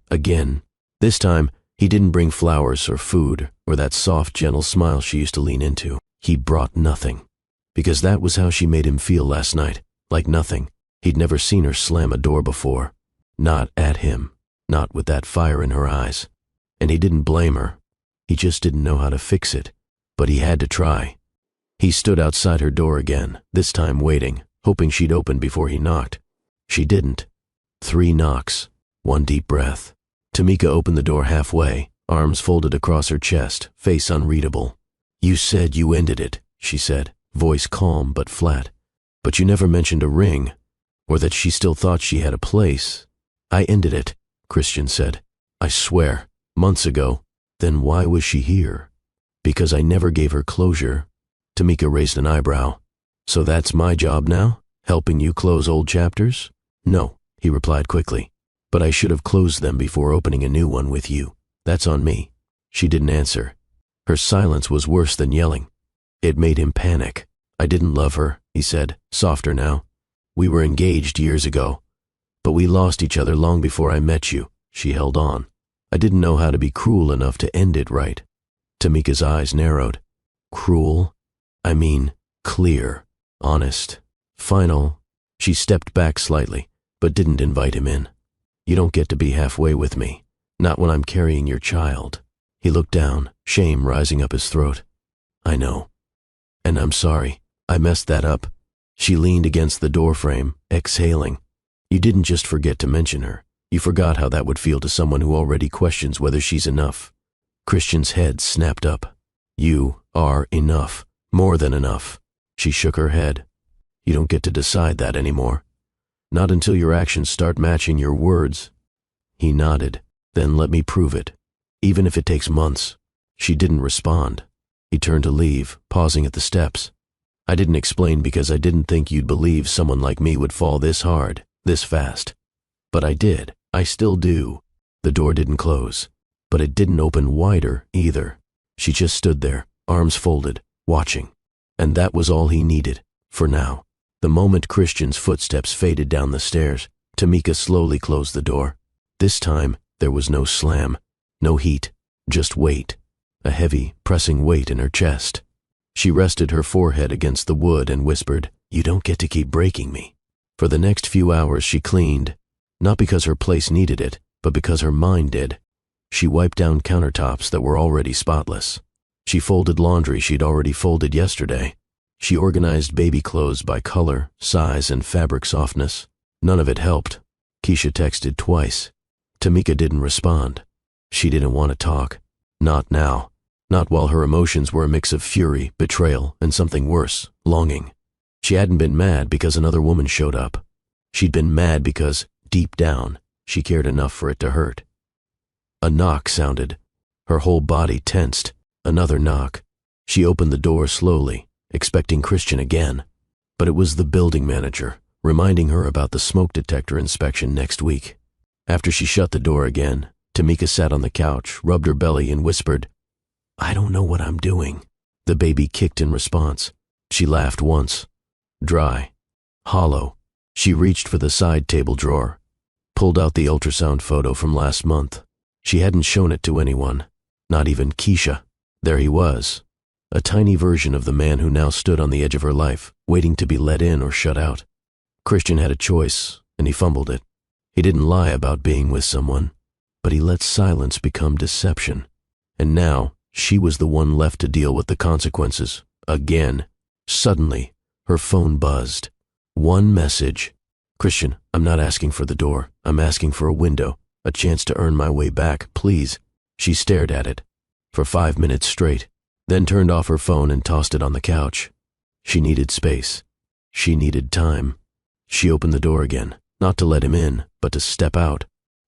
Speaker 1: Again, this time, he didn't bring flowers or food or that soft, gentle smile she used to lean into. He brought nothing. Because that was how she made him feel last night, like nothing. He'd never seen her slam a door before. Not at him, not with that fire in her eyes. And he didn't blame her. He just didn't know how to fix it. But he had to try. He stood outside her door again, this time waiting, hoping she'd open before he knocked. She didn't. 3 knocks, 1 deep breath. Tamika opened the door halfway, arms folded across her chest, face unreadable. "You said you ended it," she said, voice calm but flat. "But you never mentioned a ring, or that she still thought she had a place." "I ended it," Christian said. "I swear, months ago." "Then why was she here?" "Because I never gave her closure." Tamika raised an eyebrow. "So that's my job now? Helping you close old chapters?" "No," he replied quickly. "But I should have closed them before opening a new one with you. That's on me." She didn't answer. Her silence was worse than yelling. It made him panic. "I didn't love her," he said, softer now. "We were engaged years ago. But we lost each other long before I met you." She held on. "I didn't know how to be cruel enough to end it right." Tamika's eyes narrowed. "Cruel? I mean, clear, honest, final." She stepped back slightly, but didn't invite him in. "You don't get to be halfway with me, not when I'm carrying your child." He looked down, shame rising up his throat. "I know. And I'm sorry. I messed that up." She leaned against the doorframe, exhaling. "You didn't just forget to mention her. You forgot how that would feel to someone who already questions whether she's enough." Christian's head snapped up. "You are enough. More than enough." She shook her head. "You don't get to decide that anymore. Not until your actions start matching your words." He nodded. "Then let me prove it. Even if it takes months." She didn't respond. He turned to leave, pausing at the steps. "I didn't explain because I didn't think you'd believe someone like me would fall this hard, this fast. But I did. I still do." The door didn't close, but it didn't open wider either. She just stood there, arms folded, watching. And that was all he needed, for now. The moment Christian's footsteps faded down the stairs, Tamika slowly closed the door. This time, there was no slam, no heat, just weight. A heavy, pressing weight in her chest. She rested her forehead against the wood and whispered, "You don't get to keep breaking me." For the next few hours she cleaned, not because her place needed it, but because her mind did. She wiped down countertops that were already spotless. She folded laundry she'd already folded yesterday. She organized baby clothes by color, size, and fabric softness. None of it helped. Keisha texted twice. Tamika didn't respond. She didn't want to talk. Not now. Not while her emotions were a mix of fury, betrayal, and something worse, longing. She hadn't been mad because another woman showed up. She'd been mad because, deep down, she cared enough for it to hurt. A knock sounded. Her whole body tensed. Another knock. She opened the door slowly, expecting Christian again. But it was the building manager, reminding her about the smoke detector inspection next week. After she shut the door again, Tamika sat on the couch, rubbed her belly, and whispered, "I don't know what I'm doing." The baby kicked in response. She laughed once. Dry. Hollow. She reached for the side table drawer, pulled out the ultrasound photo from last month. She hadn't shown it to anyone, not even Keisha. There he was, a tiny version of the man who now stood on the edge of her life, waiting to be let in or shut out. Christian had a choice, and he fumbled it. He didn't lie about being with someone, but he let silence become deception. And now, she was the one left to deal with the consequences. Again. Suddenly, her phone buzzed. One message. "Christian, I'm not asking for the door. I'm asking for a window, a chance to earn my way back, please." She stared at it for 5 minutes straight, then turned off her phone and tossed it on the couch. She needed space. She needed time. She opened the door again, not to let him in, but to step out.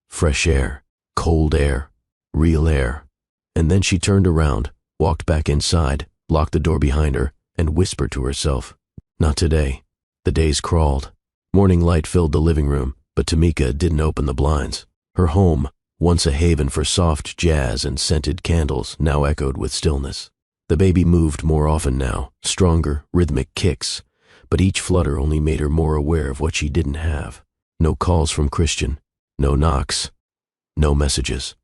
Speaker 1: Fresh air, cold air, real air. And then she turned around, walked back inside, locked the door behind her, and whispered to herself, "Not today." The days crawled. Morning light filled the living room, but Tamika didn't open the blinds. Her home, once a haven for soft jazz and scented candles, now echoed with stillness. The baby moved more often now, stronger, rhythmic kicks, but each flutter only made her more aware of what she didn't have. No calls from Christian, no knocks, no messages.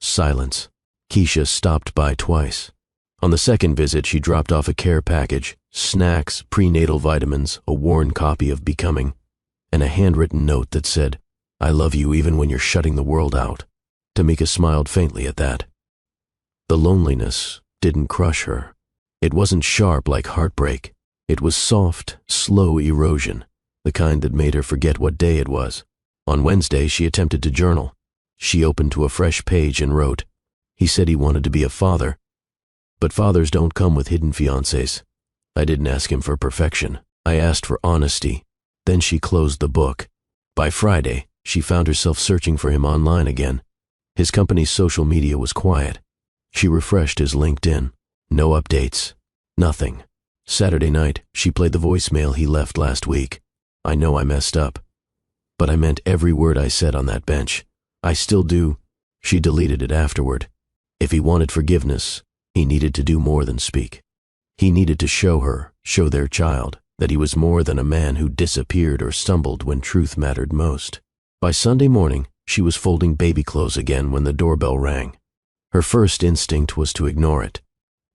Speaker 1: Silence. Keisha stopped by twice. On the second visit, she dropped off a care package, snacks, prenatal vitamins, a worn copy of Becoming, and a handwritten note that said, "I love you even when you're shutting the world out." Tamika smiled faintly at that. The loneliness didn't crush her. It wasn't sharp like heartbreak. It was soft, slow erosion, the kind that made her forget what day it was. On Wednesday, she attempted to journal. She opened to a fresh page and wrote, "He said he wanted to be a father, but fathers don't come with hidden fiancés. I didn't ask him for perfection. I asked for honesty." Then she closed the book. By Friday, she found herself searching for him online again. His company's social media was quiet. She refreshed his LinkedIn. No updates. Nothing. Saturday night, she played the voicemail he left last week. "I know I messed up, but I meant every word I said on that bench. I still do." She deleted it afterward. If he wanted forgiveness, he needed to do more than speak. He needed to show her, show their child, that he was more than a man who disappeared or stumbled when truth mattered most. By Sunday morning, she was folding baby clothes again when the doorbell rang. Her first instinct was to ignore it,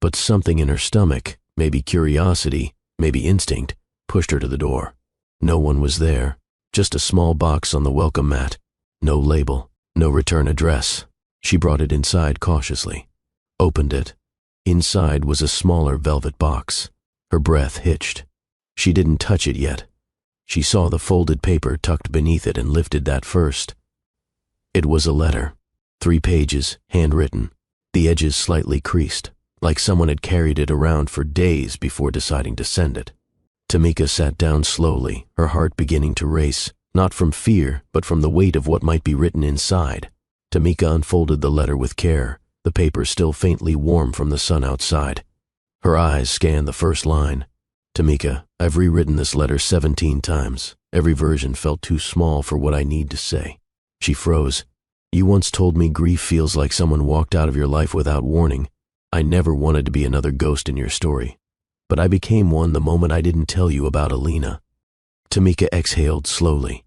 Speaker 1: but something in her stomach, maybe curiosity, maybe instinct, pushed her to the door. No one was there, just a small box on the welcome mat. No label, no return address. She brought it inside cautiously, opened it. Inside was a smaller velvet box. Her breath hitched. She didn't touch it yet. She saw the folded paper tucked beneath it and lifted that first. It was a letter. 3 pages, handwritten, the edges slightly creased, like someone had carried it around for days before deciding to send it. Tamika sat down slowly, her heart beginning to race, not from fear, but from the weight of what might be written inside. Tamika unfolded the letter with care, the paper still faintly warm from the sun outside. Her eyes scanned the first line. "Tamika, I've rewritten this letter 17 times. Every version felt too small for what I need to say." She froze. "You once told me grief feels like someone walked out of your life without warning. I never wanted to be another ghost in your story, but I became one the moment I didn't tell you about Alina." Tamika exhaled slowly.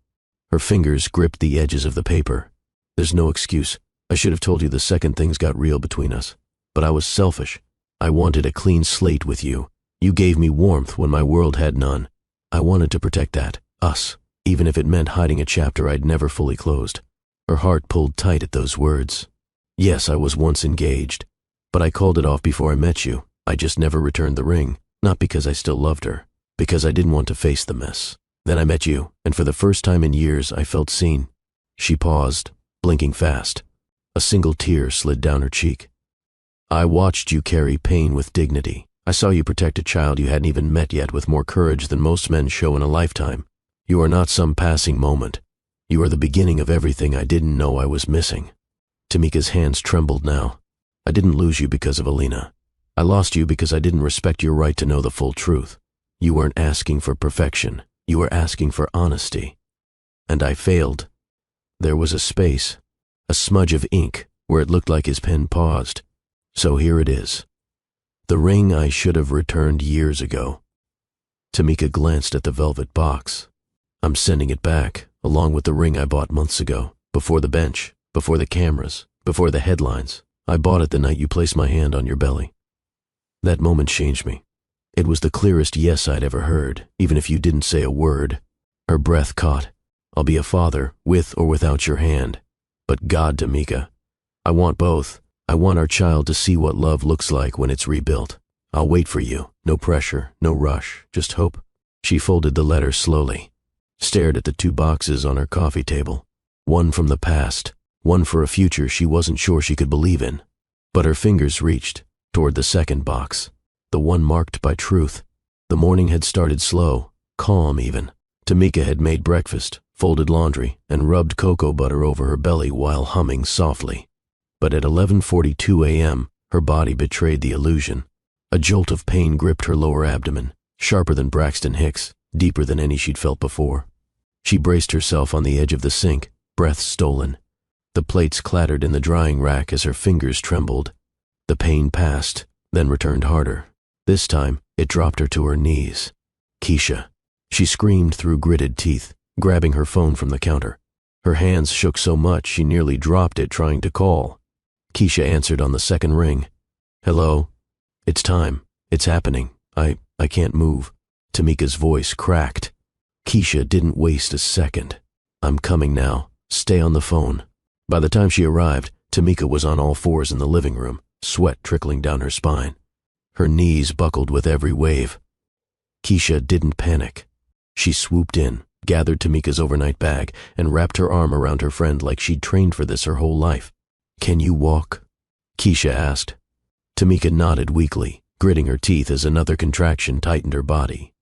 Speaker 1: Her fingers gripped the edges of the paper. "There's no excuse. I should have told you the second things got real between us. But I was selfish. I wanted a clean slate with you. You gave me warmth when my world had none. I wanted to protect that, us, even if it meant hiding a chapter I'd never fully closed." Her heart pulled tight at those words. "Yes, I was once engaged, but I called it off before I met you. I just never returned the ring, not because I still loved her, because I didn't want to face the mess. Then I met you, and for the first time in years, I felt seen." She paused, blinking fast. A single tear slid down her cheek. "I watched you carry pain with dignity. I saw you protect a child you hadn't even met yet with more courage than most men show in a lifetime. You are not some passing moment. You are the beginning of everything I didn't know I was missing." Tamika's hands trembled now. "I didn't lose you because of Alina. I lost you because I didn't respect your right to know the full truth. You weren't asking for perfection. You were asking for honesty. And I failed. There was a space, a smudge of ink, where it looked like his pen paused. So here it is. The ring I should have returned years ago. Tamika glanced at the velvet box. I'm sending it back, along with the ring I bought months ago, before the bench, before the cameras, before the headlines. I bought it the night you placed my hand on your belly. That moment changed me. It was the clearest yes I'd ever heard, even if you didn't say a word. Her breath caught. I'll be a father, with or without your hand. But God, Tamika, I want both. I want our child to see what love looks like when it's rebuilt. I'll wait for you. No pressure, no rush, just hope. She folded the letter slowly, stared at the 2 boxes on her coffee table. One from the past, one for a future she wasn't sure she could believe in. But her fingers reached toward the second box, the one marked by truth. The morning had started slow, calm even. Tamika had made breakfast, folded laundry, and rubbed cocoa butter over her belly while humming softly. But at 11:42 a.m., her body betrayed the illusion. A jolt of pain gripped her lower abdomen, sharper than Braxton Hicks, deeper than any she'd felt before. She braced herself on the edge of the sink, breath stolen. The plates clattered in the drying rack as her fingers trembled. The pain passed, then returned harder. This time, it dropped her to her knees. Keisha. She screamed through gritted teeth, grabbing her phone from the counter. Her hands shook so much she nearly dropped it trying to call. Keisha answered on the second ring. Hello? It's time. It's happening. I can't move. Tamika's voice cracked. Keisha didn't waste a second. I'm coming now. Stay on the phone. By the time she arrived, Tamika was on all fours in the living room, sweat trickling down her spine. Her knees buckled with every wave. Keisha didn't panic. She swooped in, gathered Tamika's overnight bag, and wrapped her arm around her friend like she'd trained for this her whole life. Can you walk? Keisha asked. Tamika nodded weakly, gritting her teeth as another contraction tightened her body.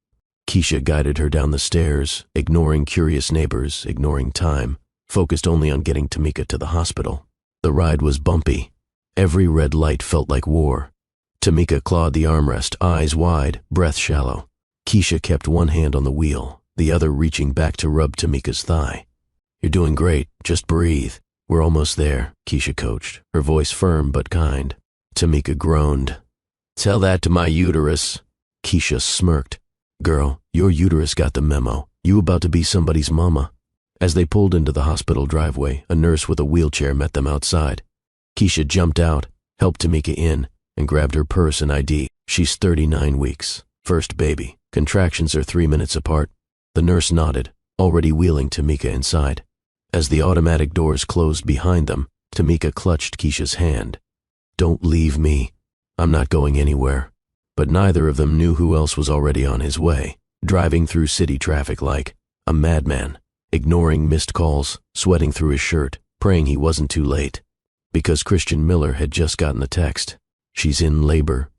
Speaker 1: Keisha guided her down the stairs, ignoring curious neighbors, ignoring time, focused only on getting Tamika to the hospital. The ride was bumpy. Every red light felt like war. Tamika clawed the armrest, eyes wide, breath shallow. Keisha kept one hand on the wheel, the other reaching back to rub Tamika's thigh. You're doing great. Just breathe. We're almost there, Keisha coached, her voice firm but kind. Tamika groaned. Tell that to my uterus. Keisha smirked. Girl, your uterus got the memo. You about to be somebody's mama. As they pulled into the hospital driveway, a nurse with a wheelchair met them outside. Keisha jumped out, helped Tamika in, and grabbed her purse and ID. She's 39 weeks. First baby. Contractions are 3 minutes apart. The nurse nodded, already wheeling Tamika inside. As the automatic doors closed behind them, Tamika clutched Keisha's hand. Don't leave me. I'm not going anywhere. But neither of them knew who else was already on his way, driving through city traffic like a madman, ignoring missed calls, sweating through his shirt, praying he wasn't too late. Because Christian Miller had just gotten the text. She's in labor.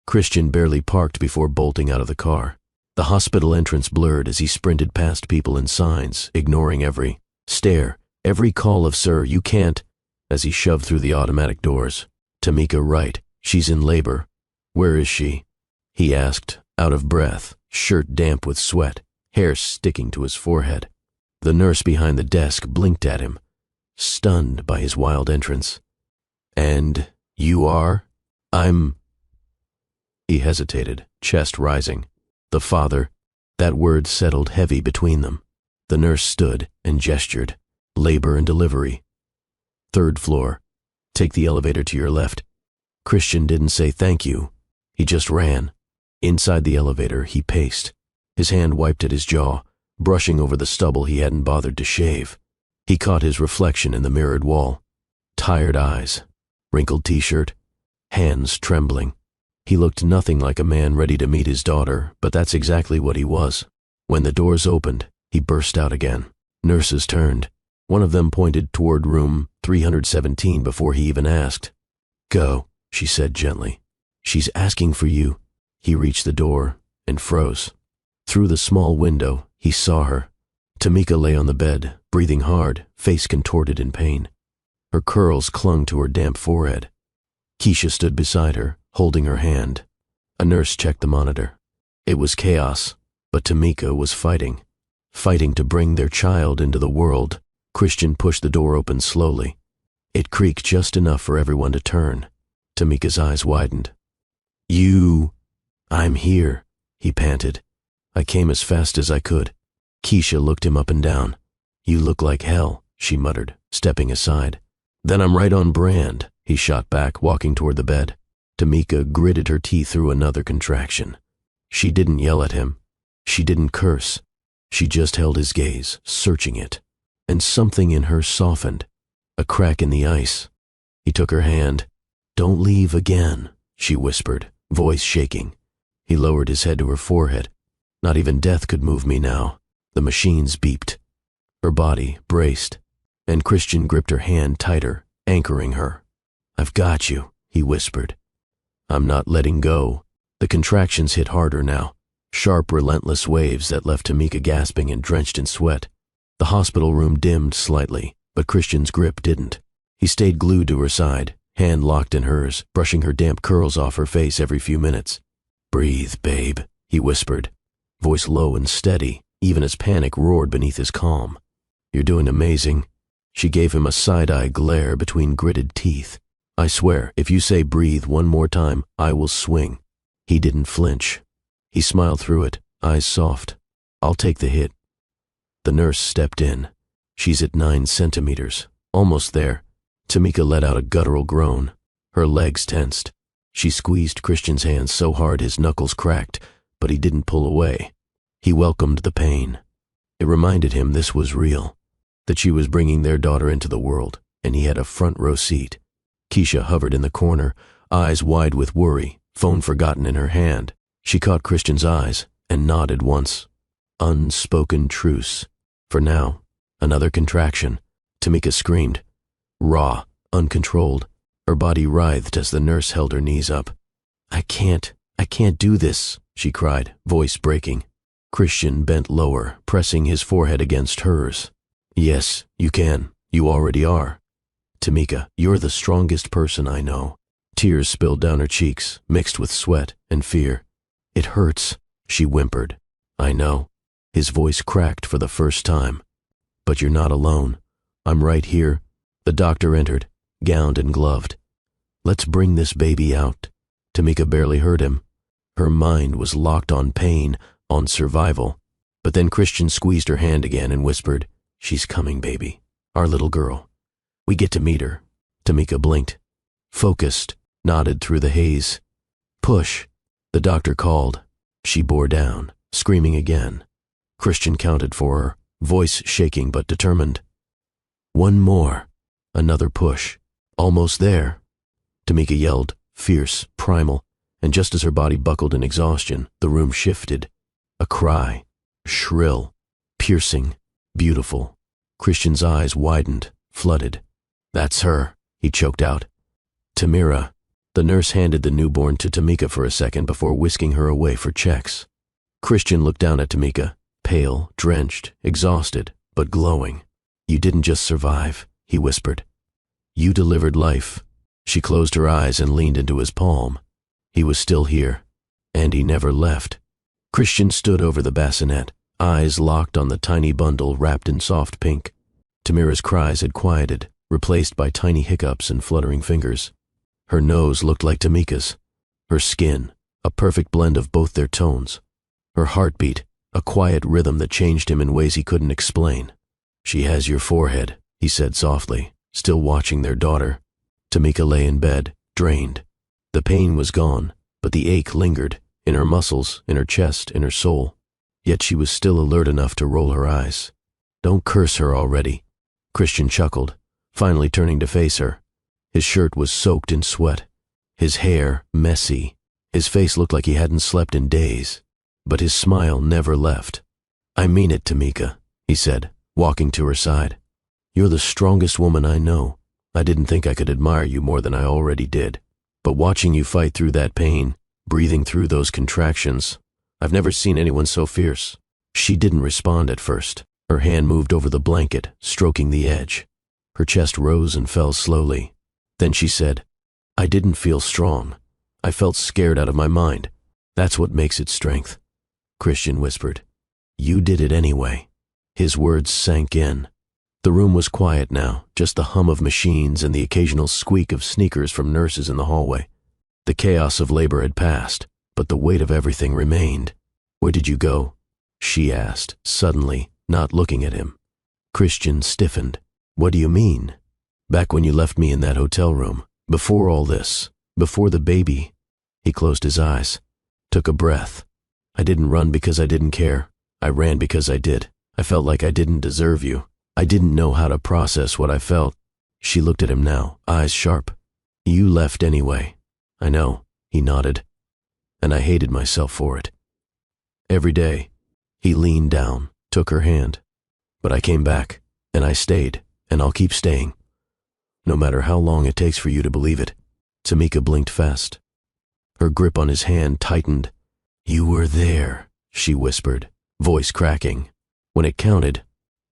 Speaker 1: Christian barely parked before bolting out of the car. The hospital entrance blurred as he sprinted past people and signs, ignoring every stare, every call of "Sir, you can't," as he shoved through the automatic doors. Tamika right. She's in labor. Where is she? He asked, out of breath, shirt damp with sweat, hair sticking to his forehead. The nurse behind the desk blinked at him, stunned by his wild entrance. And you are? He hesitated, chest rising. The father. That word settled heavy between them. The nurse stood and gestured. Labor and delivery. 3rd floor. Take the elevator to your left. Christian didn't say thank you. He just ran. Inside the elevator, he paced. His hand wiped at his jaw, brushing over the stubble he hadn't bothered to shave. He caught his reflection in the mirrored wall. Tired eyes. Wrinkled t-shirt. Hands trembling. He looked nothing like a man ready to meet his daughter, but that's exactly what he was. When the doors opened, he burst out again. Nurses turned. One of them pointed toward room 317 before he even asked. Go, she said gently. She's asking for you. He reached the door and froze. Through the small window, he saw her. Tamika lay on the bed, breathing hard, face contorted in pain. Her curls clung to her damp forehead. Keisha stood beside her, holding her hand. A nurse checked the monitor. It was chaos, but Tamika was fighting. Fighting to bring their child into the world. Christian pushed the door open slowly. It creaked just enough for everyone to turn. Tamika's eyes widened. I'm here, he panted. I came as fast as I could. Keisha looked him up and down. You look like hell, she muttered, stepping aside. Then I'm right on brand, he shot back, walking toward the bed. Tamika gritted her teeth through another contraction. She didn't yell at him. She didn't curse. She just held his gaze, searching it. And something in her softened. A crack in the ice. He took her hand. Don't leave again, she whispered, voice shaking. He lowered his head to her forehead. Not even death could move me now. The machines beeped. Her body braced, and Christian gripped her hand tighter, anchoring her. I've got you, he whispered. I'm not letting go. The contractions hit harder now, sharp, relentless waves that left Tamika gasping and drenched in sweat. The hospital room dimmed slightly, but Christian's grip didn't. He stayed glued to her side, hand locked in hers, brushing her damp curls off her face every few minutes. Breathe, babe, he whispered, voice low and steady, even as panic roared beneath his calm. You're doing amazing. She gave him a side-eye glare between gritted teeth. I swear, if you say breathe one more time, I will swing. He didn't flinch. He smiled through it, eyes soft. I'll take the hit. The nurse stepped in. She's at 9 centimeters. Almost there. Tamika let out a guttural groan. Her legs tensed. She squeezed Christian's hands so hard his knuckles cracked, but he didn't pull away. He welcomed the pain. It reminded him this was real, that she was bringing their daughter into the world, and he had a front row seat. Keisha hovered in the corner, eyes wide with worry, phone forgotten in her hand. She caught Christian's eyes and nodded once. Unspoken truce. For now, another contraction. Tamika screamed. Raw, uncontrolled. Her body writhed as the nurse held her knees up. I can't do this, she cried, voice breaking. Christian bent lower, pressing his forehead against hers. Yes, you can. You already are. Tamika, you're the strongest person I know. Tears spilled down her cheeks, mixed with sweat and fear. It hurts, she whimpered. I know. His voice cracked for the first time. But you're not alone. I'm right here. The doctor entered, gowned and gloved. Let's bring this baby out. Tamika barely heard him. Her mind was locked on pain, on survival. But then Christian squeezed her hand again and whispered, She's coming, baby. Our little girl. We get to meet her. Tamika blinked. Focused, nodded through the haze. Push. The doctor called. She bore down, screaming again. Christian counted for her, voice shaking but determined. One more. Another push. Almost there. Tamika yelled, fierce, primal, and just as her body buckled in exhaustion, the room shifted. A cry. Shrill. Piercing. Beautiful. Christian's eyes widened, flooded. That's her, he choked out. Tamira. The nurse handed the newborn to Tamika for a second before whisking her away for checks. Christian looked down at Tamika, pale, drenched, exhausted, but glowing. You didn't just survive, he whispered. You delivered life. She closed her eyes and leaned into his palm. He was still here, and he never left. Christian stood over the bassinet, eyes locked on the tiny bundle wrapped in soft pink. Tamira's cries had quieted, replaced by tiny hiccups and fluttering fingers. Her nose looked like Tamika's. Her skin, a perfect blend of both their tones. Her heartbeat, a quiet rhythm that changed him in ways he couldn't explain. She has your forehead, he said softly, still watching their daughter. Tamika lay in bed, drained. The pain was gone, but the ache lingered, in her muscles, in her chest, in her soul. Yet she was still alert enough to roll her eyes. Don't curse her already. Christian chuckled, finally turning to face her. His shirt was soaked in sweat, his hair messy. His face looked like he hadn't slept in days, but his smile never left. I mean it, Tamika, he said, walking to her side. You're the strongest woman I know. I didn't think I could admire you more than I already did. But watching you fight through that pain, breathing through those contractions, I've never seen anyone so fierce. She didn't respond at first. Her hand moved over the blanket, stroking the edge. Her chest rose and fell slowly. Then she said, I didn't feel strong. I felt scared out of my mind. That's what makes it strength. Christian whispered. You did it anyway. His words sank in. The room was quiet now, just the hum of machines and the occasional squeak of sneakers from nurses in the hallway. The chaos of labor had passed, but the weight of everything remained. Where did you go? She asked, suddenly, not looking at him. Christian stiffened. What do you mean? Back when you left me in that hotel room, before all this, before the baby. He closed his eyes, took a breath. I didn't run because I didn't care. I ran because I did. I felt like I didn't deserve you. I didn't know how to process what I felt. She looked at him now, eyes sharp. You left anyway. I know, he nodded. And I hated myself for it. Every day. He leaned down, took her hand. But I came back, and I stayed, and I'll keep staying. No matter how long it takes for you to believe it. Tamika blinked fast. Her grip on his hand tightened. You were there, she whispered, voice cracking. When it counted,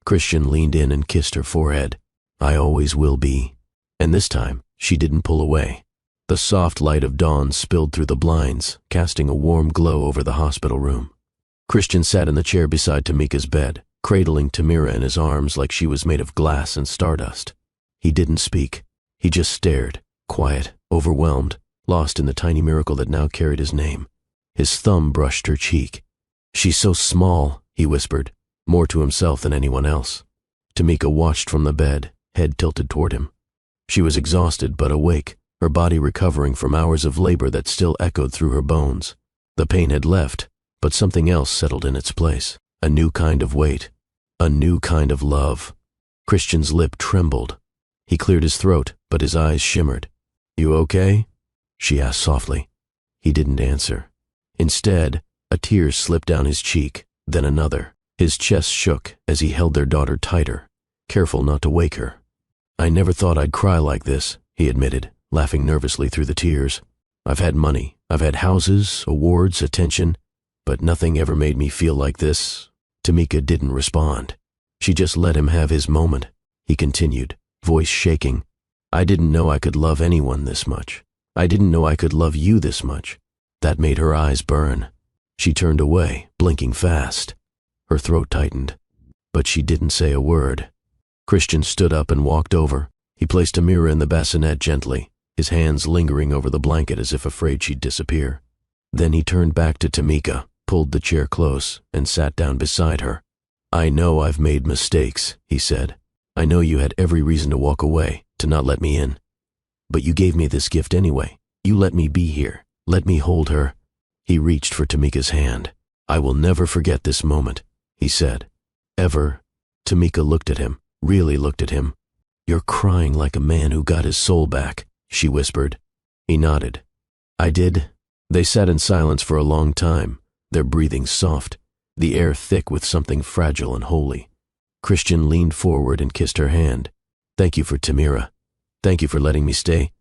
Speaker 1: Christian leaned in and kissed her forehead. I always will be. And this time, she didn't pull away. The soft light of dawn spilled through the blinds, casting a warm glow over the hospital room. Christian sat in the chair beside Tamika's bed, cradling Tamira in his arms like she was made of glass and stardust. He didn't speak. He just stared, quiet, overwhelmed, lost in the tiny miracle that now carried his name. His thumb brushed her cheek. She's so small, he whispered, more to himself than anyone else. Tamika watched from the bed, head tilted toward him. She was exhausted but awake, her body recovering from hours of labor that still echoed through her bones. The pain had left, but something else settled in its place. A new kind of weight. A new kind of love. Christian's lip trembled. He cleared his throat, but his eyes shimmered. You okay? She asked softly. He didn't answer. Instead, a tear slipped down his cheek, then another. His chest shook as he held their daughter tighter, careful not to wake her. I never thought I'd cry like this, he admitted, laughing nervously through the tears. I've had money, I've had houses, awards, attention, but nothing ever made me feel like this. Tamika didn't respond. She just let him have his moment. He continued, voice shaking. I didn't know I could love anyone this much. I didn't know I could love you this much. That made her eyes burn. She turned away, blinking fast. Her throat tightened, but she didn't say a word. Christian stood up and walked over. He placed Tamira in the bassinet gently, his hands lingering over the blanket as if afraid she'd disappear. Then he turned back to Tamika, pulled the chair close, and sat down beside her. I know I've made mistakes, he said. I know you had every reason to walk away, to not let me in. But you gave me this gift anyway. You let me be here. Let me hold her. He reached for Tamika's hand. I will never forget this moment, he said. Ever. Tamika looked at him, really looked at him. You're crying like a man who got his soul back, she whispered. He nodded. I did. They sat in silence for a long time, their breathing soft, the air thick with something fragile and holy. Christian leaned forward and kissed her hand. Thank you for Tamira. Thank you for letting me stay.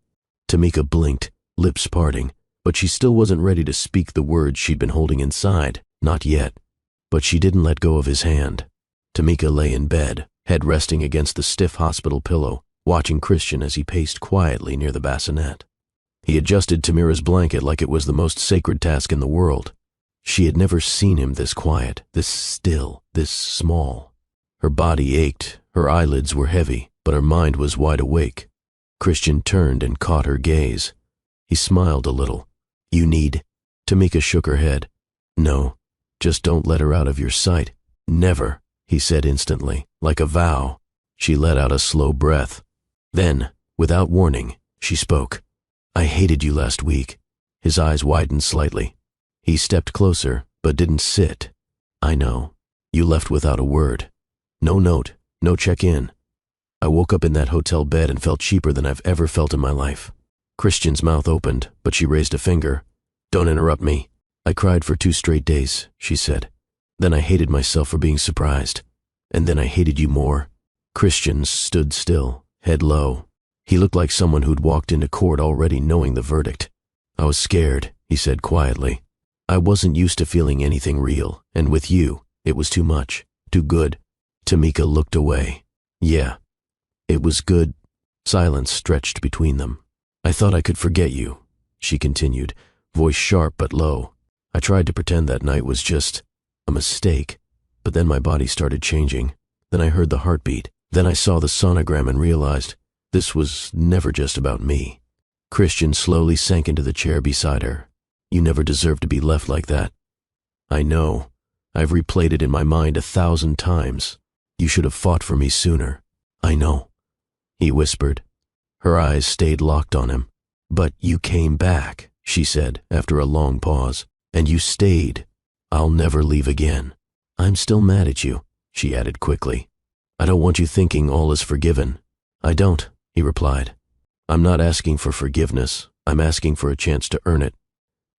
Speaker 1: Tamika blinked, lips parting, but she still wasn't ready to speak the words she'd been holding inside, not yet. But she didn't let go of his hand. Tamika lay in bed, head resting against the stiff hospital pillow, watching Christian as he paced quietly near the bassinet. He adjusted Tamira's blanket like it was the most sacred task in the world. She had never seen him this quiet, this still, this small. Her body ached, her eyelids were heavy, but her mind was wide awake. Christian turned and caught her gaze. He smiled a little. You need... Tamika shook her head. No, just don't let her out of your sight. Never, he said instantly, like a vow. She let out a slow breath. Then, without warning, she spoke. I hated you last week. His eyes widened slightly. He stepped closer, but didn't sit. I know. You left without a word. No note, no check-in. I woke up in that hotel bed and felt cheaper than I've ever felt in my life. Christian's mouth opened, but she raised a finger. Don't interrupt me. I cried for 2 straight days, she said. Then I hated myself for being surprised. And then I hated you more. Christian stood still, head low. He looked like someone who'd walked into court already knowing the verdict. I was scared, he said quietly. I wasn't used to feeling anything real, and with you, it was too much, too good. Tamika looked away. Yeah, it was good. Silence stretched between them. I thought I could forget you, she continued, voice sharp but low. I tried to pretend that night was just a mistake. But then my body started changing. Then I heard the heartbeat. Then I saw the sonogram and realized this was never just about me. Christian slowly sank into the chair beside her. You never deserved to be left like that. I know. I've replayed it in my mind 1,000 times. You should have fought for me sooner. I know, he whispered. Her eyes stayed locked on him. But you came back, she said after a long pause. And you stayed. I'll never leave again. I'm still mad at you, she added quickly. I don't want you thinking all is forgiven. I don't, he replied. I'm not asking for forgiveness. I'm asking for a chance to earn it.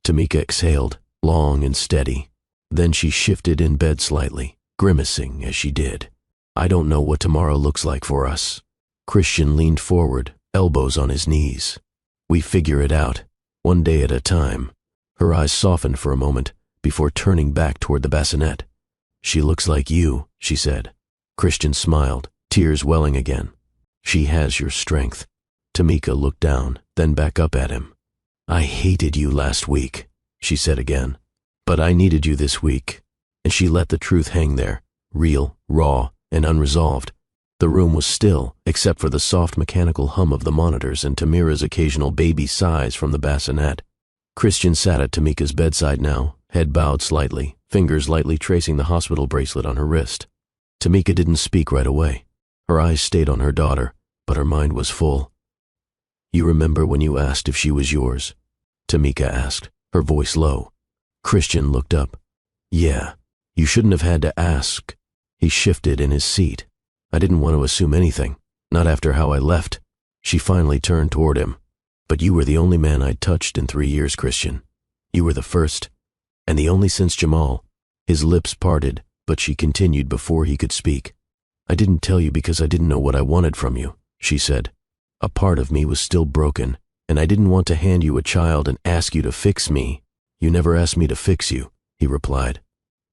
Speaker 1: Tamika exhaled, long and steady. Then she shifted in bed slightly, grimacing as she did. I don't know what tomorrow looks like for us. Christian leaned forward, elbows on his knees. We figure it out, one day at a time. Her eyes softened for a moment before turning back toward the bassinet. She looks like you, she said. Christian smiled, tears welling again. She has your strength. Tamika looked down, then back up at him. I hated you last week, she said again. But I needed you this week. And she let the truth hang there, real, raw, and unresolved. The room was still, except for the soft mechanical hum of the monitors and Tamira's occasional baby sighs from the bassinet. Christian sat at Tamika's bedside now, head bowed slightly, fingers lightly tracing the hospital bracelet on her wrist. Tamika didn't speak right away. Her eyes stayed on her daughter, but her mind was full. You remember when you asked if she was yours? Tamika asked, her voice low. Christian looked up. Yeah, you shouldn't have had to ask. He shifted in his seat. I didn't want to assume anything, not after how I left. She finally turned toward him. But you were the only man I'd touched in 3 years, Christian. You were the first, and the only since Jamal. His lips parted, but she continued before he could speak. I didn't tell you because I didn't know what I wanted from you, she said. A part of me was still broken, and I didn't want to hand you a child and ask you to fix me. You never asked me to fix you, he replied.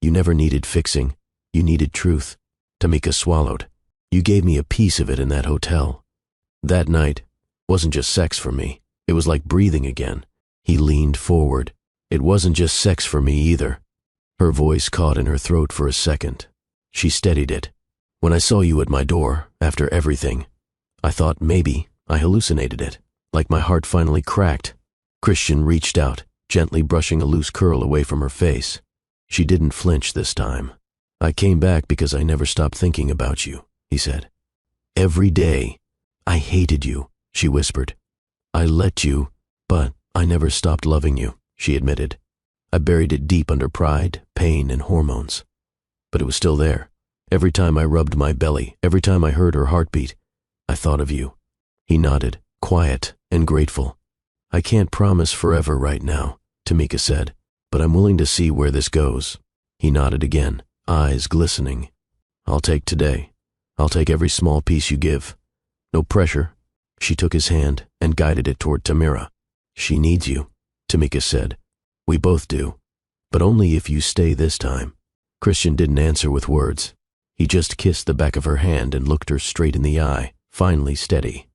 Speaker 1: You never needed fixing. You needed truth. Tamika swallowed. You gave me a piece of it in that hotel. That night wasn't just sex for me. It was like breathing again. He leaned forward. It wasn't just sex for me either. Her voice caught in her throat for a second. She steadied it. When I saw you at my door, after everything, I thought maybe I hallucinated it, like my heart finally cracked. Christian reached out, gently brushing a loose curl away from her face. She didn't flinch this time. I came back because I never stopped thinking about you, he said. Every day. I hated you, she whispered. I let you, but I never stopped loving you, she admitted. I buried it deep under pride, pain, and hormones. But it was still there. Every time I rubbed my belly, every time I heard her heartbeat, I thought of you. He nodded, quiet and grateful. I can't promise forever right now, Tamika said, but I'm willing to see where this goes. He nodded again, eyes glistening. I'll take today. I'll take every small piece you give. No pressure. She took his hand and guided it toward Tamira. She needs you, Tamika said. We both do, but only if you stay this time. Christian didn't answer with words. He just kissed the back of her hand and looked her straight in the eye, finally steady.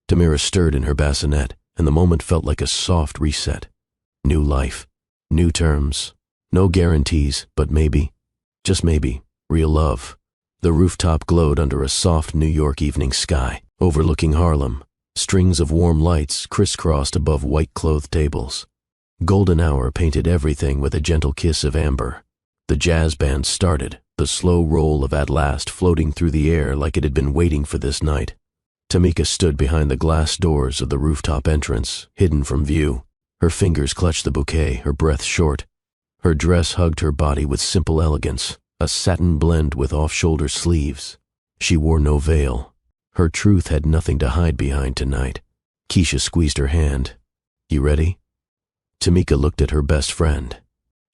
Speaker 1: Tamira stirred in her bassinet, and the moment felt like a soft reset. New life, new terms, no guarantees, but maybe, just maybe, real love. The rooftop glowed under a soft New York evening sky, overlooking Harlem. Strings of warm lights crisscrossed above white-clothed tables. Golden hour painted everything with a gentle kiss of amber. The jazz band started, the slow roll of At Last floating through the air like it had been waiting for this night. Tamika stood behind the glass doors of the rooftop entrance, hidden from view. Her fingers clutched the bouquet, her breath short. Her dress hugged her body with simple elegance, a satin blend with off-shoulder sleeves. She wore no veil. Her truth had nothing to hide behind tonight. Keisha squeezed her hand. You ready? Tamika looked at her best friend.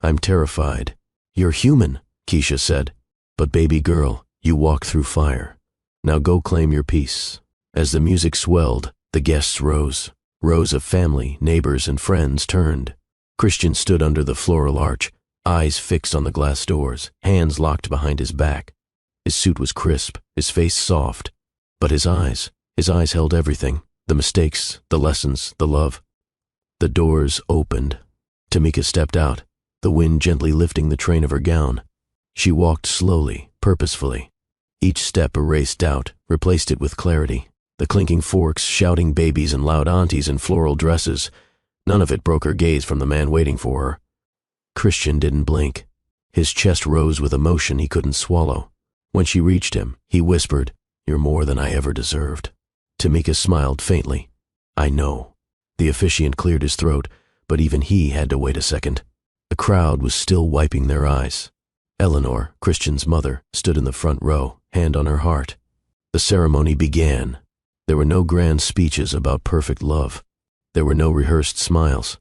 Speaker 1: I'm terrified. You're human, Keisha said. But baby girl, you walk through fire. Now go claim your peace. As the music swelled, the guests rose. Rows of family, neighbors, and friends turned. Christian stood under the floral arch, eyes fixed on the glass doors, hands locked behind his back. His suit was crisp, his face soft. But his eyes held everything, the mistakes, the lessons, the love. The doors opened. Tamika stepped out, the wind gently lifting the train of her gown. She walked slowly, purposefully. Each step erased doubt, replaced it with clarity. The clinking forks, shouting babies, and loud aunties in floral dresses. None of it broke her gaze from the man waiting for her. Christian didn't blink. His chest rose with emotion he couldn't swallow. When she reached him, he whispered, "You're more than I ever deserved." Tamika smiled faintly. "I know." The officiant cleared his throat, but even he had to wait a second. The crowd was still wiping their eyes. Eleanor, Christian's mother, stood in the front row, hand on her heart. The ceremony began. There were no grand speeches about perfect love. There were no rehearsed smiles.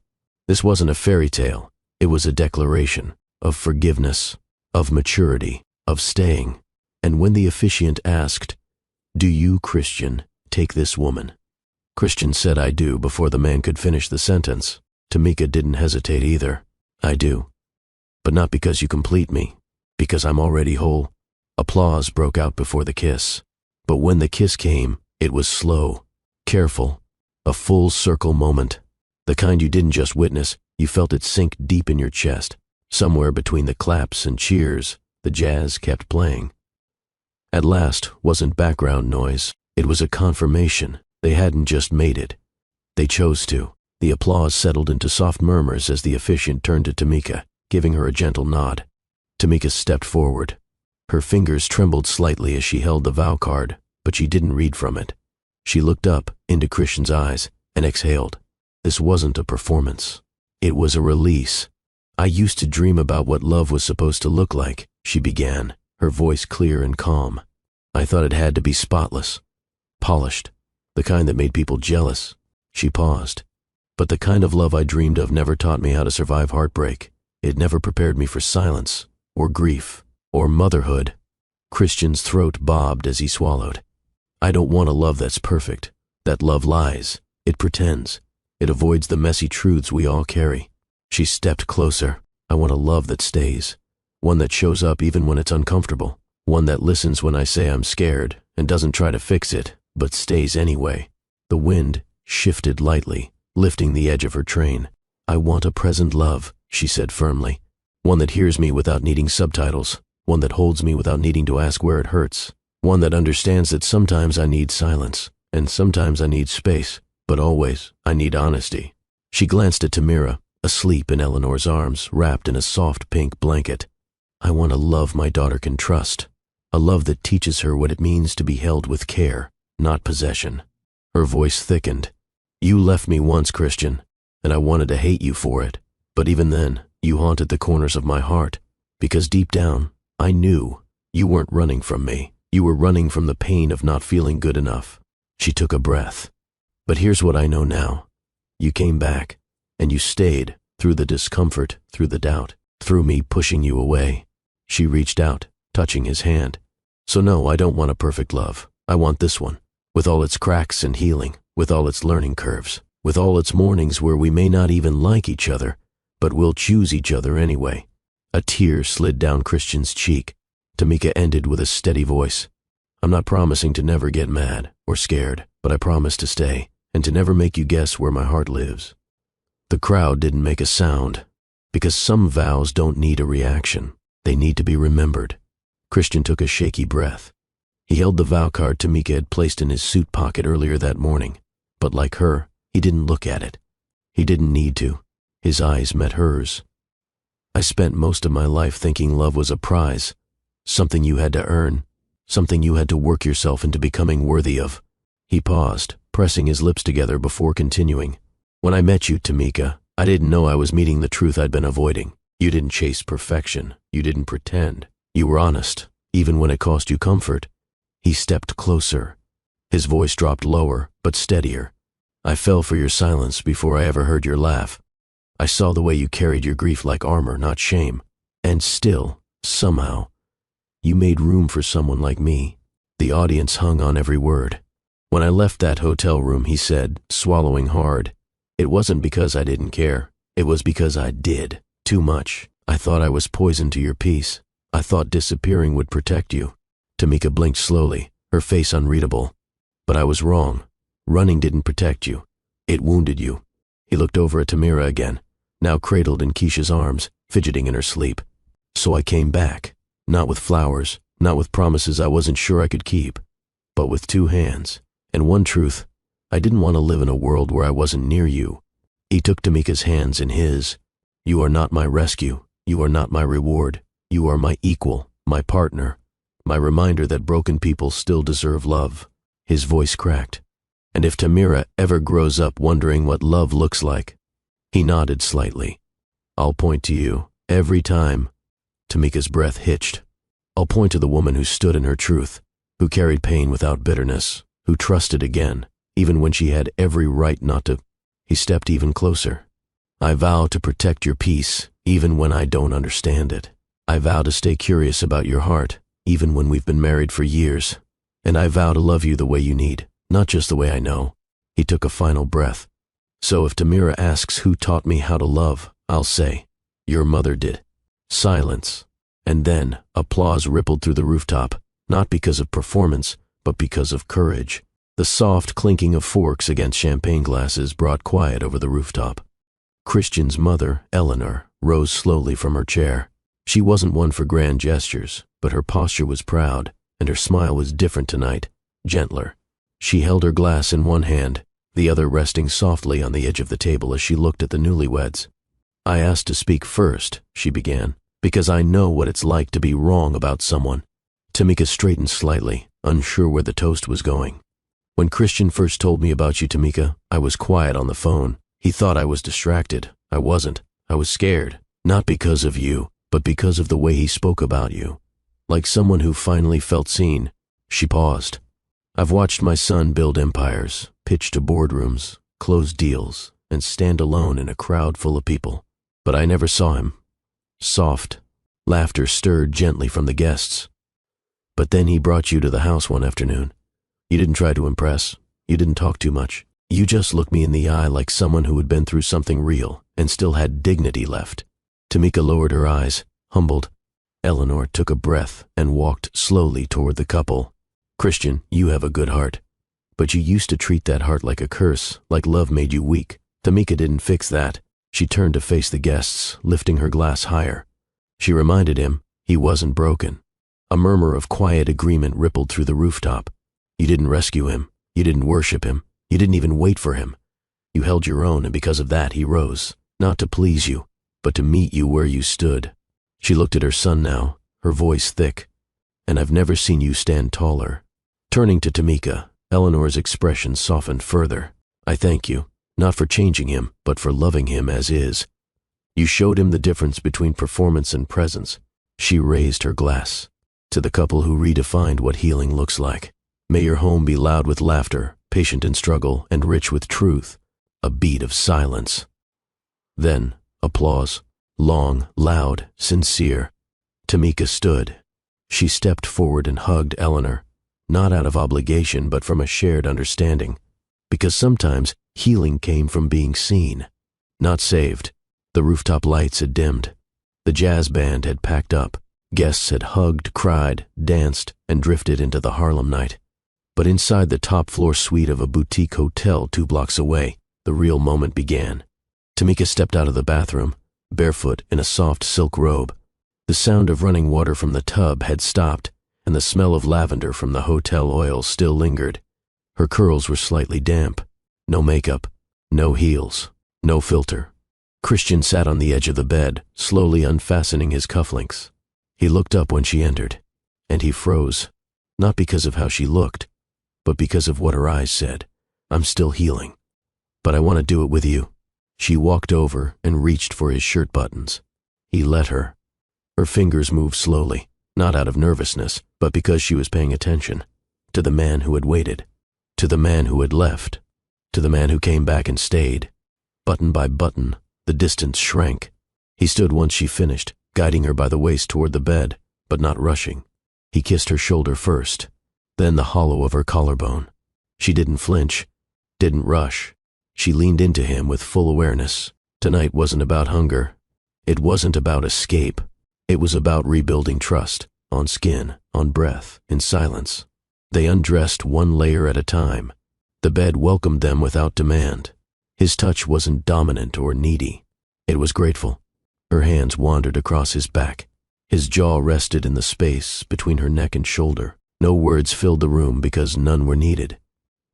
Speaker 1: This wasn't a fairy tale. It was a declaration of forgiveness, of maturity, of staying. And when the officiant asked, "Do you, Christian, take this woman?" Christian said, "I do," before the man could finish the sentence. Tamika didn't hesitate either. "I do. But not because you complete me, because I'm already whole." Applause broke out before the kiss. But when the kiss came, it was slow, careful, a full circle moment. The kind you didn't just witness, you felt it sink deep in your chest. Somewhere between the claps and cheers, the jazz kept playing. At last wasn't background noise. It was a confirmation. They hadn't just made it. They chose to. The applause settled into soft murmurs as the officiant turned to Tamika, giving her a gentle nod. Tamika stepped forward. Her fingers trembled slightly as she held the vow card, but she didn't read from it. She looked up into Christian's eyes and exhaled. This wasn't a performance. It was a release. "I used to dream about what love was supposed to look like," she began, her voice clear and calm. "I thought it had to be spotless, polished, the kind that made people jealous." She paused. "But the kind of love I dreamed of never taught me how to survive heartbreak. It never prepared me for silence, or grief, or motherhood." Christian's throat bobbed as he swallowed. "I don't want a love that's perfect. That love lies. It pretends. It avoids the messy truths we all carry." She stepped closer. "I want a love that stays. One that shows up even when it's uncomfortable. One that listens when I say I'm scared and doesn't try to fix it, but stays anyway." The wind shifted lightly, lifting the edge of her train. "I want a present love," she said firmly. "One that hears me without needing subtitles. One that holds me without needing to ask where it hurts. One that understands that sometimes I need silence, and sometimes I need space, but always I need honesty." She glanced at Tamira, asleep in Eleanor's arms, wrapped in a soft pink blanket. "I want a love my daughter can trust. A love that teaches her what it means to be held with care, not possession." Her voice thickened. "You left me once, Christian, and I wanted to hate you for it. But even then, you haunted the corners of my heart, because deep down, I knew you weren't running from me. You were running from the pain of not feeling good enough." She took a breath. "But here's what I know now. You came back, and you stayed, through the discomfort, through the doubt, through me pushing you away." She reached out, touching his hand. "So no, I don't want a perfect love. I want this one, with all its cracks and healing, with all its learning curves, with all its mornings where we may not even like each other, but we'll choose each other anyway." A tear slid down Christian's cheek. Tamika ended with a steady voice. "I'm not promising to never get mad or scared, but I promise to stay, and to never make you guess where my heart lives." The crowd didn't make a sound, because some vows don't need a reaction. They need to be remembered. Christian took a shaky breath. He held the vow card Tamika had placed in his suit pocket earlier that morning, but like her, he didn't look at it. He didn't need to. His eyes met hers. "I spent most of my life thinking love was a prize, something you had to earn, something you had to work yourself into becoming worthy of." He paused, pressing his lips together before continuing. "When I met you, Tamika, I didn't know I was meeting the truth I'd been avoiding. You didn't chase perfection. You didn't pretend. You were honest, even when it cost you comfort." He stepped closer. His voice dropped lower, but steadier. "I fell for your silence before I ever heard your laugh. I saw the way you carried your grief like armor, not shame. And still, somehow, you made room for someone like me." The audience hung on every word. "When I left that hotel room," he said, swallowing hard, "it wasn't because I didn't care. It was because I did. Too much. I thought I was poison to your peace. I thought disappearing would protect you." Tamika blinked slowly, her face unreadable. "But I was wrong. Running didn't protect you. It wounded you." He looked over at Tamira again, now cradled in Keisha's arms, fidgeting in her sleep. "So I came back. Not with flowers, not with promises I wasn't sure I could keep, but with 2 hands, and one truth: I didn't want to live in a world where I wasn't near you. He took Tamika's hands in his. You are not my rescue. You are not my reward. You are my equal, my partner, my reminder that broken people still deserve love. His voice cracked. And if Tamira ever grows up wondering what love looks like. He nodded slightly. I'll point to you, every time. Tamika's breath hitched. I'll point to the woman who stood in her truth, who carried pain without bitterness, who trusted again, even when she had every right not to. He stepped even closer. I vow to protect your peace, even when I don't understand it. I vow to stay curious about your heart, even when we've been married for years. And I vow to love you the way you need, not just the way I know. He took a final breath. So if Tamira asks who taught me how to love, I'll say, your mother did. Silence. And then applause rippled through the rooftop, not because of performance, but because of courage. The soft clinking of forks against champagne glasses brought quiet over the rooftop. Christian's mother, Eleanor, rose slowly from her chair. She wasn't one for grand gestures, but her posture was proud, and her smile was different tonight, gentler. She held her glass in one hand, the other resting softly on the edge of the table as she looked at the newlyweds. I asked to speak first, she began, because I know what it's like to be wrong about someone. Tamika straightened slightly, unsure where the toast was going. When Christian first told me about you, Tamika, I was quiet on the phone. He thought I was distracted. I wasn't. I was scared, not because of you, but because of the way he spoke about you. Like someone who finally felt seen. She paused. I've watched my son build empires, pitch to boardrooms, close deals, and stand alone in a crowd full of people. But I never saw him. Soft. Laughter stirred gently from the guests. But then he brought you to the house one afternoon. You didn't try to impress. You didn't talk too much. You just looked me in the eye like someone who had been through something real and still had dignity left. Tamika lowered her eyes, humbled. Eleanor took a breath and walked slowly toward the couple. Christian, you have a good heart. But you used to treat that heart like a curse, like love made you weak. Tamika didn't fix that. She turned to face the guests, lifting her glass higher. She reminded him he wasn't broken. A murmur of quiet agreement rippled through the rooftop. You didn't rescue him. You didn't worship him. You didn't even wait for him. You held your own, and because of that he rose, not to please you, but to meet you where you stood. She looked at her son now, her voice thick. And I've never seen you stand taller. Turning to Tamika, Eleanor's expression softened further. I thank you, not for changing him, but for loving him as is. You showed him the difference between performance and presence. She raised her glass. To the couple who redefined what healing looks like. May your home be loud with laughter, patient in struggle, and rich with truth. A beat of silence. Then, applause. Long, loud, sincere. Tamika stood. She stepped forward and hugged Eleanor, not out of obligation but from a shared understanding. Because sometimes healing came from being seen, not saved. The rooftop lights had dimmed. The jazz band had packed up. Guests had hugged, cried, danced, and drifted into the Harlem night. But inside the top-floor suite of a boutique hotel 2 blocks away, the real moment began. Tamika stepped out of the bathroom, barefoot in a soft silk robe. The sound of running water from the tub had stopped, and the smell of lavender from the hotel oil still lingered. Her curls were slightly damp. No makeup, no heels, no filter. Christian sat on the edge of the bed, slowly unfastening his cufflinks. He looked up when she entered, and he froze, not because of how she looked, but because of what her eyes said. I'm still healing, but I want to do it with you. She walked over and reached for his shirt buttons. He let her. Her fingers moved slowly, not out of nervousness, but because she was paying attention. To the man who had waited, to the man who had left, to the man who came back and stayed. Button by button, the distance shrank. He stood once she finished, guiding her by the waist toward the bed, but not rushing. He kissed her shoulder first, then the hollow of her collarbone. She didn't flinch, didn't rush. She leaned into him with full awareness. Tonight wasn't about hunger. It wasn't about escape. It was about rebuilding trust, on skin, on breath, in silence. They undressed one layer at a time. The bed welcomed them without demand. His touch wasn't dominant or needy. It was grateful. Her hands wandered across his back. His jaw rested in the space between her neck and shoulder. No words filled the room because none were needed.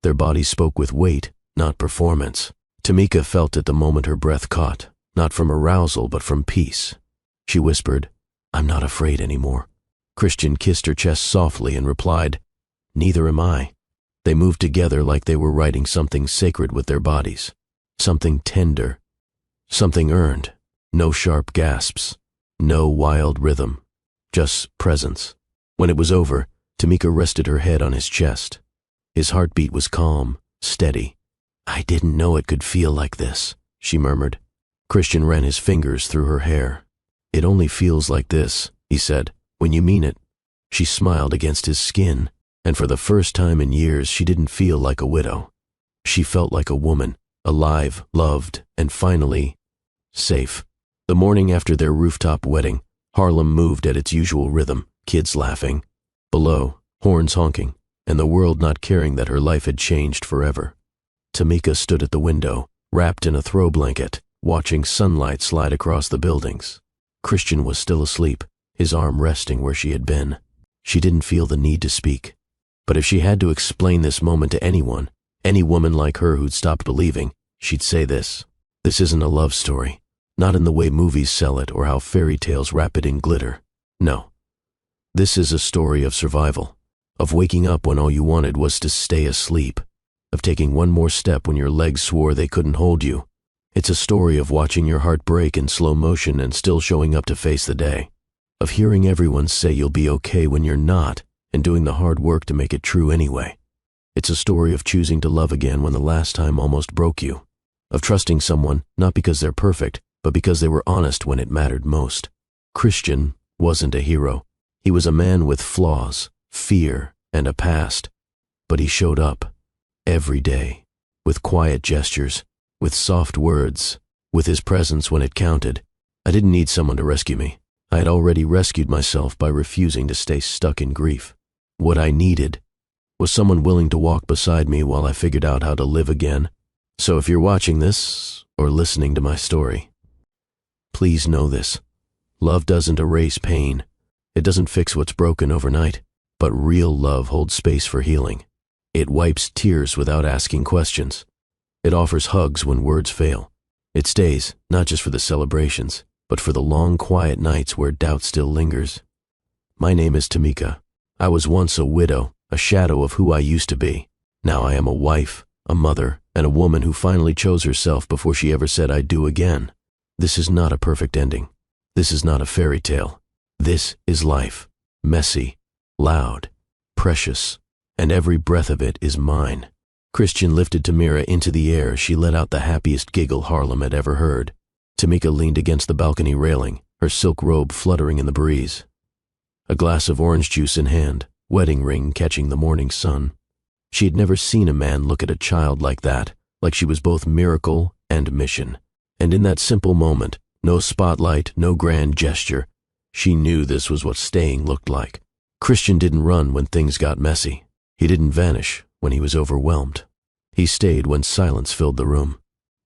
Speaker 1: Their bodies spoke with weight, not performance. Tamika felt at the moment her breath caught, not from arousal but from peace. She whispered, "I'm not afraid anymore." Christian kissed her chest softly and replied, "Neither am I." They moved together like they were writing something sacred with their bodies, something tender, something earned. No sharp gasps, no wild rhythm, just presence. When it was over, Tamika rested her head on his chest. His heartbeat was calm, steady. "I didn't know it could feel like this," she murmured. Christian ran his fingers through her hair. "It only feels like this," he said, "when you mean it." She smiled against his skin, and for the first time in years she didn't feel like a widow. She felt like a woman, alive, loved, and finally, safe. The morning after their rooftop wedding, Harlem moved at its usual rhythm, kids laughing. Below, horns honking, and the world not caring that her life had changed forever. Tamika stood at the window, wrapped in a throw blanket, watching sunlight slide across the buildings. Christian was still asleep, his arm resting where she had been. She didn't feel the need to speak. But if she had to explain this moment to anyone, any woman like her who'd stopped believing, she'd say this. This isn't a love story, not in the way movies sell it or how fairy tales wrap it in glitter. No. This is a story of survival, of waking up when all you wanted was to stay asleep, of taking one more step when your legs swore they couldn't hold you. It's a story of watching your heart break in slow motion and still showing up to face the day, of hearing everyone say you'll be okay when you're not and doing the hard work to make it true anyway. It's a story of choosing to love again when the last time almost broke you, of trusting someone not because they're perfect, but because they were honest when it mattered most. Christian wasn't a hero. He was a man with flaws, fear, and a past. But he showed up, every day, with quiet gestures, with soft words, with his presence when it counted. I didn't need someone to rescue me. I had already rescued myself by refusing to stay stuck in grief. What I needed was someone willing to walk beside me while I figured out how to live again. So if you're watching this, or listening to my story, please know this. Love doesn't erase pain. It doesn't fix what's broken overnight, but real love holds space for healing. It wipes tears without asking questions. It offers hugs when words fail. It stays, not just for the celebrations, but for the long, quiet nights where doubt still lingers. My name is Tamika. I was once a widow, a shadow of who I used to be. Now I am a wife, a mother, and a woman who finally chose herself before she ever said I'd do again. This is not a perfect ending. This is not a fairy tale. This is life, messy, loud, precious, and every breath of it is mine. Christian lifted Tamira into the air. She let out the happiest giggle Harlem had ever heard. Tamika leaned against the balcony railing, her silk robe fluttering in the breeze. A glass of orange juice in hand, wedding ring catching the morning sun. She had never seen a man look at a child like that, like she was both miracle and mission. And in that simple moment, no spotlight, no grand gesture, she knew this was what staying looked like. Christian didn't run when things got messy. He didn't vanish when he was overwhelmed. He stayed when silence filled the room.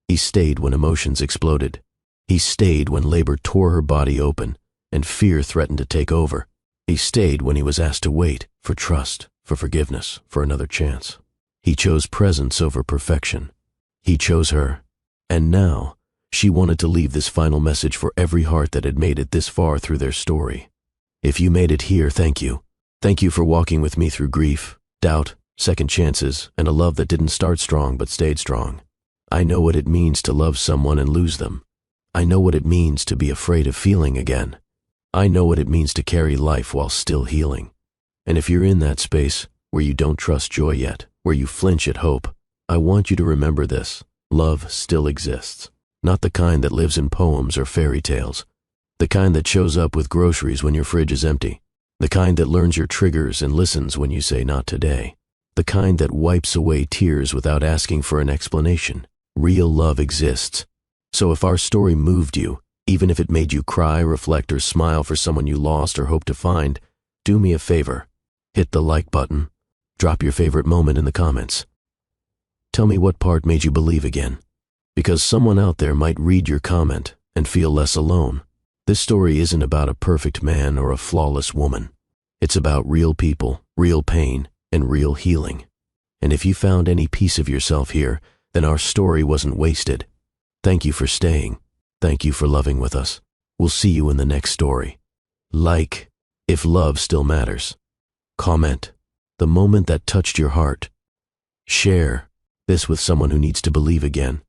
Speaker 1: He stayed when emotions exploded. He stayed when labor tore her body open and fear threatened to take over. He stayed when he was asked to wait, for trust, for forgiveness, for another chance. He chose presence over perfection. He chose her. And now, she wanted to leave this final message for every heart that had made it this far through their story. If you made it here, thank you. Thank you for walking with me through grief, doubt, second chances, and a love that didn't start strong but stayed strong. I know what it means to love someone and lose them. I know what it means to be afraid of feeling again. I know what it means to carry life while still healing. And if you're in that space where you don't trust joy yet, where you flinch at hope, I want you to remember this. Love still exists. Not the kind that lives in poems or fairy tales. The kind that shows up with groceries when your fridge is empty. The kind that learns your triggers and listens when you say not today. The kind that wipes away tears without asking for an explanation. Real love exists. So if our story moved you, even if it made you cry, reflect, or smile for someone you lost or hope to find, do me a favor. Hit the like button. Drop your favorite moment in the comments. Tell me what part made you believe again. Because someone out there might read your comment and feel less alone. This story isn't about a perfect man or a flawless woman. It's about real people, real pain, and real healing. And if you found any piece of yourself here, then our story wasn't wasted. Thank you for staying. Thank you for loving with us. We'll see you in the next story. Like, if love still matters. Comment, the moment that touched your heart. Share this with someone who needs to believe again.